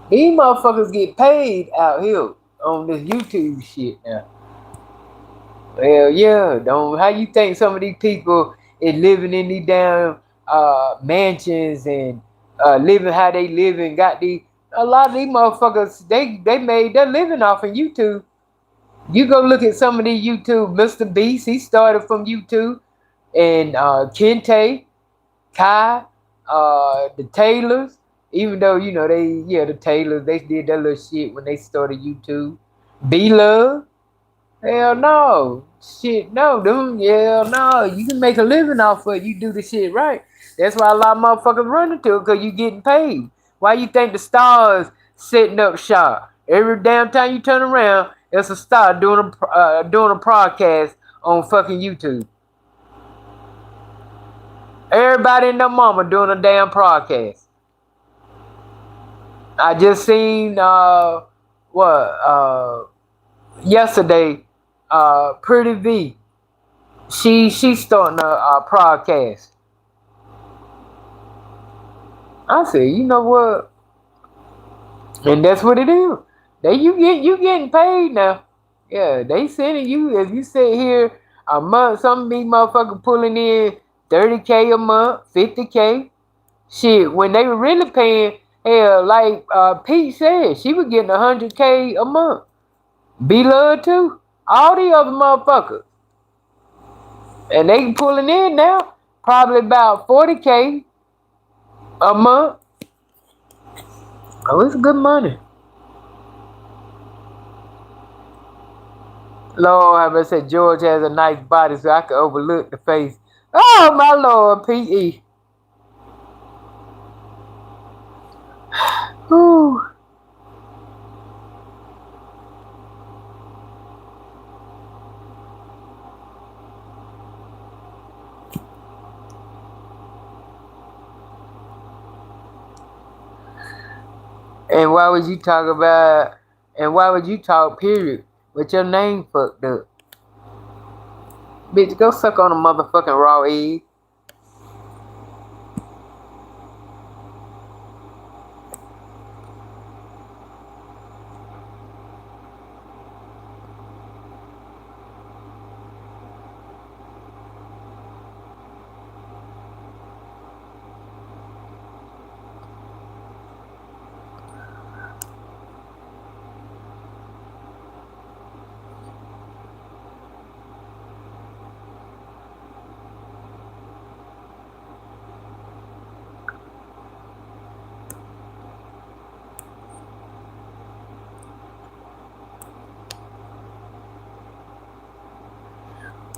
These motherfuckers get paid out here on this YouTube shit now. Hell yeah. Don't how you think some of these people is living in these damn mansions and living how they live and got a lot of these motherfuckers they made their living off of YouTube. You go look at some of these YouTube, Mr. Beast, he started from YouTube, and Kente, Kai, the Taylors, even though the Taylors, they did that little shit when they started YouTube. B Love, hell no. Shit, no, dude. Hell no. You can make a living off of it. You do the shit right. That's why a lot of motherfuckers run into it, because you getting paid. Why you think the stars setting up shop? Every damn time you turn around, It's a star doing a podcast on fucking YouTube. Everybody and their mama doing a damn podcast. I just seen yesterday, Pretty V. She's starting a podcast. I said, you know what? And that's what it is. You getting paid now. Yeah, they sending you, if you sit here a month, some of these motherfuckers pulling in $30K a month, $50K. Shit, when they were really paying, hell, like Pete said, she was getting $100K a month. B-Love too. All the other motherfuckers. And they pulling in now probably about $40K a month. Oh, it's good money. Lord, have I said George has a nice body so I can overlook the face. Oh my Lord, P.E. Whew. And why would you talk about, and why would you talk period with your name fucked up? Bitch, go suck on a motherfucking raw egg.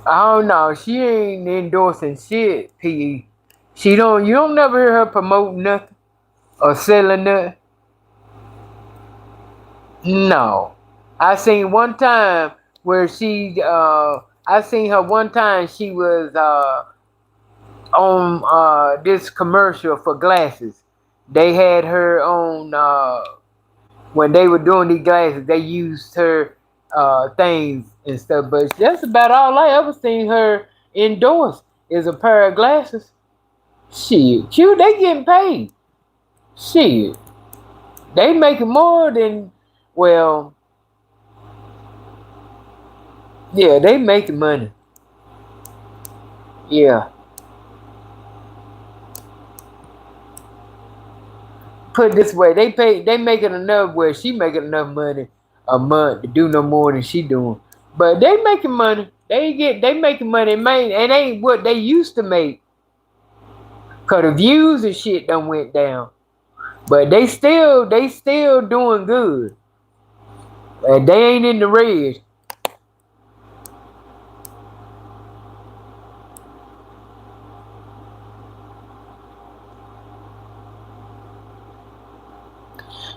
I don't know. She ain't endorsing shit, P.E. You don't never hear her promoting nothing or selling nothing. No. I seen one time where I seen her one time she was on this commercial for glasses. They had her on when they were doing these glasses, they used her things and stuff. But that's about all I ever seen her endorse is a pair of glasses. Shit, cute, they getting paid. Shit, they making more than, well, yeah, they making money. Yeah. Put it this way, they making enough where she making enough money a month to do no more than she doing. But they making money. They making money, man, and ain't what they used to make. Cause the views and shit done went down. But they still doing good. And they ain't in the red.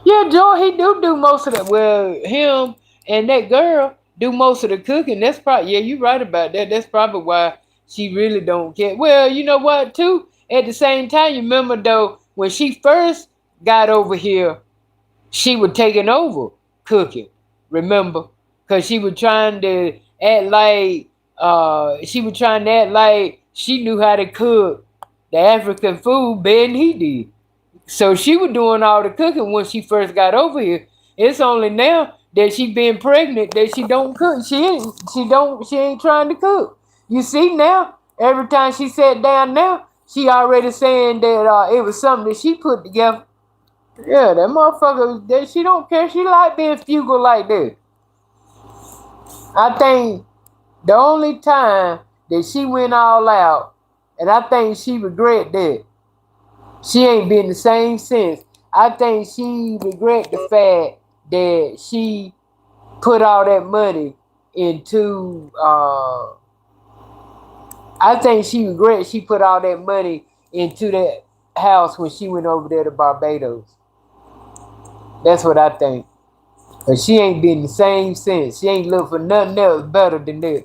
Yeah, Joe, he do most of that. Well, him and that girl do most of the cooking. That's probably, yeah, you right about that. That's probably why she really don't care. Well, you know what, too? At the same time, you remember though, when she first got over here, she was taking over cooking. Remember? Cause she was trying to act like she knew how to cook the African food better than he did. So she was doing all the cooking when she first got over here. It's only now that she been pregnant that she don't cook. She ain't trying to cook. You see now, every time she sat down now, she already saying that it was something that she put together. Yeah, that motherfucker, that she don't care. She like being fugal like that. I think the only time that she went all out, and I think she regret that, she ain't been the same since. I think she regret the fact that she put all that money into I think she regret she put all that money into that house when she went over there to Barbados. That's what I think. And she ain't been the same since. She ain't looked for nothing else better than that.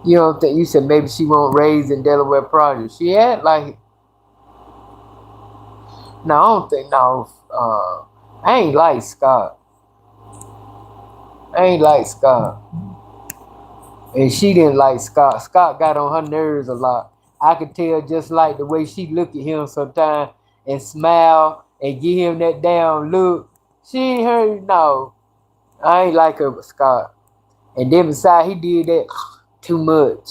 You don't think, you said maybe she won't raise in Delaware Project. She had like, no, I don't think, no. I ain't like Scott. I ain't like Scott. And she didn't like Scott. Scott got on her nerves a lot. I could tell just like the way she look at him sometimes and smile and give him that damn look. She ain't heard, no. I ain't like her with Scott. And then besides, he did that too much.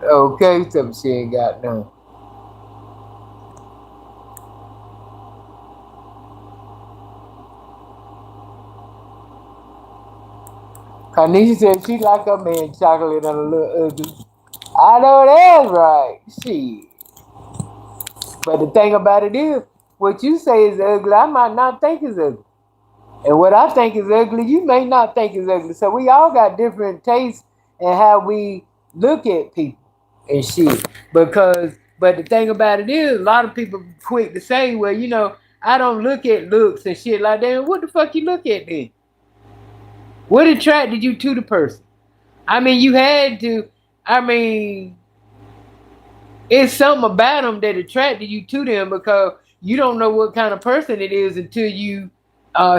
Okay, something she ain't got none. Kanisha said she like her man chocolate and a little ugly. I know that's right. Shit. But the thing about it is, what you say is ugly, I might not think is ugly. And what I think is ugly, you may not think is ugly. So we all got different tastes and how we look at people and shit. But the thing about it is, a lot of people quick to say, well, I don't look at looks and shit like that. What the fuck you look at then? What attracted you to the person? I mean, you had to. I mean, it's something about them that attracted you to them because you don't know what kind of person it is until you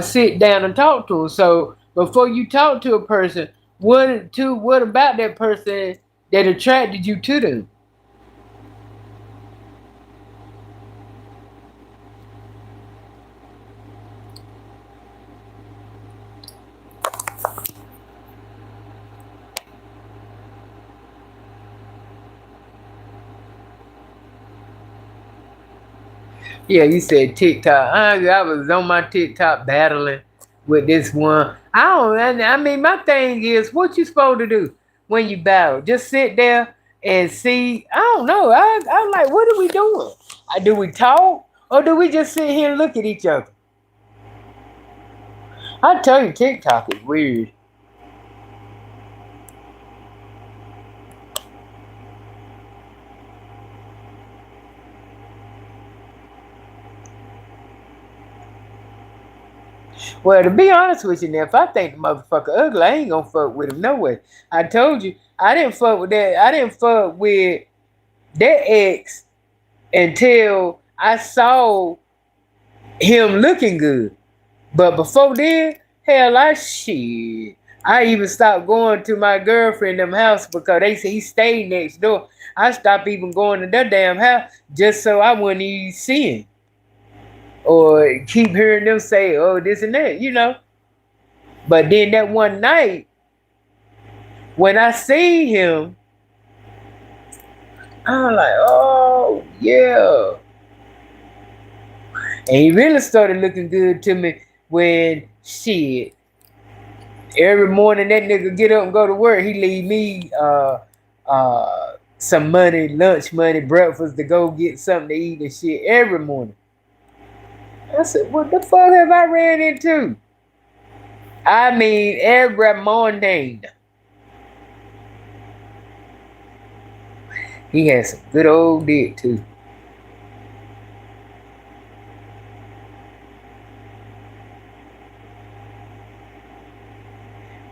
sit down and talk to them. So before you talk to a person, what about that person that attracted you to them? Yeah, you said TikTok. I was on my TikTok battling with this one. I don't. I mean, my thing is, what you supposed to do when you battle? Just sit there and see. I don't know. I'm like, what are we doing? Do we talk or do we just sit here and look at each other? I tell you, TikTok is weird. Well, to be honest with you, now, if I think the motherfucker ugly, I ain't gonna fuck with him no way. I told you, I didn't fuck with that. I didn't fuck with that ex until I saw him looking good. But before then, hell, shit. I even stopped going to my girlfriend them house because they say he stayed next door. I stopped even going to that damn house just so I wouldn't even see him or keep hearing them say, "Oh, this and that." But then that one night when I seen him, I'm like, "Oh yeah," and he really started looking good to me when shit. Every morning that nigga get up and go to work, he leave me some money, lunch money, breakfast to go get something to eat and shit every morning. I said, what the fuck have I ran into? I mean, every morning. He had some good old dick too.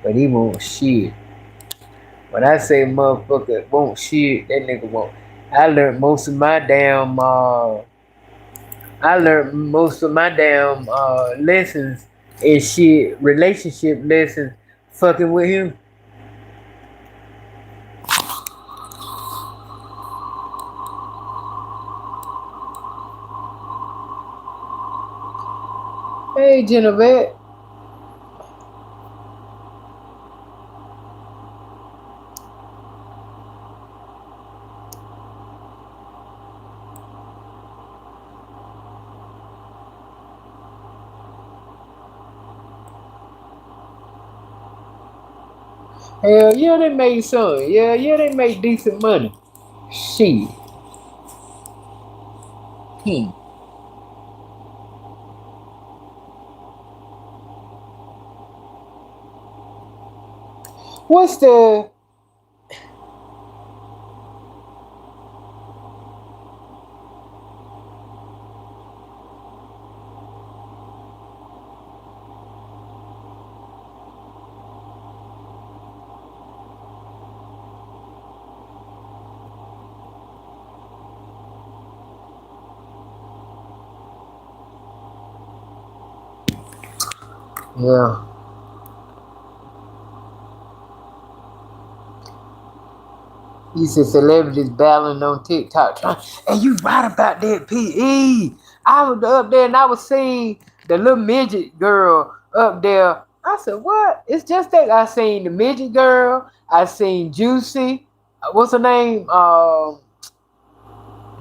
But he won't shit. When I say motherfucker won't shit, that nigga won't. I learned most of my damn lessons and shit, relationship lessons, fucking with him. Hey, Genevieve. Hell yeah, they made some. Yeah, they made decent money. Shit. Hmm. What's the yeah? You said celebrities battling on TikTok. And you right about that, PE. I was up there and I was seeing the little midget girl up there. I said, what? It's just that I seen the midget girl. I seen Juicy. What's her name?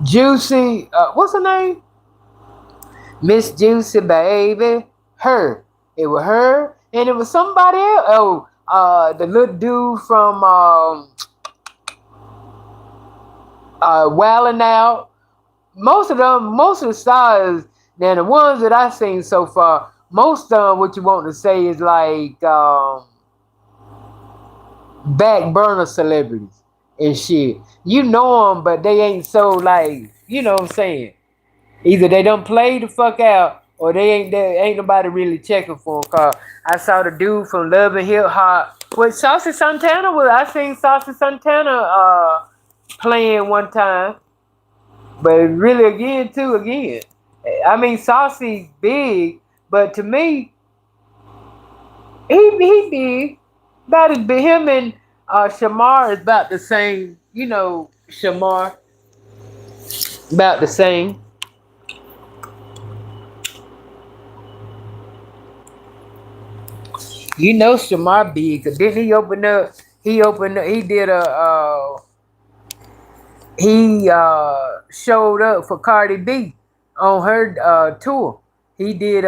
Juicy. What's her name? Miss Juicy, baby. Her. It was her. And it was somebody else. Oh, the little dude from Wildin' Out. Most of the stars, now the ones that I've seen so far, most of them, what you want to say is like back burner celebrities and shit. You know them, but they ain't so like, you know what I'm saying? Either they don't play the fuck out, or ain't nobody really checking for them. Cause I saw the dude from Love and Hip Hop. With Saucy Santana was, I seen Saucy Santana playing one time. But really, again. I mean, Saucy big, but to me, he big. About as big. Him and Shamar is about the same. You know, Shamar about the same. You know, Shamar big. Cause didn't he open up? He opened. He did a. He showed up for Cardi B on her tour. He did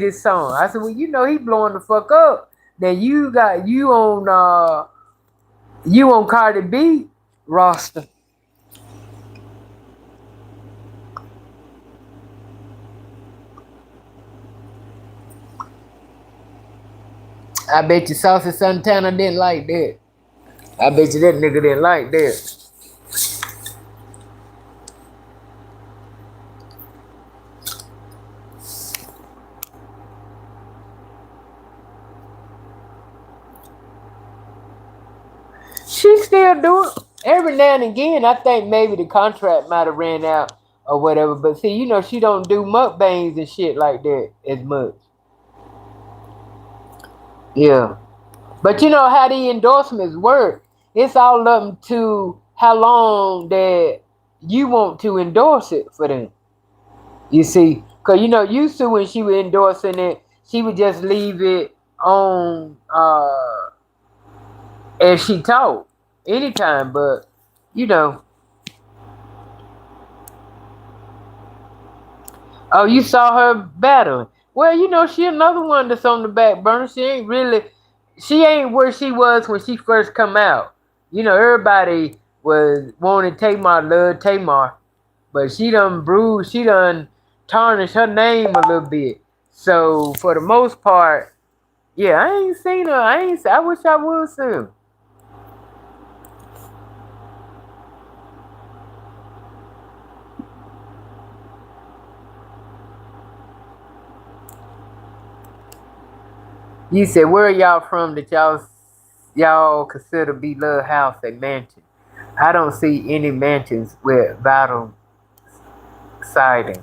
his song. I said, well, you know, he blowing the fuck up. Now you got you on Cardi B roster. I bet you Saucy Santana didn't like that. I bet you that nigga didn't like that. She still doing every now and again. I think maybe the contract might have ran out or whatever. But see, you know, she don't do mukbangs and shit like that as much. Yeah. But you know how the endorsements work. It's all up to how long that you want to endorse it for them. You see, cause you know, used to when she was endorsing it, she would just leave it on as she talked anytime. But you know, oh, you saw her battling. Well, you know, she another one that's on the back burner. She ain't where she was when she first come out. You know, everybody was wanting Tamar, love Tamar, but she done tarnished her name a little bit. So for the most part, yeah, I ain't seen her. I wish I would see her. You said, where are y'all from that y'all consider be love house a mansion? I don't see any mansions with vinyl siding.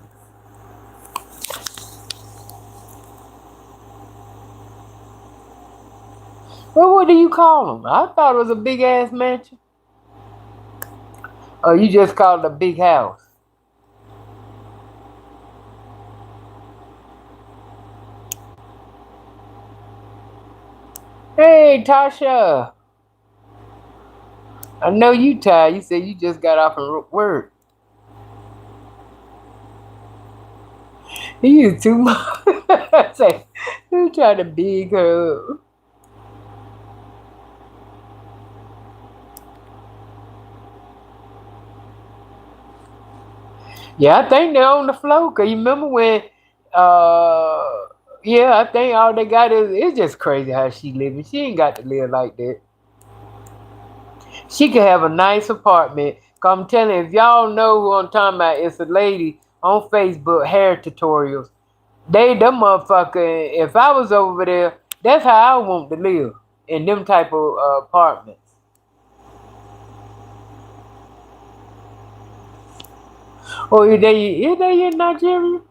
Well, what do you call them? I thought it was a big ass mansion. Oh, you just called it a big house. Hey, Tasha. I know you tired. You said you just got off from work. He is too much. Say, you trying to big her up. Yeah, I think they're on the floor. Cause you remember when, uh, yeah, I think all they got is it's just crazy how she living. She ain't got to live like that. She could have a nice apartment. 'Cause I'm telling you, if y'all know who I'm talking about, it's a lady on Facebook, hair tutorials. Them motherfucker, if I was over there, that's how I want to live. In them type of apartments. Or is they in Nigeria?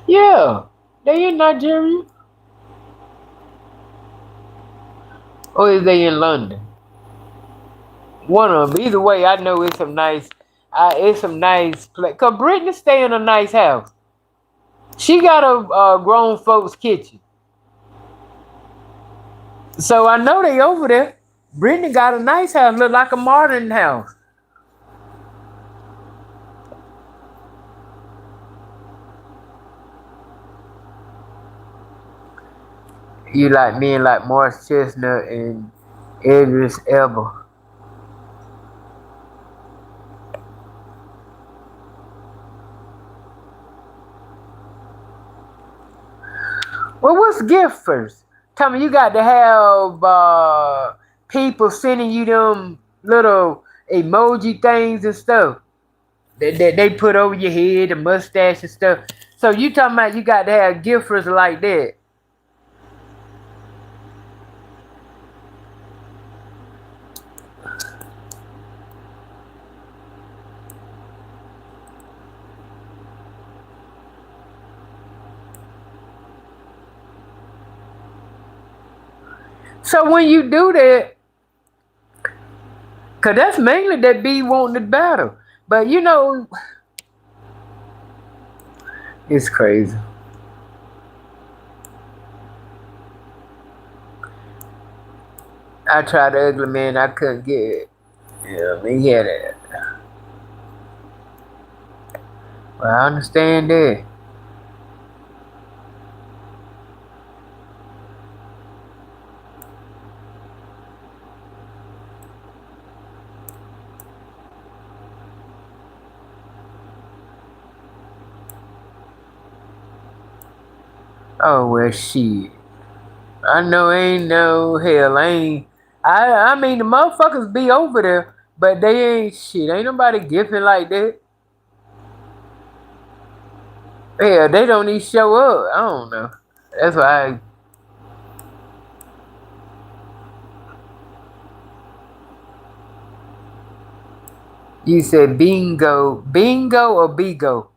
Yeah. They in Nigeria. Or is they in London? One of them. Either way, I know it's some nice place. Cause Brittany stay in a nice house. She got a grown folks kitchen. So I know they over there. Brittany got a nice house, look like a modern house. You like me and like Morris Chestnut and Idris Elba. Well, what's gift first? Tell me, you got to have people sending you them little emoji things and stuff that they put over your head, the mustache and stuff. So you talking about you got to have gifters like that? So when you do that, cause that's mainly that be wanting to battle. But you know, it's crazy. I tried the ugly man, I couldn't get it. Yeah, I mean, he had it. Well, I understand that. Oh well, shit. I know ain't no hell. I mean the motherfuckers be over there, but they ain't shit. Ain't nobody gifting like that. Hell, they don't even show up. I don't know. That's why you said bingo or bigo.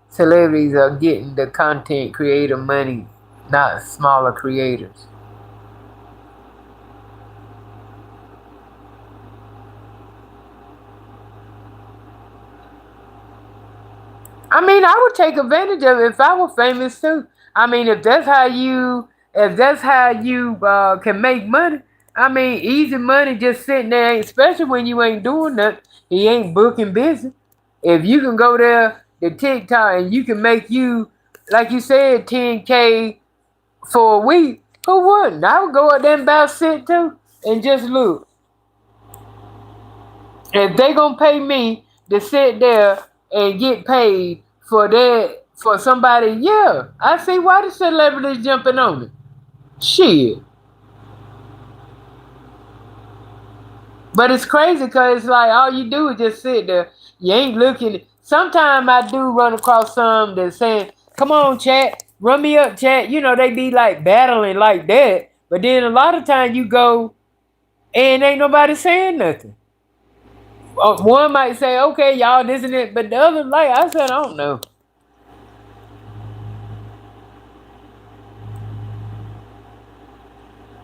Celebrities are getting the content creator money, not smaller creators. I mean, I would take advantage of it if I were famous too. I mean, if that's how you can make money. I mean, easy money just sitting there, especially when you ain't doing nothing. He ain't booking business. If you can go there to TikTok and you can make like you said, 10K for a week, who wouldn't? I would go up there and about sit too and just look. If they gonna pay me to sit there and get paid for that for somebody, yeah, I see why the celebrities jumping on it. Shit. But it's crazy because it's like all you do is just sit there. You ain't looking. Sometimes I do run across some that saying, come on, chat, run me up, chat. You know, they be like battling like that. But then a lot of times you go and ain't nobody saying nothing. One might say, okay, y'all, this and it. But the other, like I said, I don't know.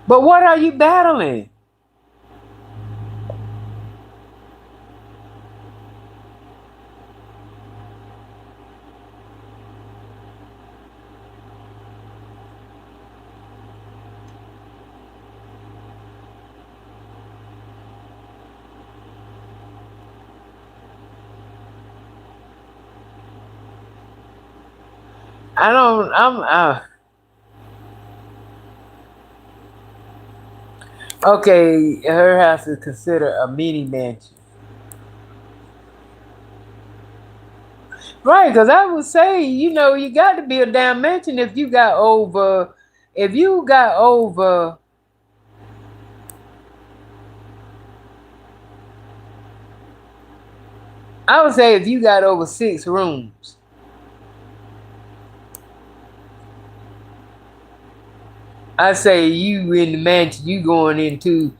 But what are you battling? I don't. Okay. Her house is considered a mini mansion, right? Because I would say, you know, you got to be a damn mansion if you got over. if you got over, I would say if you got over 6 rooms, I say you in the mansion, you going into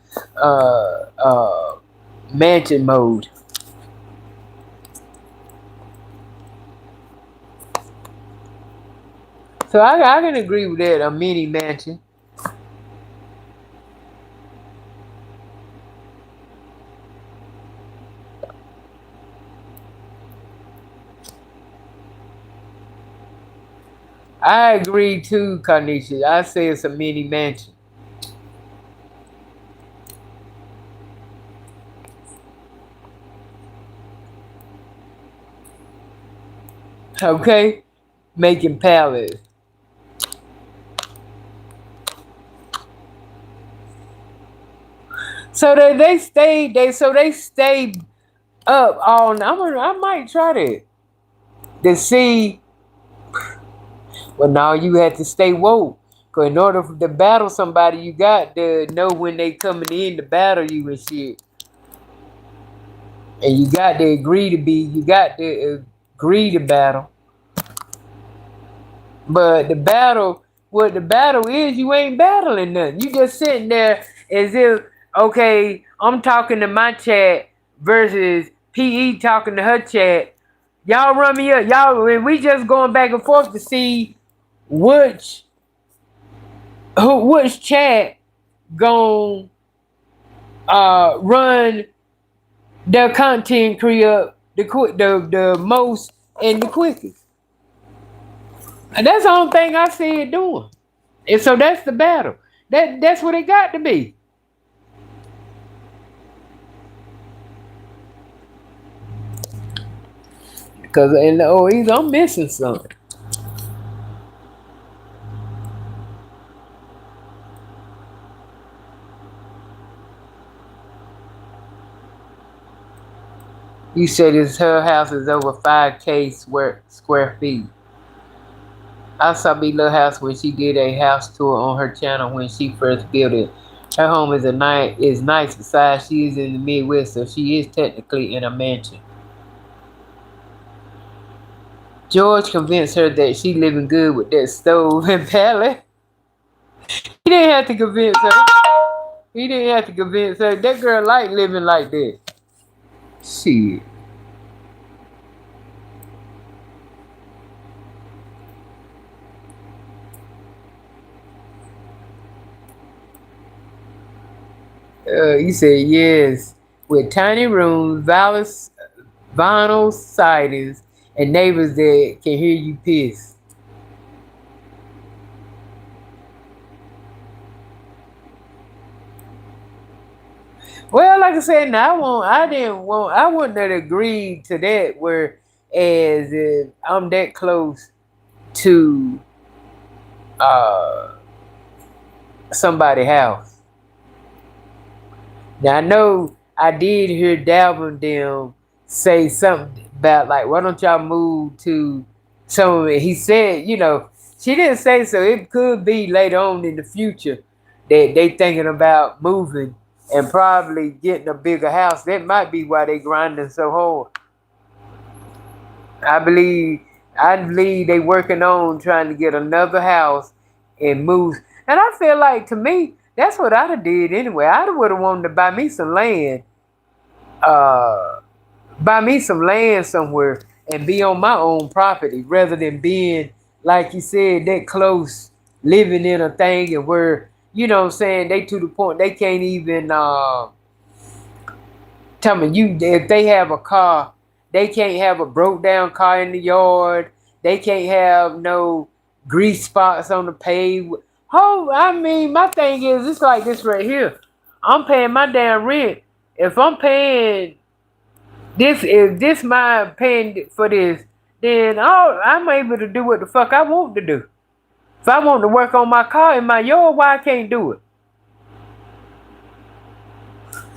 mansion mode. So I can agree with that. A mini mansion. I agree too, Carnicia. I say it's a mini mansion. Okay, making palace. So they stayed. They stayed up all night. I might try that to see. Well, now you had to stay woke. Cause in order to battle somebody, you got to know when they coming in to battle you and shit. And you got to agree to be. You got to agree to battle. But the battle, what the battle is, you ain't battling nothing. You just sitting there as if, okay, I'm talking to my chat versus PE talking to her chat. Y'all run me up. Y'all, and we just going back and forth to see which which chat gon' run their content create the most and the quickest. And that's the only thing I see it doing. And so that's the battle. That's what it got to be. Cause and oh, I'm missing something. You said her house is over 5K square feet. I saw me little house when she did a house tour on her channel when she first built it. Her home is nice. Besides, she is in the Midwest, so she is technically in a mansion. George convinced her that she living good with that stove and pallet. He didn't have to convince her. He didn't have to convince her. That girl like living like that. Shit. You said yes. With tiny rooms, vinyl sidings, and neighbors that can hear you piss. Well, like I said, now I wouldn't have agreed to that. Where as if I'm that close to uh somebody's house. Now I know I did hear Dalvin them say something about like, why don't y'all move to some of it? He said, she didn't say so. It could be later on in the future that they thinking about moving and probably getting a bigger house. That might be why they grinding so hard. I believe I believe they working on trying to get another house and move. And I feel like to me, that's what I'd have did anyway. I would have wanted to uh, buy me some land somewhere and be on my own property rather than being, like you said, that close, living in a thing and where, what I'm saying, they to the point they can't even tell me you if they have a car, they can't have a broke down car in the yard. They can't have no grease spots on the pavement. Oh, I mean, my thing is it's like this right here. I'm paying my damn rent. If I'm paying this, if this my paying for this, then I'm able to do what the fuck I want to do. If I want to work on my car in my yard, why I can't do it?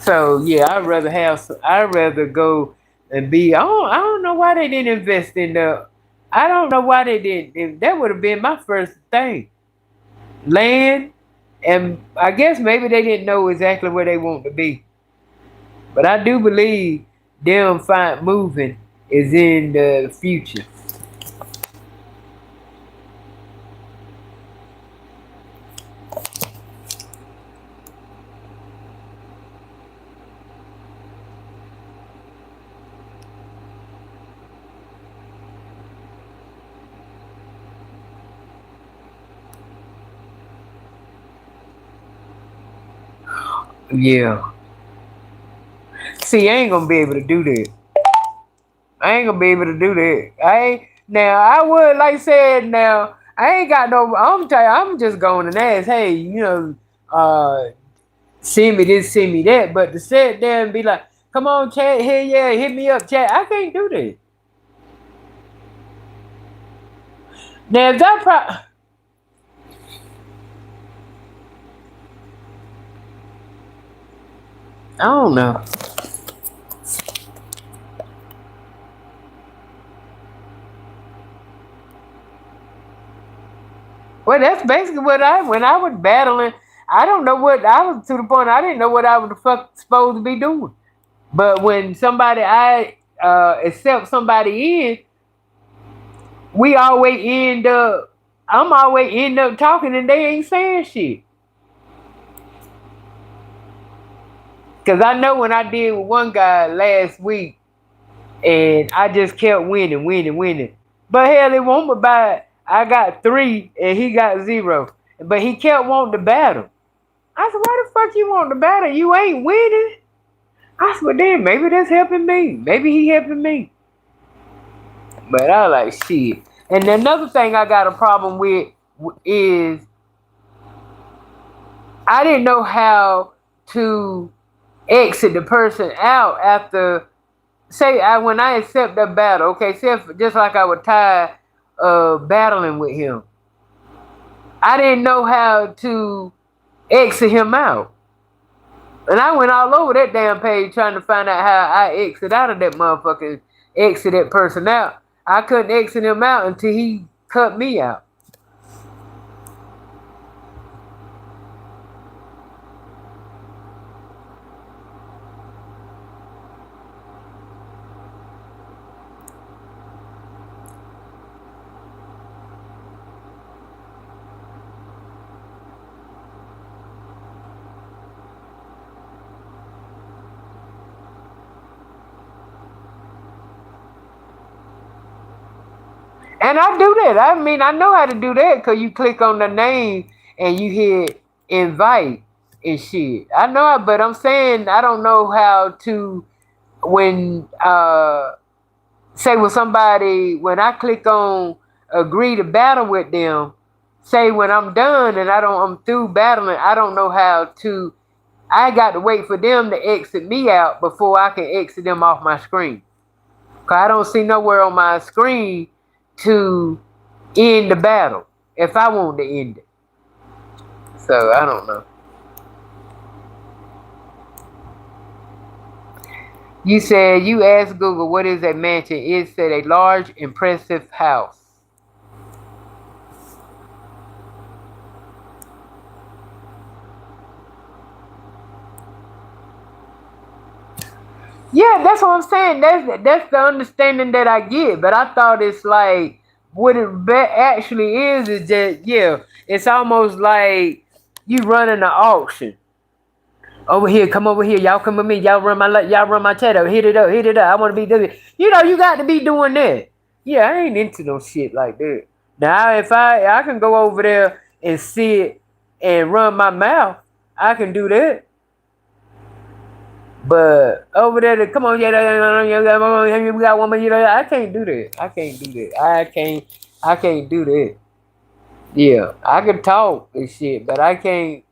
So yeah, I'd rather go and be. I don't know why they didn't invest in the. I don't know why they didn't. That would have been my first thing. land, and I guess maybe they didn't know exactly where they want to be. But I do believe them find moving is in the future. Yeah. See, I ain't gonna be able to do that. I ain't gonna be able to do that. I ain't now. I would like said now. I ain't got no. I'm tell you, I'm just going to ask. Hey, send me this, send me that. But to sit there and be like, come on, chat, here, yeah, hit me up, chat. I can't do that. Now, if that I don't know. Well, that's basically what when I was battling. I don't know what I was to the point. I didn't know what I was the fuck supposed to be doing. But when somebody I accept somebody in, we always end up. I'm always end up talking, and they ain't saying shit. Cause I know when I did with one guy last week, and I just kept winning, winning, winning. But hell, it won't about. I got 3 and he got 0, but he kept wanting to battle. I said, "Why the fuck you want to battle? You ain't winning." I said, well, "Then maybe that's helping me. Maybe he helping me." But I was like, shit. And another thing I got a problem with is I didn't know how to exit the person out after say when I accept the battle. Okay, say just like I was tired of battling with him. I didn't know how to exit him out. And I went all over that damn page trying to find out how I exit out of that motherfucker, exit that person out. I couldn't exit him out until he cut me out. And I do that. I mean, I know how to do that because you click on the name and you hit invite and shit. I know it, but I'm saying I don't know how to when say with somebody when I click on agree to battle with them. Say when I'm done and I'm through battling. I don't know how to. I got to wait for them to exit me out before I can exit them off my screen. Cause I don't see nowhere on my screen to end the battle if I want to end it. So I don't know. You said you asked Google what is a mansion. It said a large, impressive house. Yeah, that's what I'm saying. That's the understanding that I get. But I thought it's like what it actually is that yeah, it's almost like you running an auction. Over here, come over here, y'all come with me, y'all run my chat up, hit it up, hit it up. I want to be doing, you got to be doing that. Yeah, I ain't into no shit like that. Now, if I can go over there and sit and run my mouth, I can do that. But over there, come on, yeah, we got one more, I can't do that. I can't do that. I can't do that. Yeah, I can talk and shit, but I can't.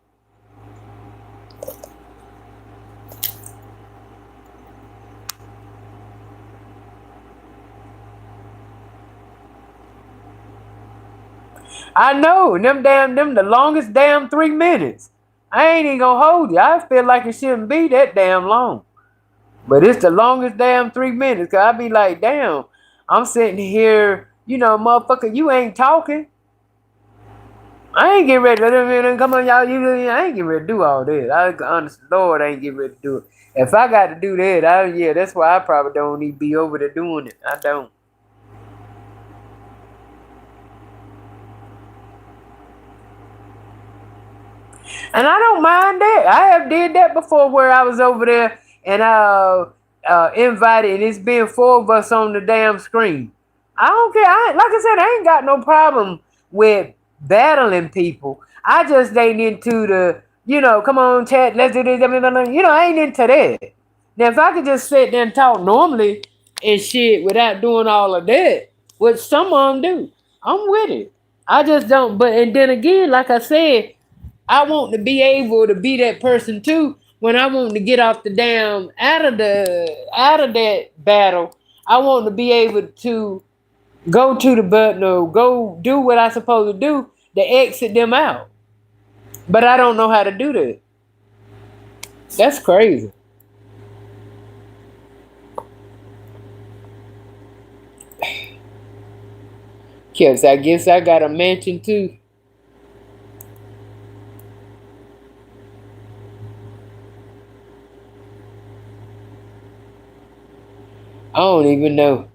I know them the longest damn 3 minutes. I ain't even gonna hold you. I feel like it shouldn't be that damn long, but it's the longest damn 3 minutes. Cause I be like, damn, I'm sitting here, motherfucker, you ain't talking. I ain't getting ready to come on, y'all. I ain't getting ready to do all that. I honest Lord, I ain't getting ready to do it. If I got to do that, yeah, that's why I probably don't need to be over there doing it. I don't. And I don't mind that. I have did that before where I was over there and invited and it's been four of us on the damn screen. I don't care. Like I said, I ain't got no problem with battling people. I just ain't into the, come on, chat, let's do this. I ain't into that. Now, if I could just sit there and talk normally and shit without doing all of that, which some of them do, I'm with it. I just don't. But, and then again, like I said, I want to be able to be that person too when I want to get off the damn out of that battle. I want to be able to go to the button or go do what I supposed to do to exit them out. But I don't know how to do that. That's crazy. Cause I guess I got a mansion too. I don't even know.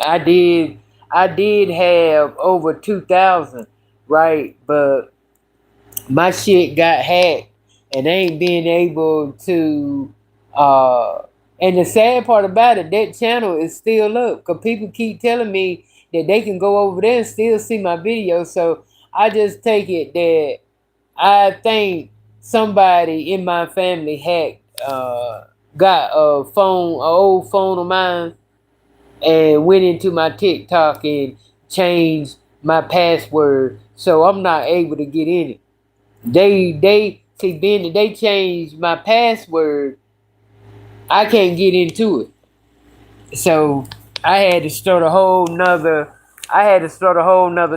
I did I did have over 2,000, right? But my shit got hacked and they ain't being able to and the sad part about it, that channel is still up because people keep telling me that they can go over there and still see my videos. So I just take it that I think somebody in my family hacked got a old phone of mine and went into my TikTok and changed my password so I'm not able to get in it. They see being that they changed my password, I can't get into it. So I had to start a whole nother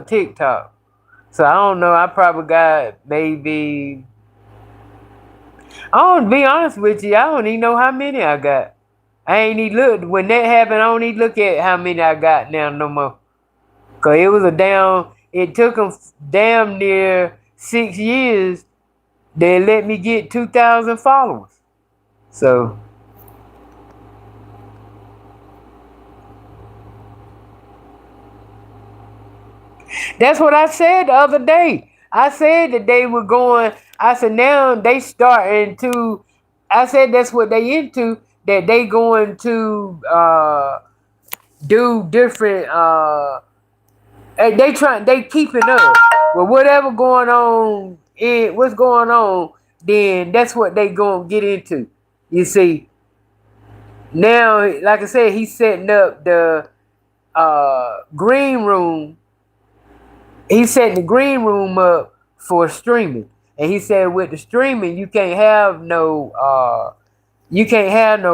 TikTok. So I don't know, I probably got maybe I don't be honest with you, I don't even know how many I got. I ain't even look when that happened, I don't even look at how many I got now no more. Cause it took them damn near 6 years. They let me get 2,000 followers. So that's what I said the other day. I said that they were going. I said now they starting to. I said that's what they into. That they going to do different. They keeping up with whatever going on. What's going on? Then that's what they gonna get into. You see now, like I said, he's setting up the green room. He's setting the green room up for streaming, and he said with the streaming you can't have no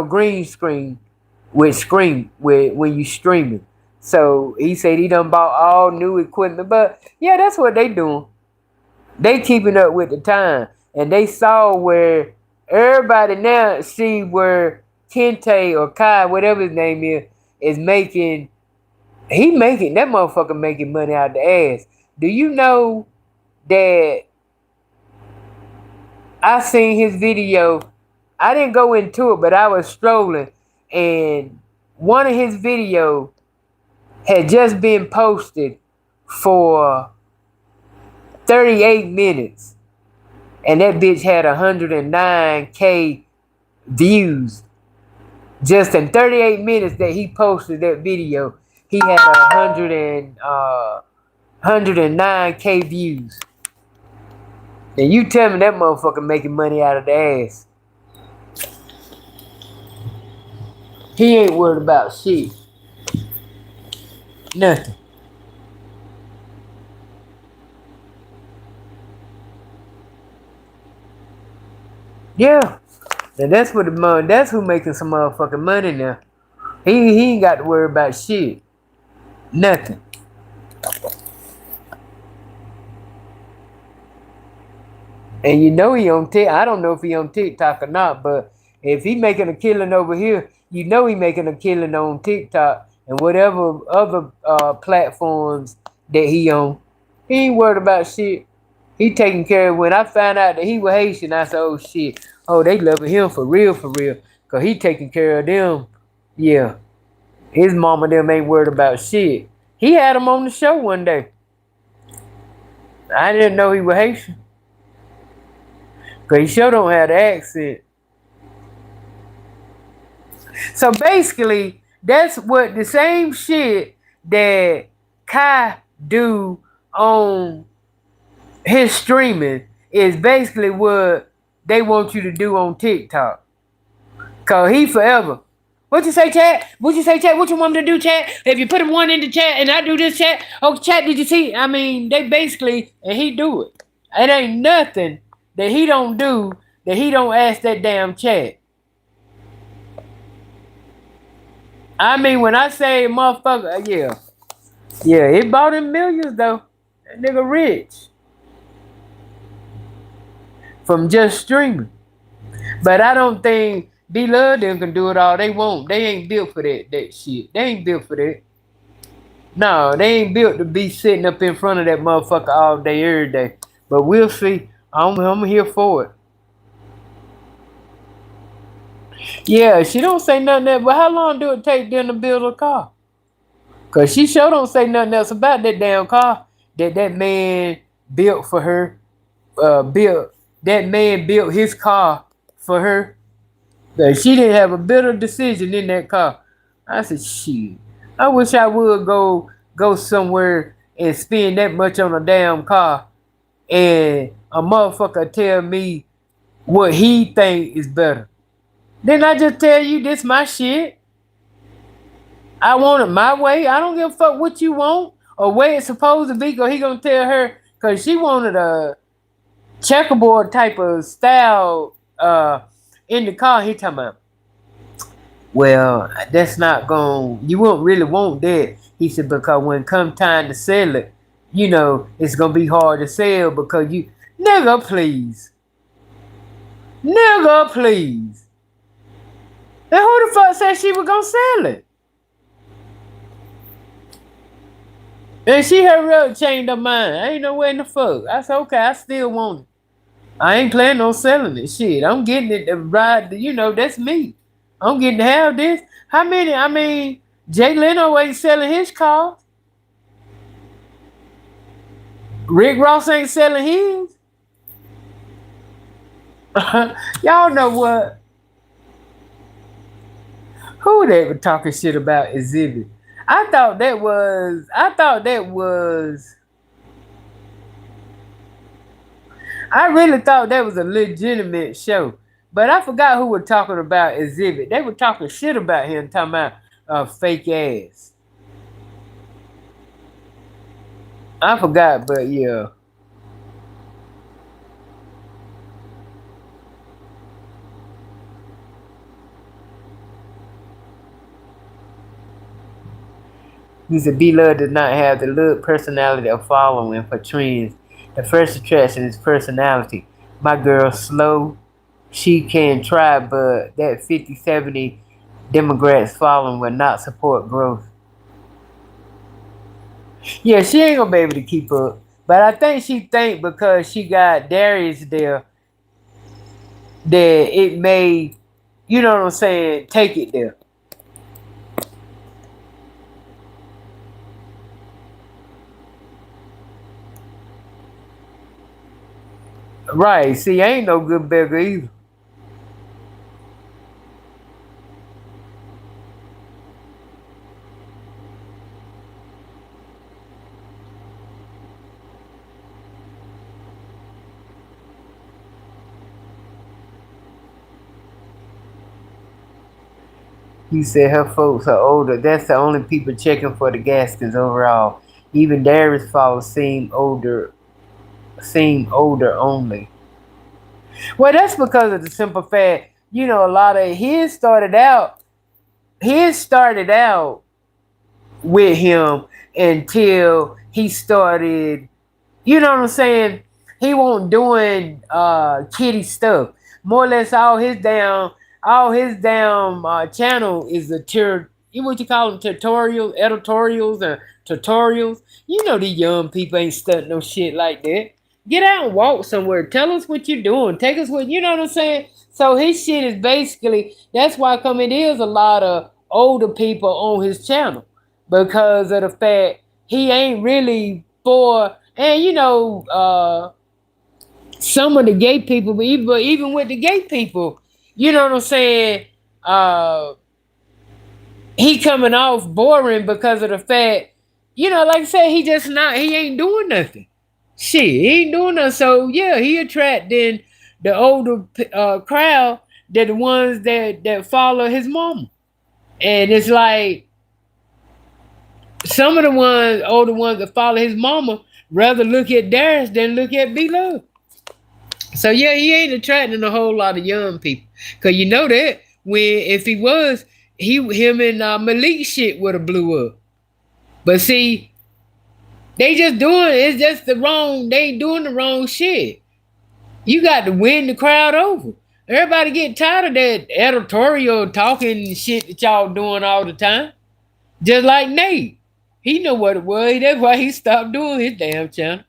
green screen with when you streaming. So he said he done bought all new equipment, but yeah, that's what they doing. They keeping up with the time, and they saw where everybody now see where Kente or Kai, whatever his name is making. He making that motherfucker making money out the ass. Do you know that I seen his video? I didn't go into it, but I was strolling, and one of his videos had just been posted for 38 minutes, and that bitch had 109K views. Just in 38 minutes that he posted that video, he had 109K views. And you tell me that motherfucker making money out of the ass. He ain't worried about shit. Nothing. Yeah. And that's what that's who making some motherfucking money now. He ain't got to worry about shit. Nothing. And you know he on TikTok. I don't know if he on TikTok or not, but if he making a killing over here, you know he making a killing on TikTok and whatever other platforms that he on. He ain't worried about shit. He taking care of. When I found out that he was Haitian, I said, "Oh shit! Oh, they loving him for real, for real. Cause he taking care of them. Yeah, his mama them ain't worried about shit. He had him on the show one day. I didn't know he was Haitian. Cause he sure don't have the accent. So basically, that's what the same shit that Kai do on his streaming is basically what they want you to do on TikTok. Cause he forever. What you say, chat? What you say, chat? What you want me to do, chat? If you put him one in the chat and I do this, chat. Oh, chat, did you see? I mean, they basically and he do it. It ain't nothing that he don't do that he don't ask that damn chat. I mean, when I say motherfucker, yeah, it bought him millions though. That nigga rich from just streaming. But I don't think D Love them can do it all they want. They ain't built for that shit. They ain't built for that. No, they ain't built to be sitting up in front of that motherfucker all day, every day. But we'll see. I'm here for it. Yeah, she don't say nothing else. But how long do it take them to build a car? Cause she sure don't say nothing else about that damn car that man built for her. Built that man built his car for her. But she didn't have a bit of decision in that car. I said, shit. I wish I would go somewhere and spend that much on a damn car, and a motherfucker tell me what he think is better. Then I just tell you this my shit. I want it my way. I don't give a fuck what you want or where it's supposed to be. Cause he gonna tell her because she wanted a checkerboard type of style in the car. He talking about, well, that's not going. You won't really want that. He said because when come time to sell it, it's gonna be hard to sell because you, nigga, please, nigga, please. And who the fuck said she was gonna sell it? And she hurry up, changed her mind. I ain't know where in the fuck. I said, okay, I still want it. I ain't planning on selling it. Shit, I'm getting it to ride. That's me. I'm getting to have this. How many? I mean, Jay Leno ain't selling his car. Rick Ross ain't selling his. Y'all know what? Who they were talking shit about Exhibit? I thought that was. I really thought that was a legitimate show. But I forgot who were talking about Exhibit. They were talking shit about him, talking about fake ass. I forgot, but yeah. He said B-Love does not have the look, personality, or following for trends. The first attraction is personality. My girl slow. She can try, but that 50-70 Democrats following will not support growth. Yeah, she ain't gonna be able to keep up. But I think she think because she got Darius there that it may, you know what I'm saying, take it there. Right. See, I ain't no good beggar either. He said her folks are older. That's the only people checking for the Gaskins overall. Even Darius' followers seem older only. Well, that's because of the simple fact, a lot of his started out with him until he started, you know what I'm saying? He wasn't doing kitty stuff. More or less all his damn channel is what you call them, tutorials, editorials, or tutorials. You know these young people ain't studying no shit like that. Get out and walk somewhere. Tell us what you're doing. Take us with you know what I'm saying? So his shit is basically that's why come it is a lot of older people on his channel. Because of the fact he ain't really for and some of the gay people, but even with the gay people, you know what I'm saying? Uh he coming off boring because of the fact, like I said, he ain't doing nothing. Shit, he ain't doing nothing. So yeah, he attracting the older crowd, that the ones that follow his mama. And it's like some of the older ones that follow his mama rather look at Darius than look at B Love. So yeah, he ain't attracting a whole lot of young people. Cause you know that when if he was, him and Malik shit would have blew up. But see, they just doing it's just the wrong. They ain't doing the wrong shit. You got to win the crowd over. Everybody get tired of that editorial talking shit that y'all doing all the time. Just like Nate, he know what it was. That's why he stopped doing his damn channel.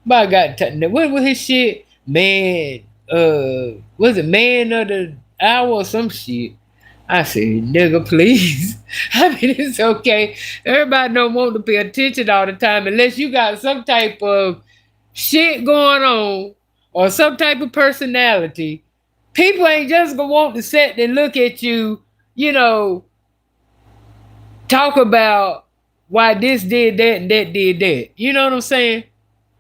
But I got what was his shit? Man, was it man of the hour or some shit? I said, nigga, please. I mean, it's okay. Everybody don't want to pay attention all the time unless you got some type of shit going on or some type of personality. People ain't just gonna want to sit and look at you, you know, talk about why this did that and that did that. You know what I'm saying?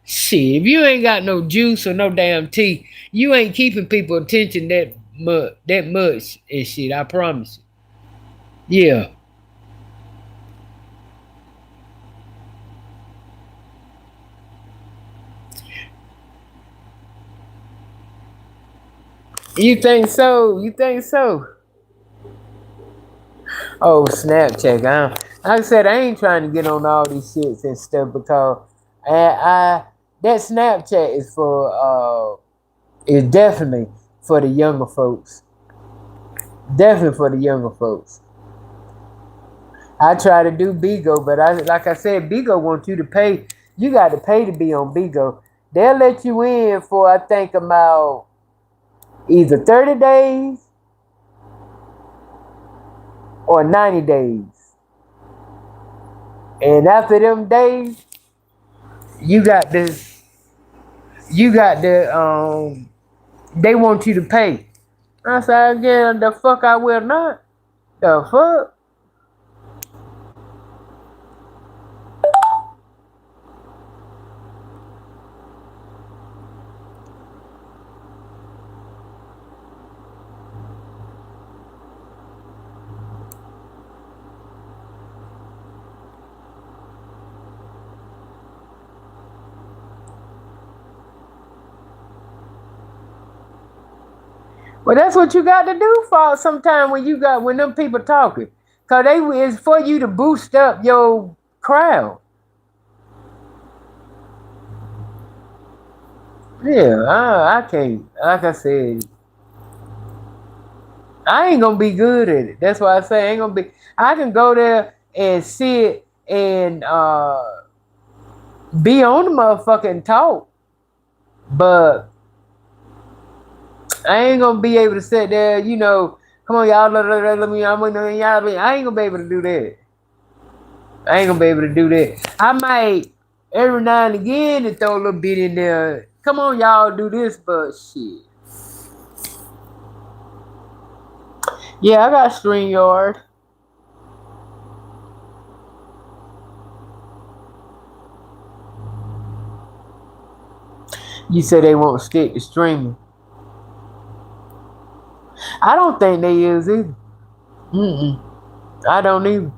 Shit, if you ain't got no juice or no damn tea, you ain't keeping people attention that much and shit. I promise you. Yeah. You think so? You think so? Oh, Snapchat. Like I said, I ain't trying to get on all these shits and stuff because I that Snapchat is definitely for the younger folks. Definitely for the younger folks. I try to do Bigo, but like I said, Bigo wants you to pay. You got to pay to be on Bigo. They'll let you in for I think about either 30 days or 90 days. And after them days, you got this you got the they want you to pay. I said again, the fuck I will not. The fuck? Well, that's what you got to do for sometime when them people talking. Cause it's for you to boost up your crowd. Yeah, I can't. Like I said, I ain't gonna be good at it. That's why I say I ain't gonna be. I can go there and sit and be on the motherfucking talk, but I ain't gonna be able to sit there. Come on, y'all. Let me. I ain't gonna be able to do that. I ain't gonna be able to do that. I might every now and again and throw a little bit in there. Come on, y'all, do this, but shit. Yeah, I got StreamYard. You said they won't stick to streaming. I don't think they is either. Mm-mm. I don't either.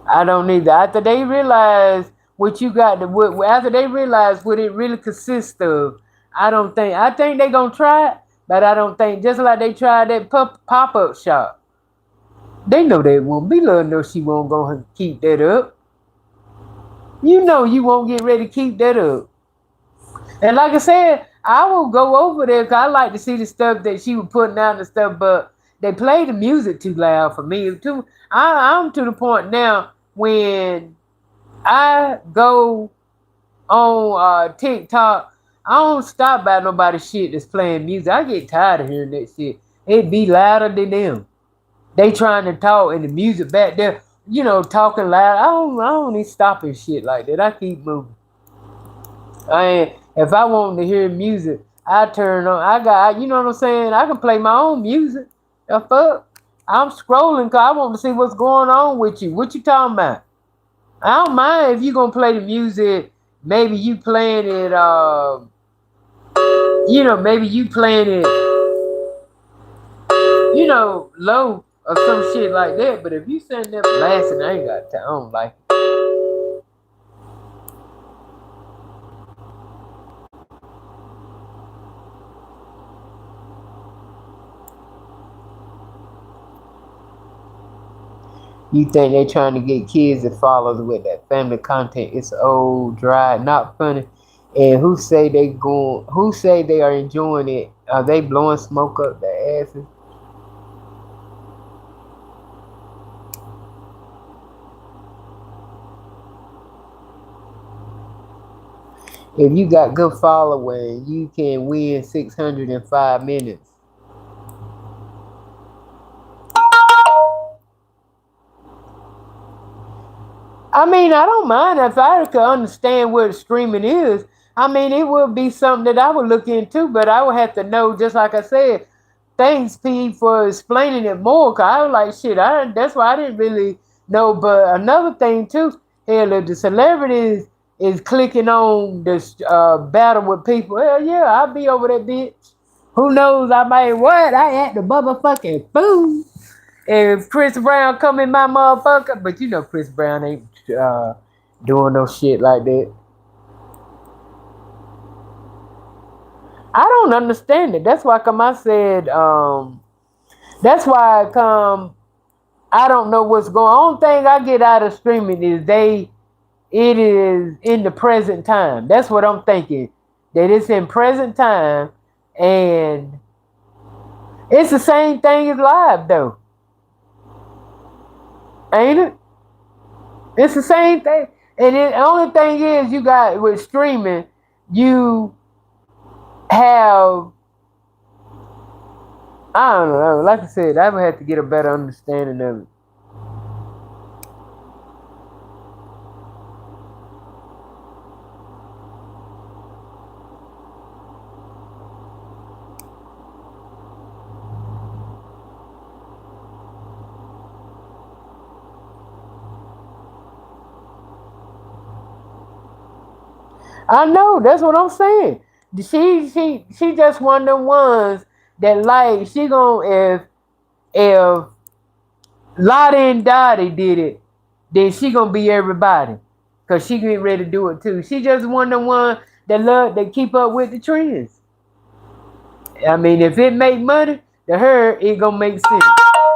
I don't either. After they realize what you got to, after they realize what it really consists of, I don't think. I think they gonna try it, but I don't think. Just like they tried that pop up shop, they know they won't. Be little know she won't go keep that up. You know you won't get ready to keep that up. And like I said, I will go over there because I like to see the stuff that she was putting out and stuff, but they play the music too loud for me. I'm to the point now when I go on TikTok. I don't stop by nobody's shit that's playing music. I get tired of hearing that shit. It be louder than them. They trying to talk and the music back there, talking loud. I don't need stopping shit like that. I keep moving. If I want to hear music, I turn on. You know what I'm saying? I can play my own music. The fuck? I'm scrolling because I want to see what's going on with you. What you talking about? I don't mind if you gonna play the music. Maybe you playing it. Maybe you playing it. Low or some shit like that. But if you sitting there blasting, I ain't got time. I don't like it. You think they trying to get kids that follows with that family content? It's old, dry, not funny. And who say they going? Who say they are enjoying it? Are they blowing smoke up their asses? If you got good following, you can win 600 in 5 minutes. I mean, I don't mind if I could understand what streaming is. I mean, it would be something that I would look into, but I would have to know, just like I said, thanks, P, for explaining it more. Cause I was like, shit, that's why I didn't really know. But another thing too, hell, if the celebrities is clicking on this battle with people, hell yeah, I'll be over that bitch. Who knows? I might what? I at the motherfucking food. If Chris Brown come in my motherfucker, but Chris Brown ain't doing no shit like that. I don't understand it. That's why come I said that's why I come I don't know what's going on. Only thing I get out of streaming is it is in the present time. That's what I'm thinking. That it's in present time and it's the same thing as live though. Ain't it? It's the same thing. And the only thing is you got with streaming, you have I don't know, like I said, I would have to get a better understanding of it. I know, that's what I'm saying. She just one of the ones that like she gonna if Lottie and Dottie did it, then she gonna be everybody. Cause she getting ready to do it too. She just one of the one that keep up with the trends. I mean, if it make money to her, it gonna make sense.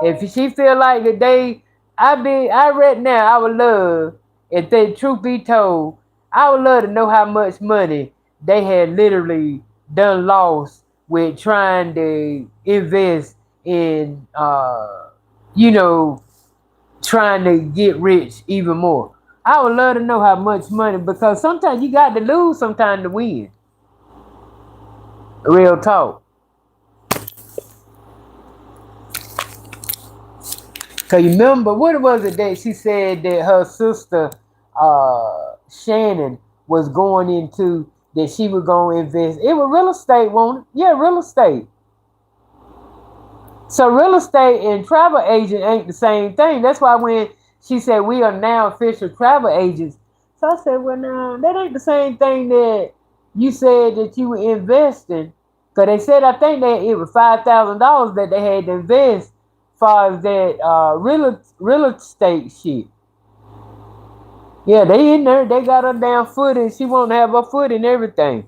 If she feel like the day I read now, I would love if the truth be told, I would love to know how much money they had literally done lost with trying to invest in you know trying to get rich even more. I would love to know how much money because sometimes you got to lose sometimes to win. Real talk. Cause you remember what was it that she said that her sister Shannon was going into that she was gonna invest. It was real estate, won't it? Yeah, real estate. So real estate and travel agent ain't the same thing. That's why when she said we are now official travel agents. So I said, well, no, that ain't the same thing that you said that you were investing. Cause they said I think that it was $5,000 that they had to invest, as far as that real estate shit. Yeah, they in there. They got her damn foot, and she won't have her foot and everything.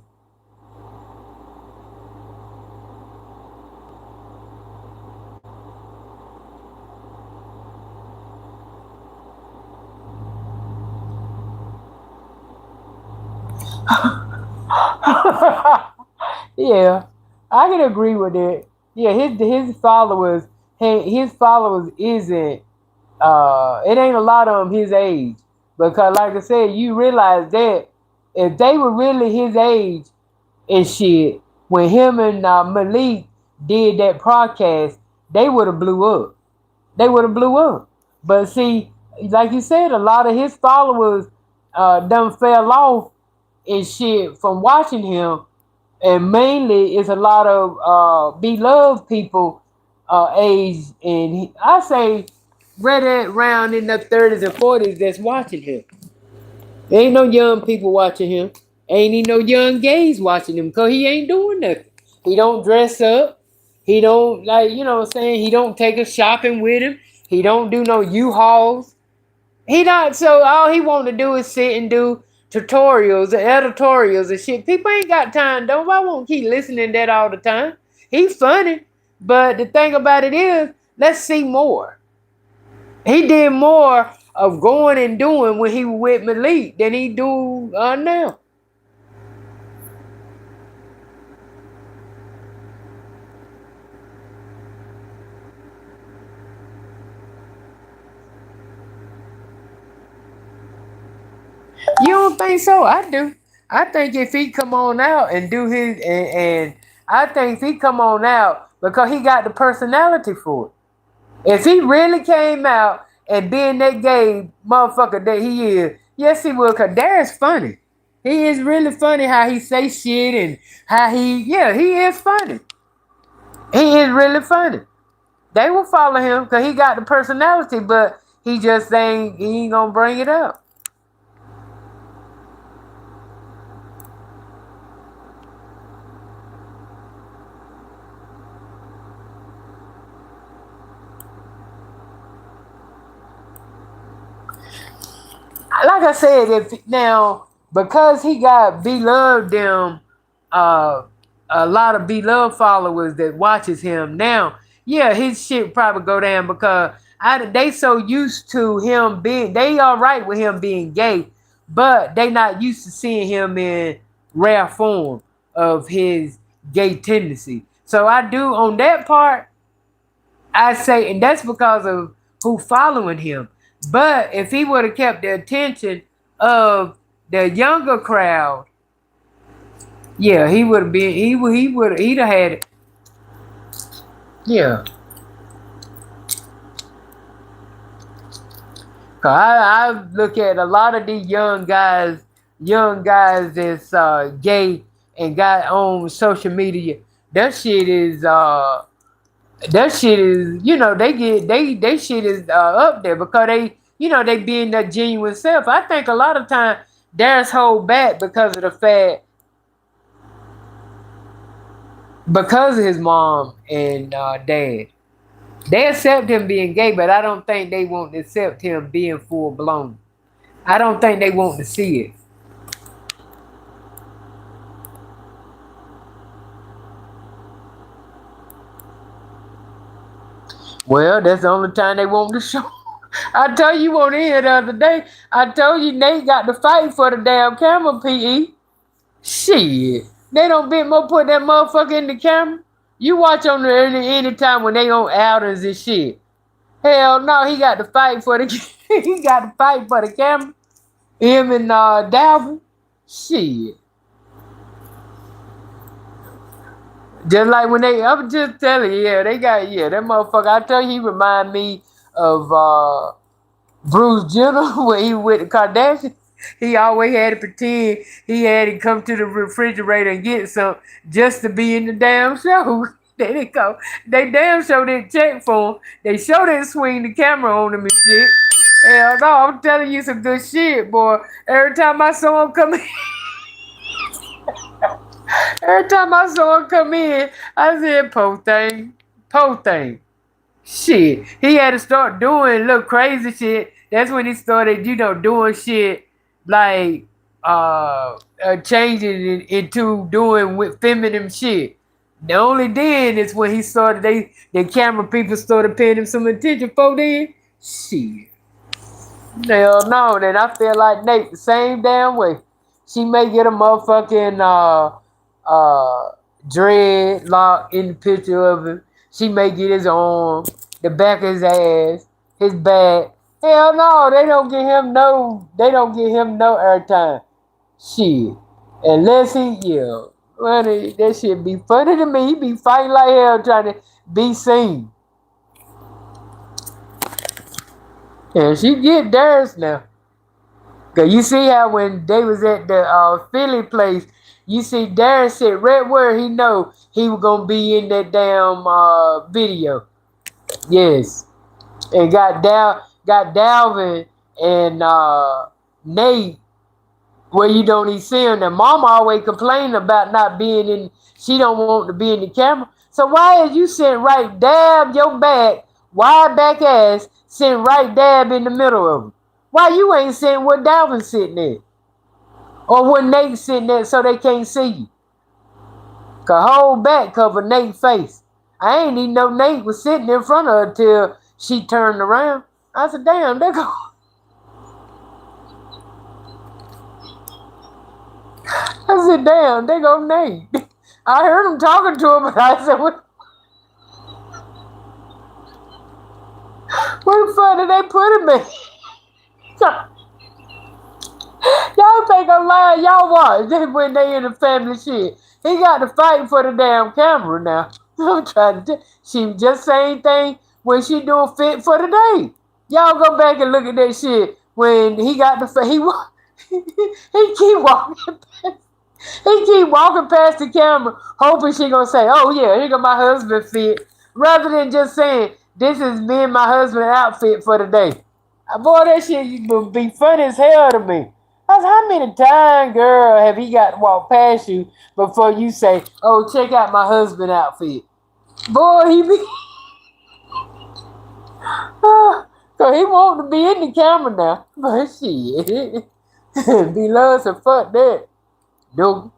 Yeah, I can agree with that. Yeah, his followers isn't it ain't a lot of them his age because like I said, you realize that if they were really his age and shit, when him and Malik did that podcast, they would have blew up. They would have blew up. But see, like you said, a lot of his followers done fell off and shit from watching him, and mainly it's a lot of beloved people age, and I say right around in the 30s and 40s that's watching him. There ain't no young people watching him. Ain't even no young gays watching him because he ain't doing nothing. He don't dress up. He don't, like, you know what I'm saying? He don't take us shopping with him. He don't do no U-Hauls. He not, so all he want to do is sit and do tutorials and editorials and shit. People ain't got time, though. I won't keep listening to that all the time. He's funny. But the thing about it is, let's see more. He did more of going and doing when he was with Malik than he do now. You don't think so? I do. I think if he come on out and do his and I think if he come on out because he got the personality for it. If he really came out and being that gay motherfucker that he is, yes he will. Cause Darren's funny. He is really funny how he say shit and how he is funny. He is really funny. They will follow him because he got the personality, but he ain't gonna bring it up. Like I said, if now because he got beloved them, uh, a lot of beloved followers that watches him now. Yeah, his shit probably go down because they so used to him being they all right with him being gay, but they not used to seeing him in rare form of his gay tendency. So I do on that part. I say, and that's because of who following him. But if he would have kept the attention of the younger crowd, yeah, he would have been. He'd have had it. Yeah, cause I look at a lot of these young guys that's gay and got on social media. That shit is they shit is up there because they being their genuine self. I think a lot of time there's hold back because of the fact because of his mom and dad. They accept him being gay, but I don't think they won't accept him being full blown. I don't think they want to see it. Well, that's the only time they want to show. I told you on here the other day. I told you Nate got to fight for the damn camera, PE. Shit. They don't bit more put that motherfucker in the camera. You watch on there any time when they on outings and shit. Hell no, he got to fight for the he got to fight for the camera. Him and Dalvin. Shit. Just like when I'm just telling you, yeah, they got, that motherfucker. I tell you, he remind me of Bruce Jenner when he with the Kardashian. He always had to pretend he had to come to the refrigerator and get some just to be in the damn show. They didn't go. They damn show didn't check for him. They show didn't swing the camera on him and shit. Hell no, I'm telling you some good shit, boy. Every time I saw him come in, every time I saw him come in, I said, "Po thing, po thing." Shit, he had to start doing little crazy shit. That's when he started, doing shit like changing it into doing with feminine shit. The only then is when he started. The camera people started paying him some attention. For then, shit. Hell no, then I feel like Nate the same damn way. She may get a motherfucking dreadlock in the picture of him. She may get his arm, the back of his ass, his back. Hell no, they don't get him no airtime. Shit. Unless he, yeah. Well, that shit be funny to me. He be fighting like hell trying to be seen. And she get theirs now. Cause you see how when they was at the Philly place, you see Darren said right where he know he was gonna be in that damn video. Yes. And got Dalvin and Nate where you don't even see him. And mama always complaining about not being in, she don't want to be in the camera. So why is you sitting right dab your back, wide back ass, sitting right dab in the middle of them? Why you ain't sitting where Dalvin's sitting at? Or where Nate's sitting at so they can't see you? Cause whole back cover Nate's face. I ain't even know Nate was sitting in front of her till she turned around. I said, damn, they go. I said, damn, they go Nate. I heard him talking to him, but I said, what the fuck did they put him in? Y'all think I'm lying? Y'all watch when they in the family shit. He got to fight for the damn camera now. I'm trying to she just same thing when she doing fit for the day. Y'all go back and look at that shit when he got the he keep walking past, he keep walking past the camera hoping she gonna say, oh yeah, here go my husband fit, rather than just saying this is me and my husband outfit for the day. Boy, that shit would be funny as hell to me. That's how many times, girl, have he got to walk past you before you say, oh, check out my husband outfit? Boy, he be... So he want to be in the camera now. But shit, be loves to fuck that. No,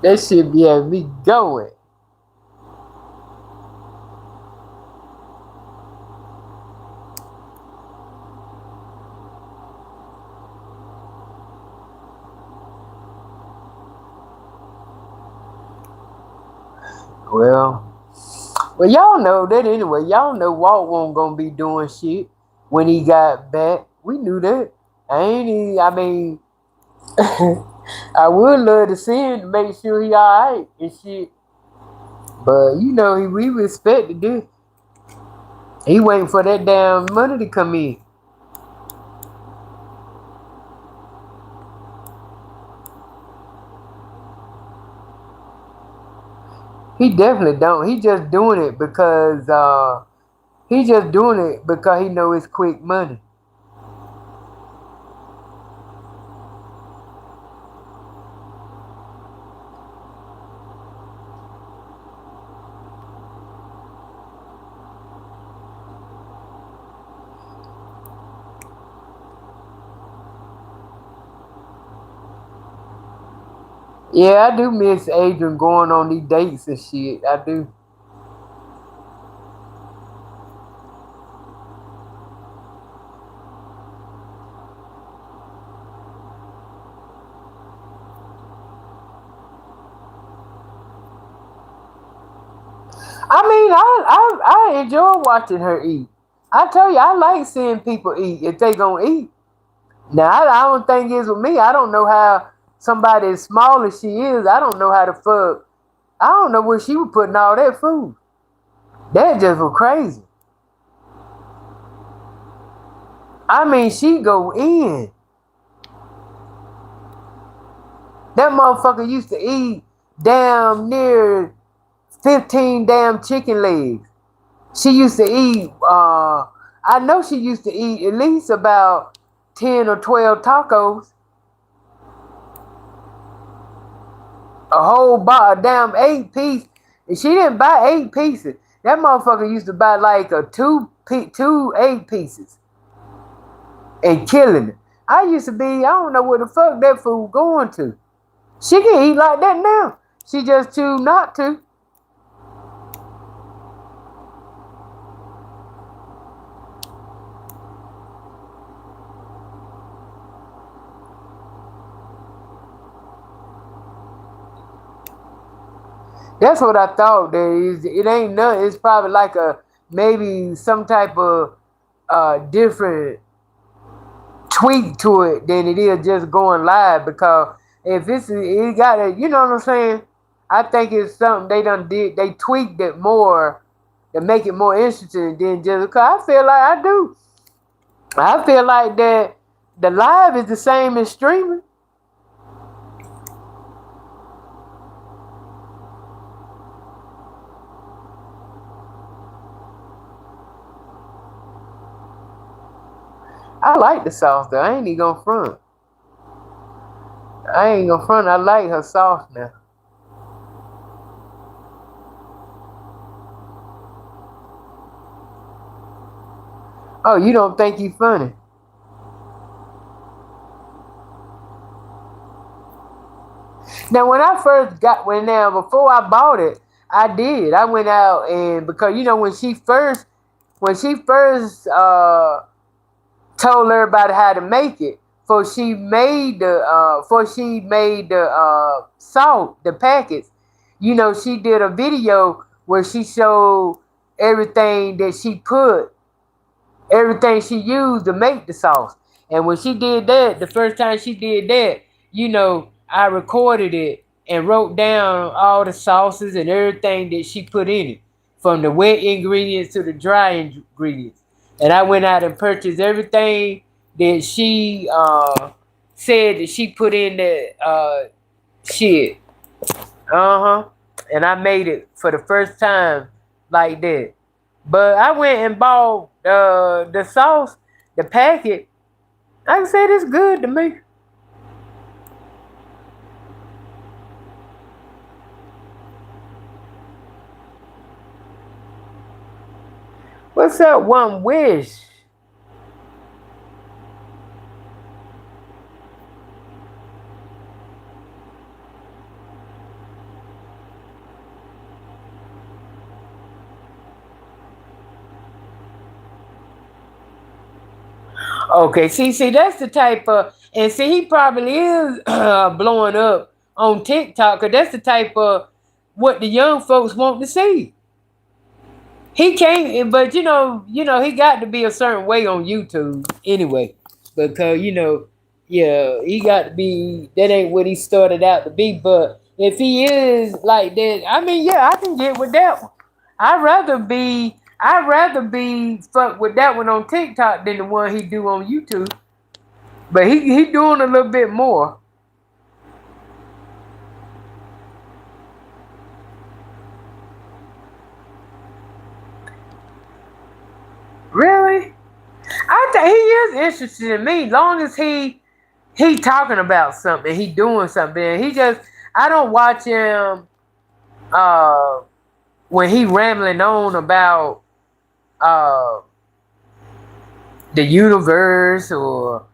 that shit be having me going. Well, y'all know that anyway. Y'all know Walt wasn't gonna be doing shit when he got back. We knew that. I mean, I would love to see him to make sure he alright and shit. But you know, we respected this. He waiting for that damn money to come in. He definitely don't. He just doing it because he know it's quick money. Yeah, I do miss Adrian going on these dates and shit. I do. I mean, I enjoy watching her eat. I tell you, I like seeing people eat if they gonna eat. Now, I don't think it's with me. I don't know how somebody as small as she is. I don't know how the fuck. I don't know where she was putting all that food. That just was crazy. I mean, she go in. That motherfucker used to eat damn near 15 damn chicken legs. She used to eat, I know she used to eat at least about 10 or 12 tacos. A whole a damn 8-piece. And she didn't buy 8 pieces. That motherfucker used to buy like two 8-pieces. And killing it. I used to be, I don't know where the fuck that food going to. She can eat like that now. She just choose not to. That's what I thought. It ain't nothing. It's probably like maybe some type of different tweak to it than it is just going live. Because if it got a, you know what I'm saying? I think it's something they done did. They tweaked it more to make it more interesting than just because I feel like I do. I feel like that the live is the same as streaming. I like the sauce though. I ain't even gonna front. I ain't gonna front. I like her sauce now. Oh, you don't think you funny? Now, when I first got when now before I bought it, I did. I went out and because you know when she first told everybody how to make it, before she made the salt, the packets, you know, she did a video where she showed everything that she put everything she used to make the sauce. And when she did that, the first time she did that, you know, I recorded it and wrote down all the sauces and everything that she put in it, from the wet ingredients to the dry ingredients. And I went out and purchased everything that she said that she put in the shit. Uh-huh. And I made it for the first time like that. But I went and bought the sauce, the packet. I said it's good to me. What's up, One Wish? Okay, see, that's the type of, and see, he probably is blowing up on TikTok, because that's the type of what the young folks want to see. He can't, but he got to be a certain way on YouTube anyway, because yeah, he got to be. That ain't what he started out to be. But if he is like that, I mean, yeah, I can get with that one. I'd rather be fuck with that one on TikTok than the one he do on YouTube. But he doing a little bit more. Really, I think he is interested in me. Long as he talking about something, he doing something. He just I don't watch him uh when he rambling on about uh the universe or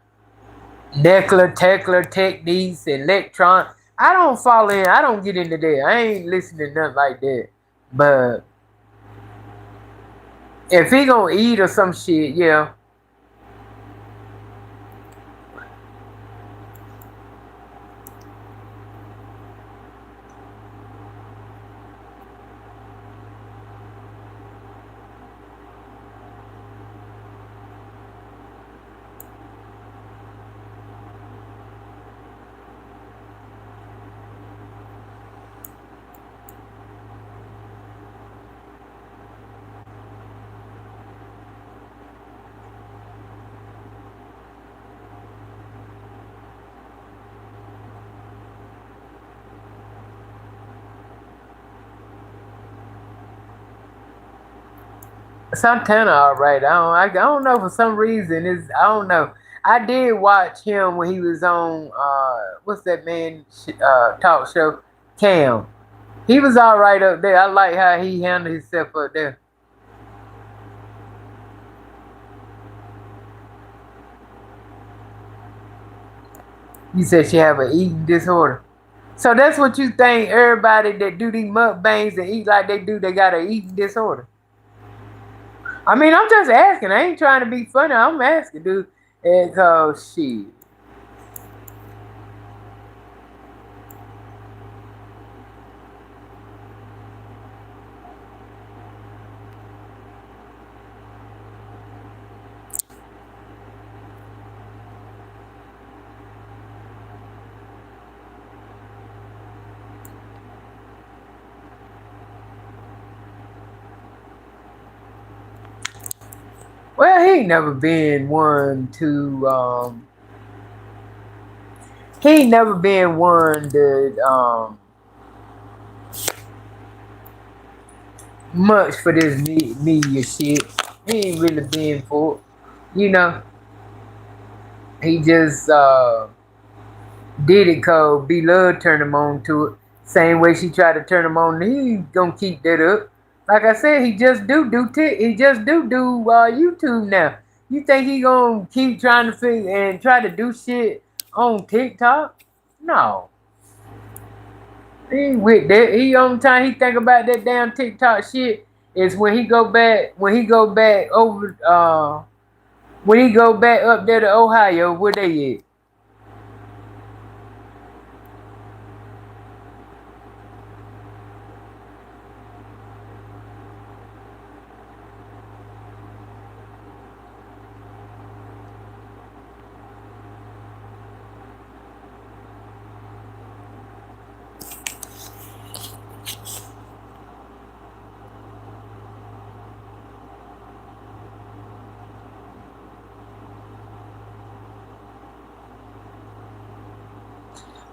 nuclear technical techniques, electron. I don't fall in. I don't get into that. I ain't listening to nothing like that. But if he gonna eat or some shit, yeah. Santana, all right. I don't know for some reason. I don't know. I did watch him when he was on what's that man talk show, Cam. He was all right up there. I like how he handled himself up there. You said she have an eating disorder. So that's what you think everybody that do these mukbangs and eat like they do, they got an eating disorder. I mean, I'm just asking. I ain't trying to be funny. I'm asking, dude. Cause shit. Well, he ain't never been one to he ain't never been one that much for this media shit. He ain't really been for it. You know, he just did it cause B Love turned him on to it. Same way she tried to turn him on. He gonna keep that up. Like I said, he just do YouTube now. You think he gonna keep trying to figure and try to do shit on TikTok? No. He ain't with that. He only time he think about that damn TikTok shit is when he go back up there to Ohio, where they at?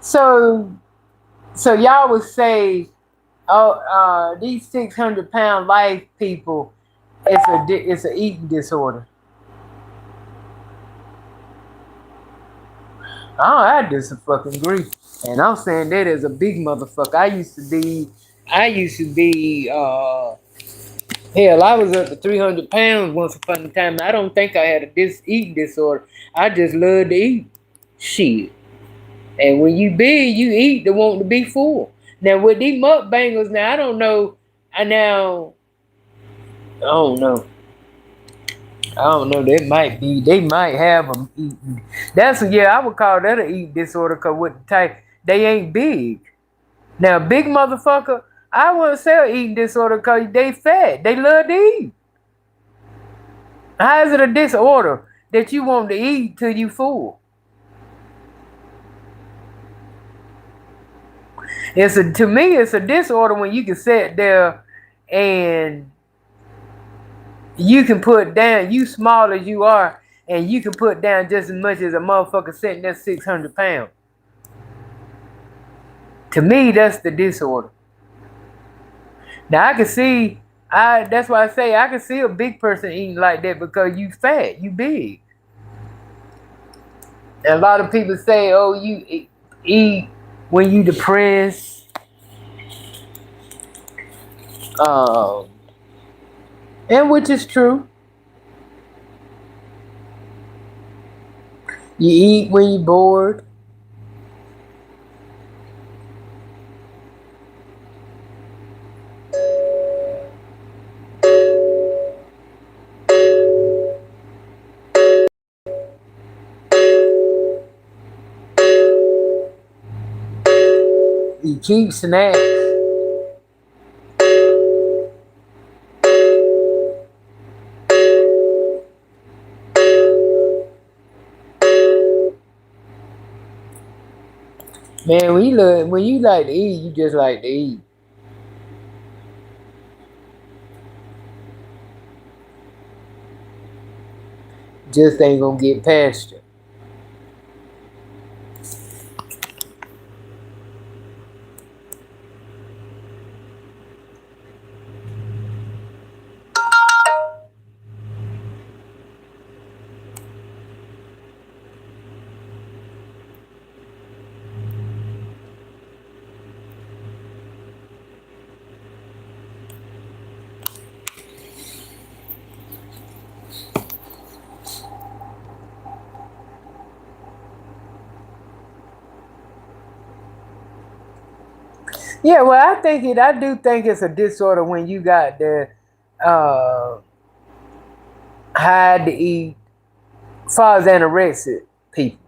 So so y'all would say, oh, these 600 pound life people, it's a eating disorder. Oh, I disagree. And I'm saying that as a big motherfucker. I used to be, hell, I was up to 300 pounds once upon a time. I don't think I had a eating disorder. I just love to eat. Shit. And when you big, you eat to want to be full. Now with these mukbangers, now I don't know. I don't know. I don't know. They might have them eating. Yeah, I would call that a eating disorder because with the type, they ain't big. Now, big motherfucker, I wouldn't say a eating disorder because they fat. They love to eat. How is it a disorder that you want to eat till you full? To me, it's a disorder when you can sit there and you can put down, you small as you are, and you can put down just as much as a motherfucker sitting there 600 pounds. To me, that's the disorder. Now I can see, I that's why I say I can see a big person eating like that because you fat, you big. And a lot of people say, "Oh, you eat when you depressed," um, and which is true. You eat when you're bored. You keep snacks. Man, when you like to eat, you just like to eat. Just ain't gonna get past you. Yeah, well, I do think it's a disorder when you got the uh, hide to eat, as far as anorexic people.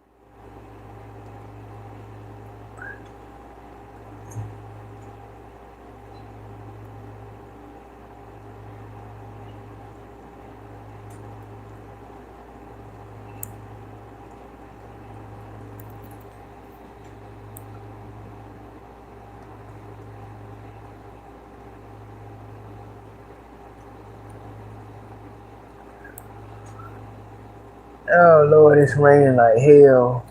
Oh Lord, it's raining like hell.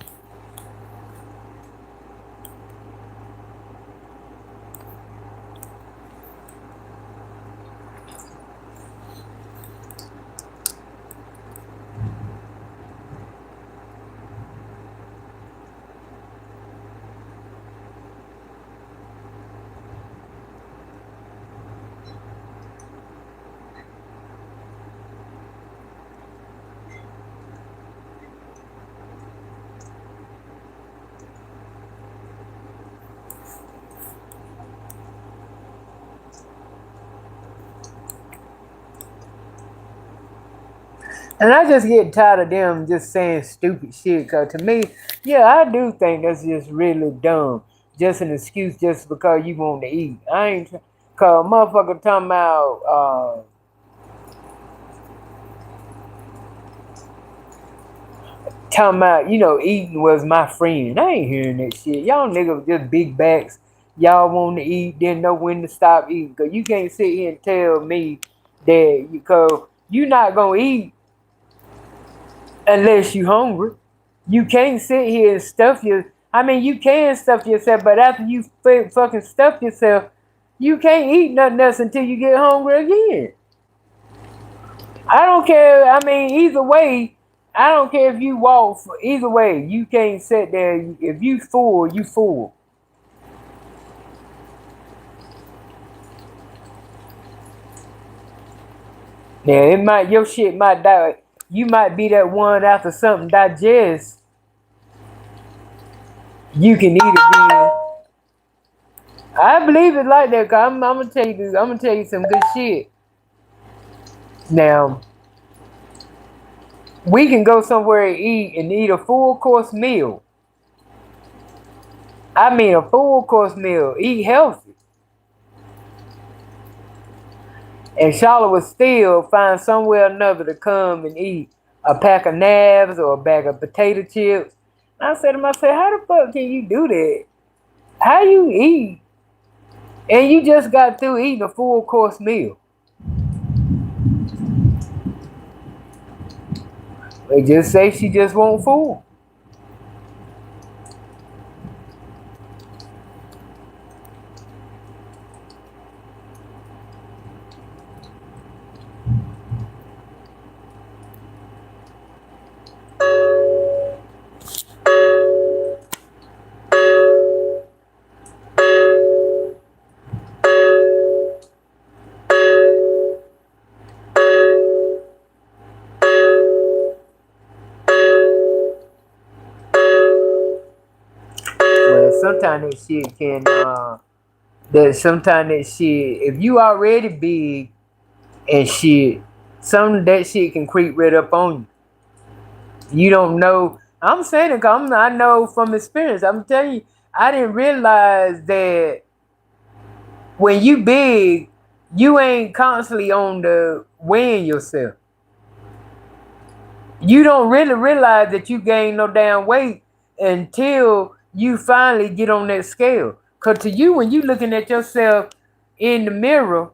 And I just get tired of them just saying stupid shit. Cause to me, yeah, I do think that's just really dumb. Just an excuse just because you want to eat. I ain't cause motherfucker talking about, eating was my friend. I ain't hearing that shit. Y'all niggas just big backs. Y'all want to eat, didn't know when to stop eating. Cause you can't sit here and tell me that because you not gonna eat unless you hungry. You can't sit here and stuff your. I mean, you can stuff yourself, but after you fucking stuff yourself, you can't eat nothing else until you get hungry again. I don't care. I mean, either way, I don't care if you walk. Either way, you can't sit there. If you full, you full. Now it might your shit might die. You might be that one after something digests. You can eat again. I believe it like that. Cause I'm gonna tell you. I'm gonna tell you some good shit. Now we can go somewhere and eat a full course meal. I mean a full course meal. Eat healthy. And Charlotte would still find somewhere or another to come and eat a pack of nabs or a bag of potato chips. And I said to myself, how the fuck can you do that? How you eat? And you just got through eating a full course meal. They just say she just won't fool. Well, sometimes that shit can that sometimes that shit if you already big and shit, some of that shit can creep right up on you. You don't know. I'm saying it 'cause I know from experience. I'm telling you, I didn't realize that when you big, you ain't constantly on the weighing yourself. You don't really realize that you gain no damn weight until you finally get on that scale. Cause to you, when you looking at yourself in the mirror,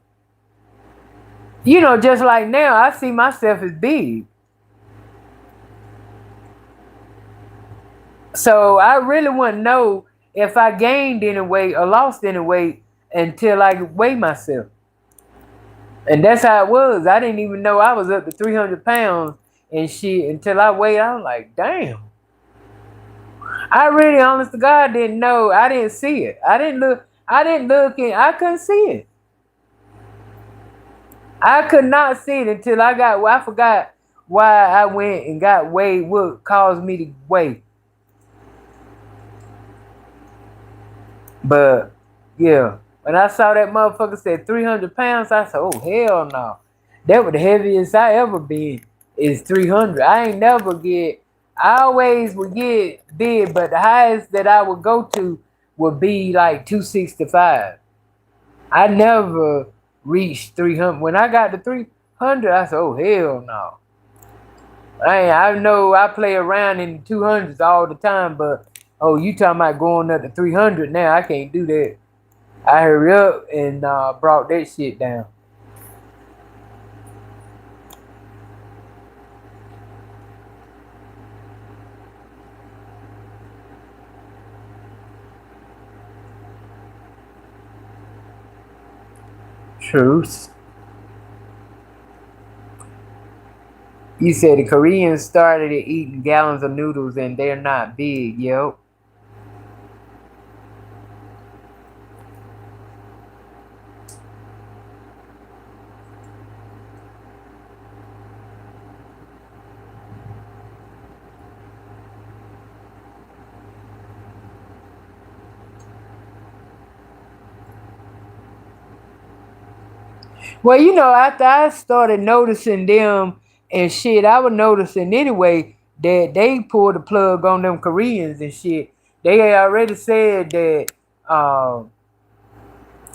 just like now, I see myself as big. So I really wouldn't know if I gained any weight or lost any weight until I weigh myself. And that's how it was. I didn't even know I was up to 300 pounds and shit until I weighed. I was like, damn. I really, honest to God, didn't know. I didn't see it. I didn't look. I didn't look and I couldn't see it. I could not see it until I forgot why I went and got weighed. What caused me to weigh? But yeah, when I saw that motherfucker said 300 pounds, I said, oh hell no. That was the heaviest I ever been is 300. I ain't never get, I always would get big, but the highest that I would go to would be like 265. I never reached 300. When I got to 300, I said, oh hell no. I know I play around in the 200s all the time, but oh, you talking about going up to 300 now? I can't do that. I hurry up and brought that shit down. Truth. You said the Koreans started eating gallons of noodles and they're not big, yo. Well, after I started noticing them and shit, I was noticing anyway that they pulled the plug on them Koreans and shit. They had already said that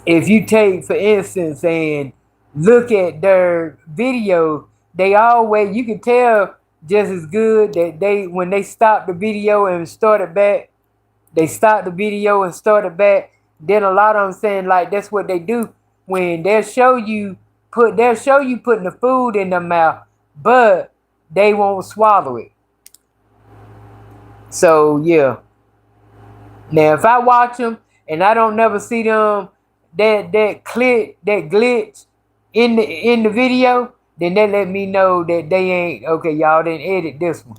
if you take, for instance, and look at their video, they always, you can tell just as good that when they stopped the video and started back, they stopped the video and started back. Then a lot of them saying like that's what they do when they'll show you putting the food in their mouth, but they won't swallow it. So yeah. Now if I watch them and I don't never see them that glitch in the video, then that let me know that they ain't okay. Y'all didn't edit this one.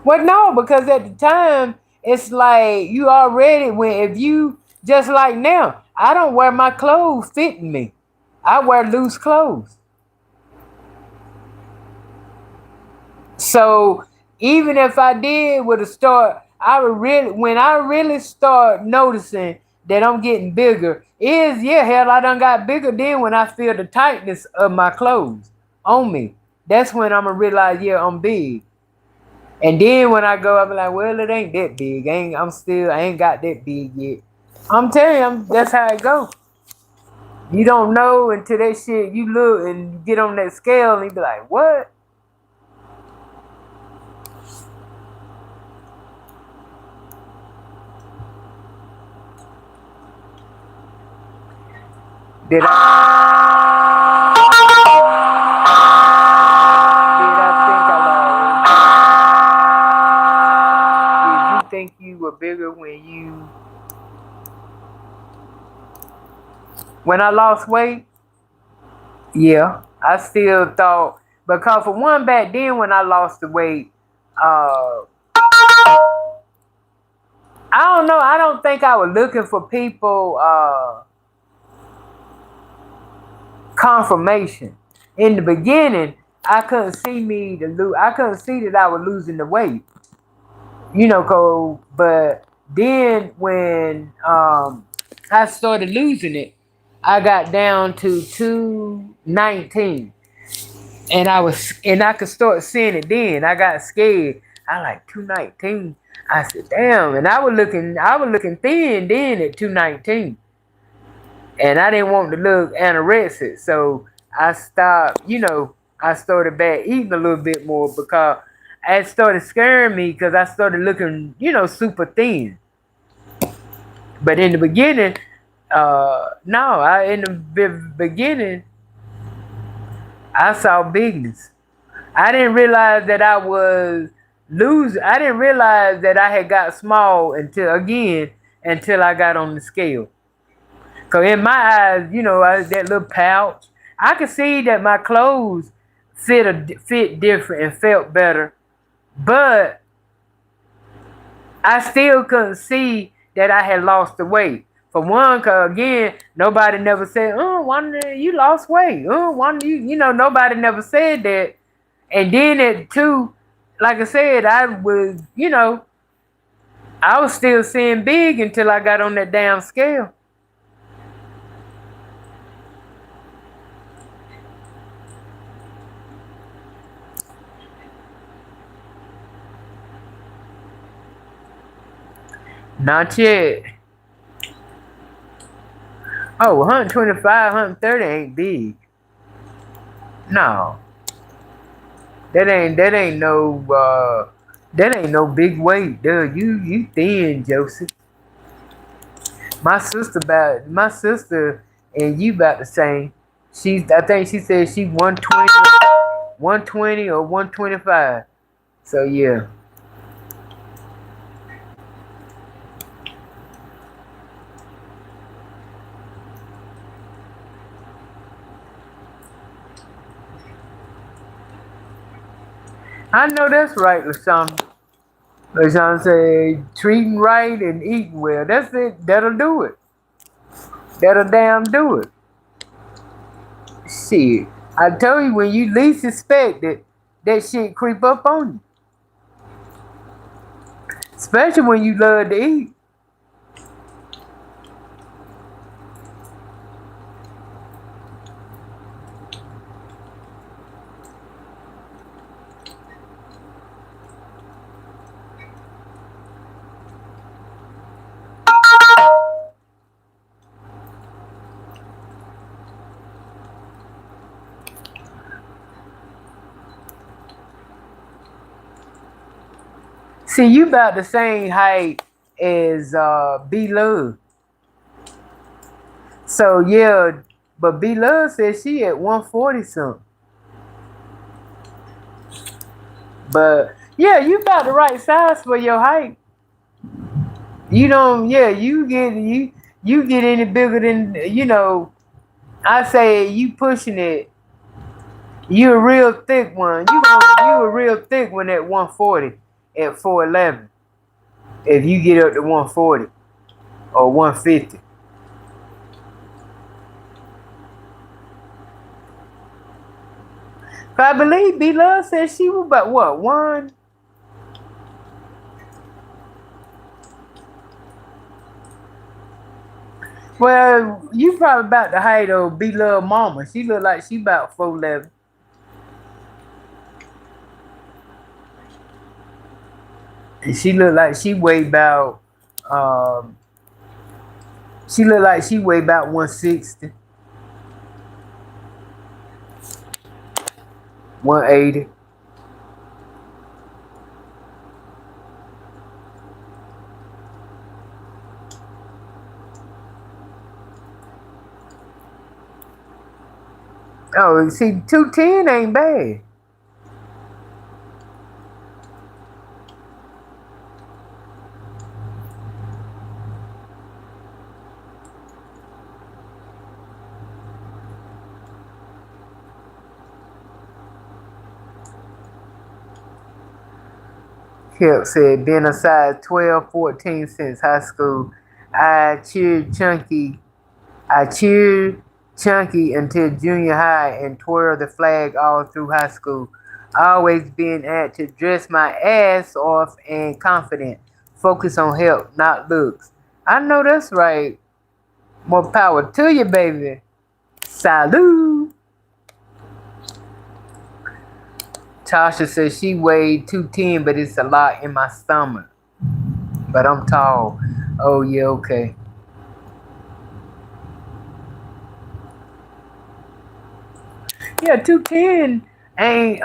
Well, no, because at the time it's like you already if you just like now, I don't wear my clothes fitting me. I wear loose clothes. So even if I did with a start, when I really start noticing that I'm getting bigger, hell I done got bigger then when I feel the tightness of my clothes on me. That's when I'm gonna realize, yeah, I'm big. And then when I go, I'm like, well, it ain't that big. I ain't got that big yet. I'm telling you, that's how it go. You don't know until that shit, you look and you get on that scale and you be like, what? Did I think you were bigger when I lost weight? Yeah, I still thought, because for one, back then when I lost the weight, I don't know, I don't think I was looking for people confirmation. In the beginning, I couldn't see me to lose. I couldn't see that I was losing the weight. But then when I started losing it, I got down to 219, and I could start seeing it. Then I got scared. I like 219. I said, damn, and I was looking thin then at 219, and I didn't want to look anorexic, so I stopped. I started back eating a little bit more because it started scaring me because I started looking, super thin. But in the beginning, no, in the beginning, I saw bigness. I didn't realize that I was losing. I didn't realize that I had got small until I got on the scale. Cause in my eyes, that little pouch, I could see that my clothes fit different and felt better, but I still couldn't see that I had lost the weight. For one, cause again, nobody never said, "Oh, why you lost weight? Oh, why nobody never said that." And then at two, like I said, I was still seeing big until I got on that damn scale. Not yet. Oh, 125, 130 ain't big. No. That ain't no That ain't no big weight, dude. You thin, Joseph. My sister and you about the same. I think she said she 120 or 125. So yeah. I know that's right, LaShawn. LaShawn say treating right and eating well. That's it. That'll do it. That'll damn do it. Shit. I told you when you least expect it, that shit creep up on you. Especially when you love to eat. See, you about the same height as B Love. So yeah, but B Love says she at 140 something. But yeah, you about the right size for your height. You don't yeah, you get any bigger than I say you pushing it. You a real thick one. You a real thick one at 140 at 4'11. If you get up to 140 or 150. I believe B Love said she was about what, one? Well, you probably about the height of B Love mama. She look like she about 4'11. And um she look like she weigh about 160, 180. Oh, see, 210 ain't bad. Kip said, been a size 12, 14 since high school. I cheered Chunky. I cheered Chunky until junior high and twirled the flag all through high school. Always being at to dress my ass off and confident. Focus on health, not looks. I know that's right. More power to you, baby. Salute. Tasha says she weighed 210, but it's a lot in my stomach. But I'm tall. Oh, yeah, okay. Yeah, 210 ain't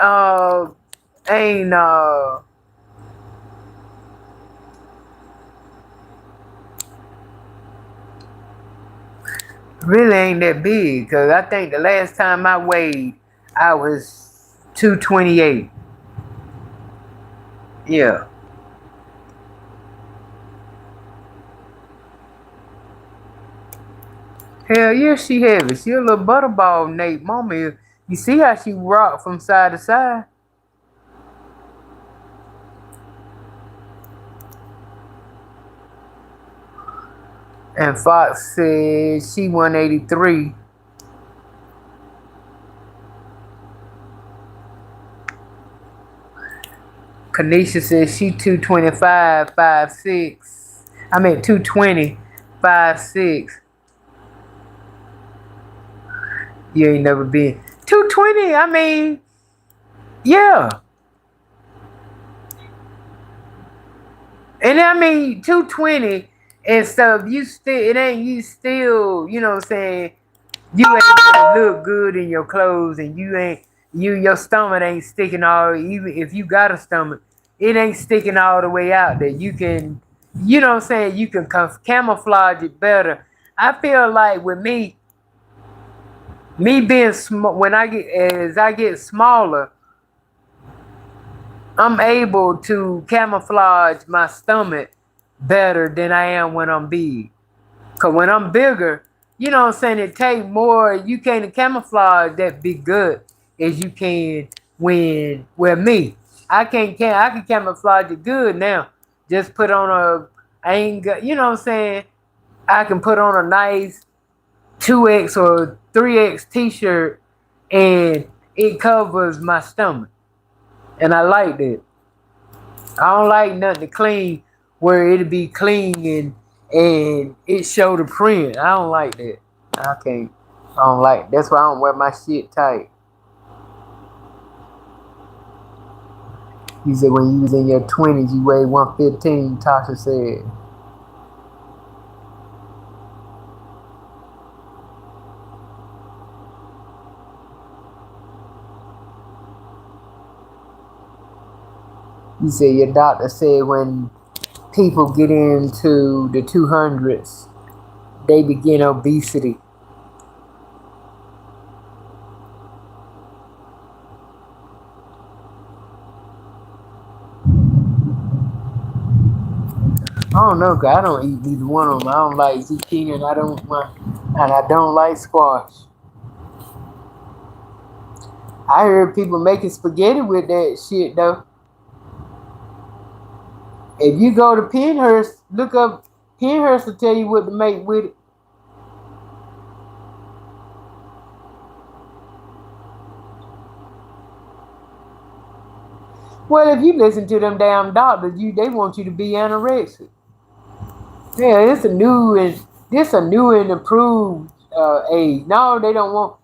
really ain't that big because I think the last time I weighed I was 228. Yeah. Hell yeah, she heavy. She a little butterball, Nate. Mama is. You see how she rock from side to side? And Fox said she 183. Kanisha says she 225, 5'6". I mean 220, 5'6". You ain't never been 220. I mean, yeah. And I mean 220 and stuff. You still it ain't you still. You know what I'm saying? You ain't gonna look good in your clothes, and you ain't your stomach ain't sticking all. Even if you got a stomach, it ain't sticking all the way out there. You can, you know what I'm saying, you can camouflage it better. I feel like with me being small, when I get smaller, I'm able to camouflage my stomach better than I am when I'm big. Cause when I'm bigger, you know what I'm saying, it take more. You can't camouflage that big gut as you can when with me. I can camouflage it good now. Just put on I ain't got, you know what I'm saying. I can put on a nice 2X or 3X t-shirt and it covers my stomach. And I like that. I don't like nothing to clean where it'll be clean and it show the print. I don't like that. I can't. I don't like. That's why I don't wear my shit tight. You said when you was in your 20s, you weighed 115. Tasha said. You said your doctor said when people get into the 200s, they begin obesity. I don't know, cause I don't eat neither one of them. I don't like zucchini, and I don't like squash. I heard people making spaghetti with that shit though. If you go to Pinhurst, look up Pinhurst will tell you what to make with it. Well, if you listen to them damn doctors, they want you to be anorexic. Yeah, this a new and improved age. No, they don't want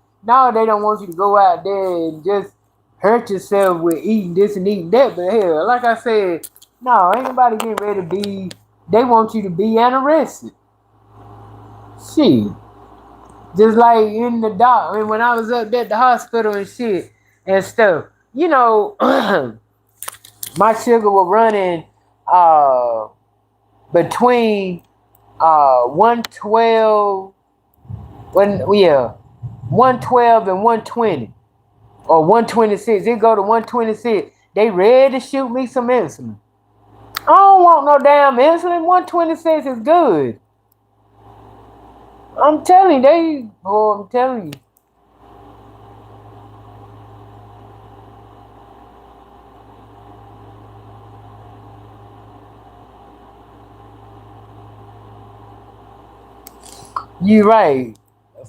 you to go out there and just hurt yourself with eating this and eating that. But hell, like I said, no, ain't nobody getting ready to be. They want you to be anorexic. Shit. Just like in the doc, I mean, when I was up there at the hospital and shit and stuff, you know, my sugar was running uh, between 112, 112 and 120 or 126. It go to 126. They ready to shoot me some insulin. I don't want no damn insulin. 126 is good. I'm telling you, I'm telling you. You right.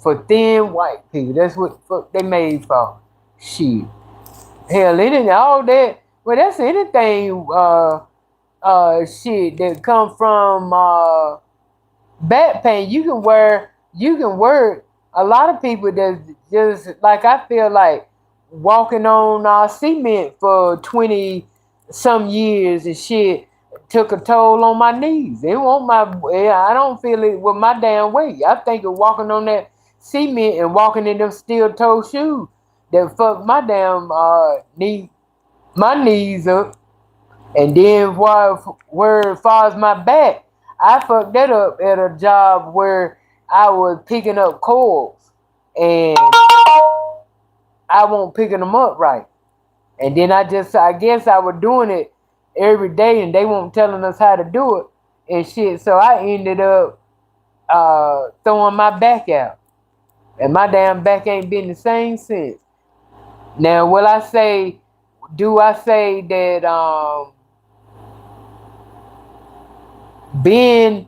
For thin white people. That's what fuck they made for. Shit. Hell, it ain't all that. Well, that's anything shit that come from back pain. You can work a lot of people that just like I feel like walking on cement for 20 some years and shit took a toll on my knees. It won't I don't feel it with my damn weight. I think of walking on that cement and walking in them steel toe shoes that fuck my damn my knees up. And then where as far as my back, I fucked that up at a job where I was picking up coils and I won't picking them up right. And then I guess I was doing it every day and they weren't telling us how to do it and shit. So I ended up throwing my back out. And my damn back ain't been the same since. Now, do I say that being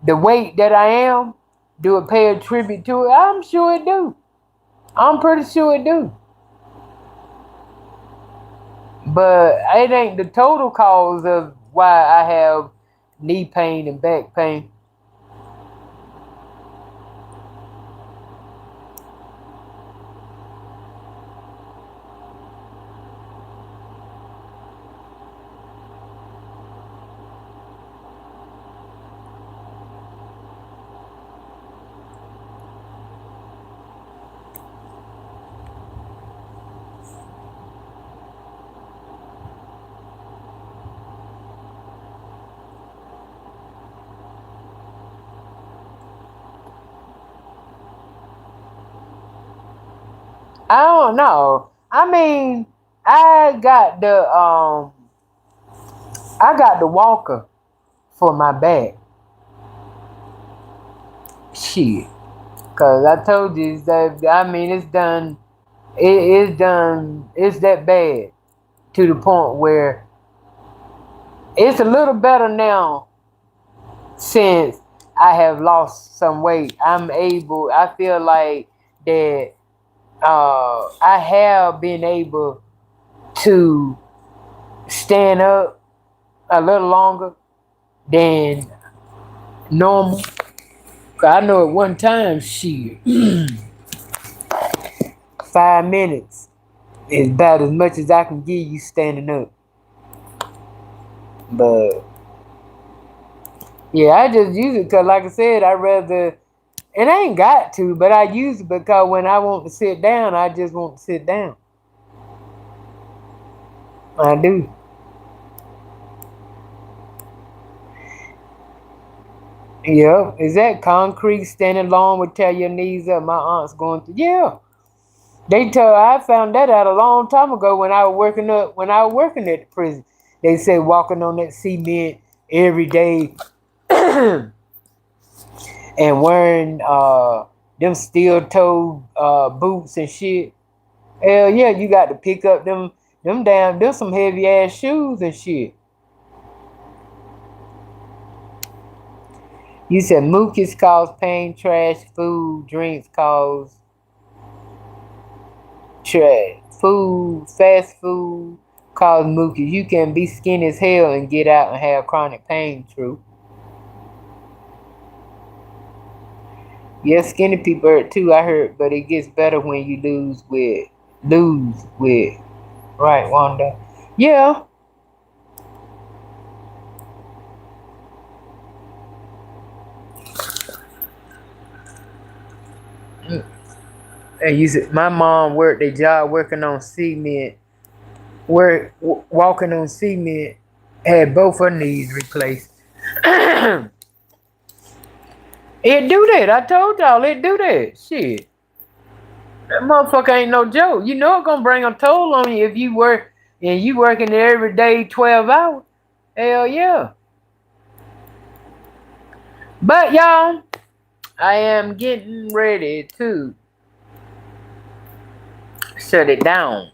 the weight that I am, do it pay a tribute to it? I'm sure it do. I'm pretty sure it do. But it ain't the total cause of why I have knee pain and back pain. I don't know. I mean, I got the um, I got the walker for my back. Shit, cause I told you that I mean it's done. It's done. It's that bad to the point where it's a little better now since I have lost some weight. I'm able. I feel like that. I have been able to stand up a little longer than normal. 'Cause I know at one time, shit, 5 minutes is about as much as I can give you standing up. But yeah, I just use it because, like I said, I rather, and I ain't got to, but I use it because when I want to sit down, I just want to sit down. I do. Yep. Is that concrete standing long would tear your knees up? My aunt's going through. Yeah. I found that out a long time ago when I was working at the prison. They said walking on that cement every day and wearing them steel toe boots and shit. Hell yeah, you got to pick up them some heavy ass shoes and shit. You said mucus cause pain, trash, food, drinks cause trash, food, fast food cause mucus. You can be skinny as hell and get out and have chronic pain. True. Yes, skinny people hurt too. I heard, but it gets better when you lose with. Right, Wanda. Yeah. And you said my mom worked a job working on cement, walking on cement, had both her knees replaced. It do that. I told y'all it do that. Shit. That motherfucker ain't no joke. You know it gonna bring a toll on you if you work and you working every day 12 hours. Hell yeah. But y'all, I am getting ready to shut it down.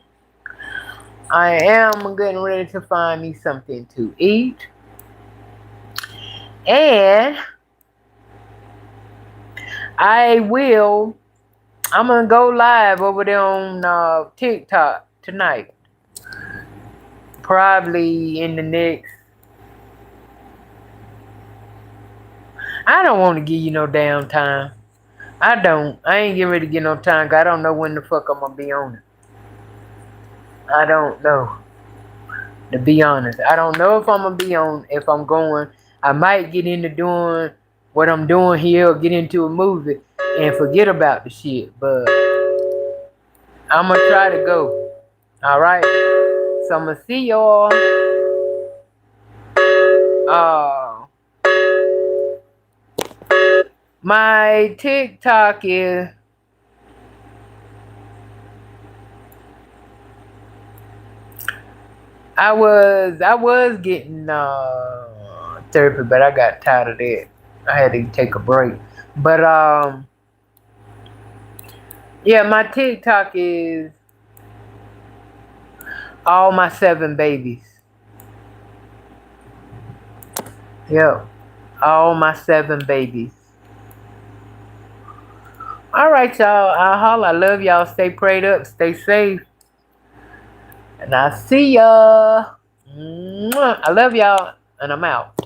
I am getting ready to find me something to eat. And I'm gonna go live over there on TikTok tonight. Probably in the next. I don't want to give you no damn time. I don't. I ain't getting ready to get no time. 'Cause I don't know when the fuck I'm gonna be on it. I don't know. To be honest, I don't know if I'm gonna be on. If I'm going, I might get into doing what I'm doing here, or get into a movie and forget about the shit. But I'm gonna try to go. All right. So I'm gonna see y'all. Uh, my TikTok is I was getting therapy, but I got tired of that. I had to take a break. But yeah, my TikTok is all my 7 babies. Yep, all my 7 babies. All right, y'all. I holla. I love y'all. Stay prayed up. Stay safe. And I see ya. Mwah. I love y'all. And I'm out.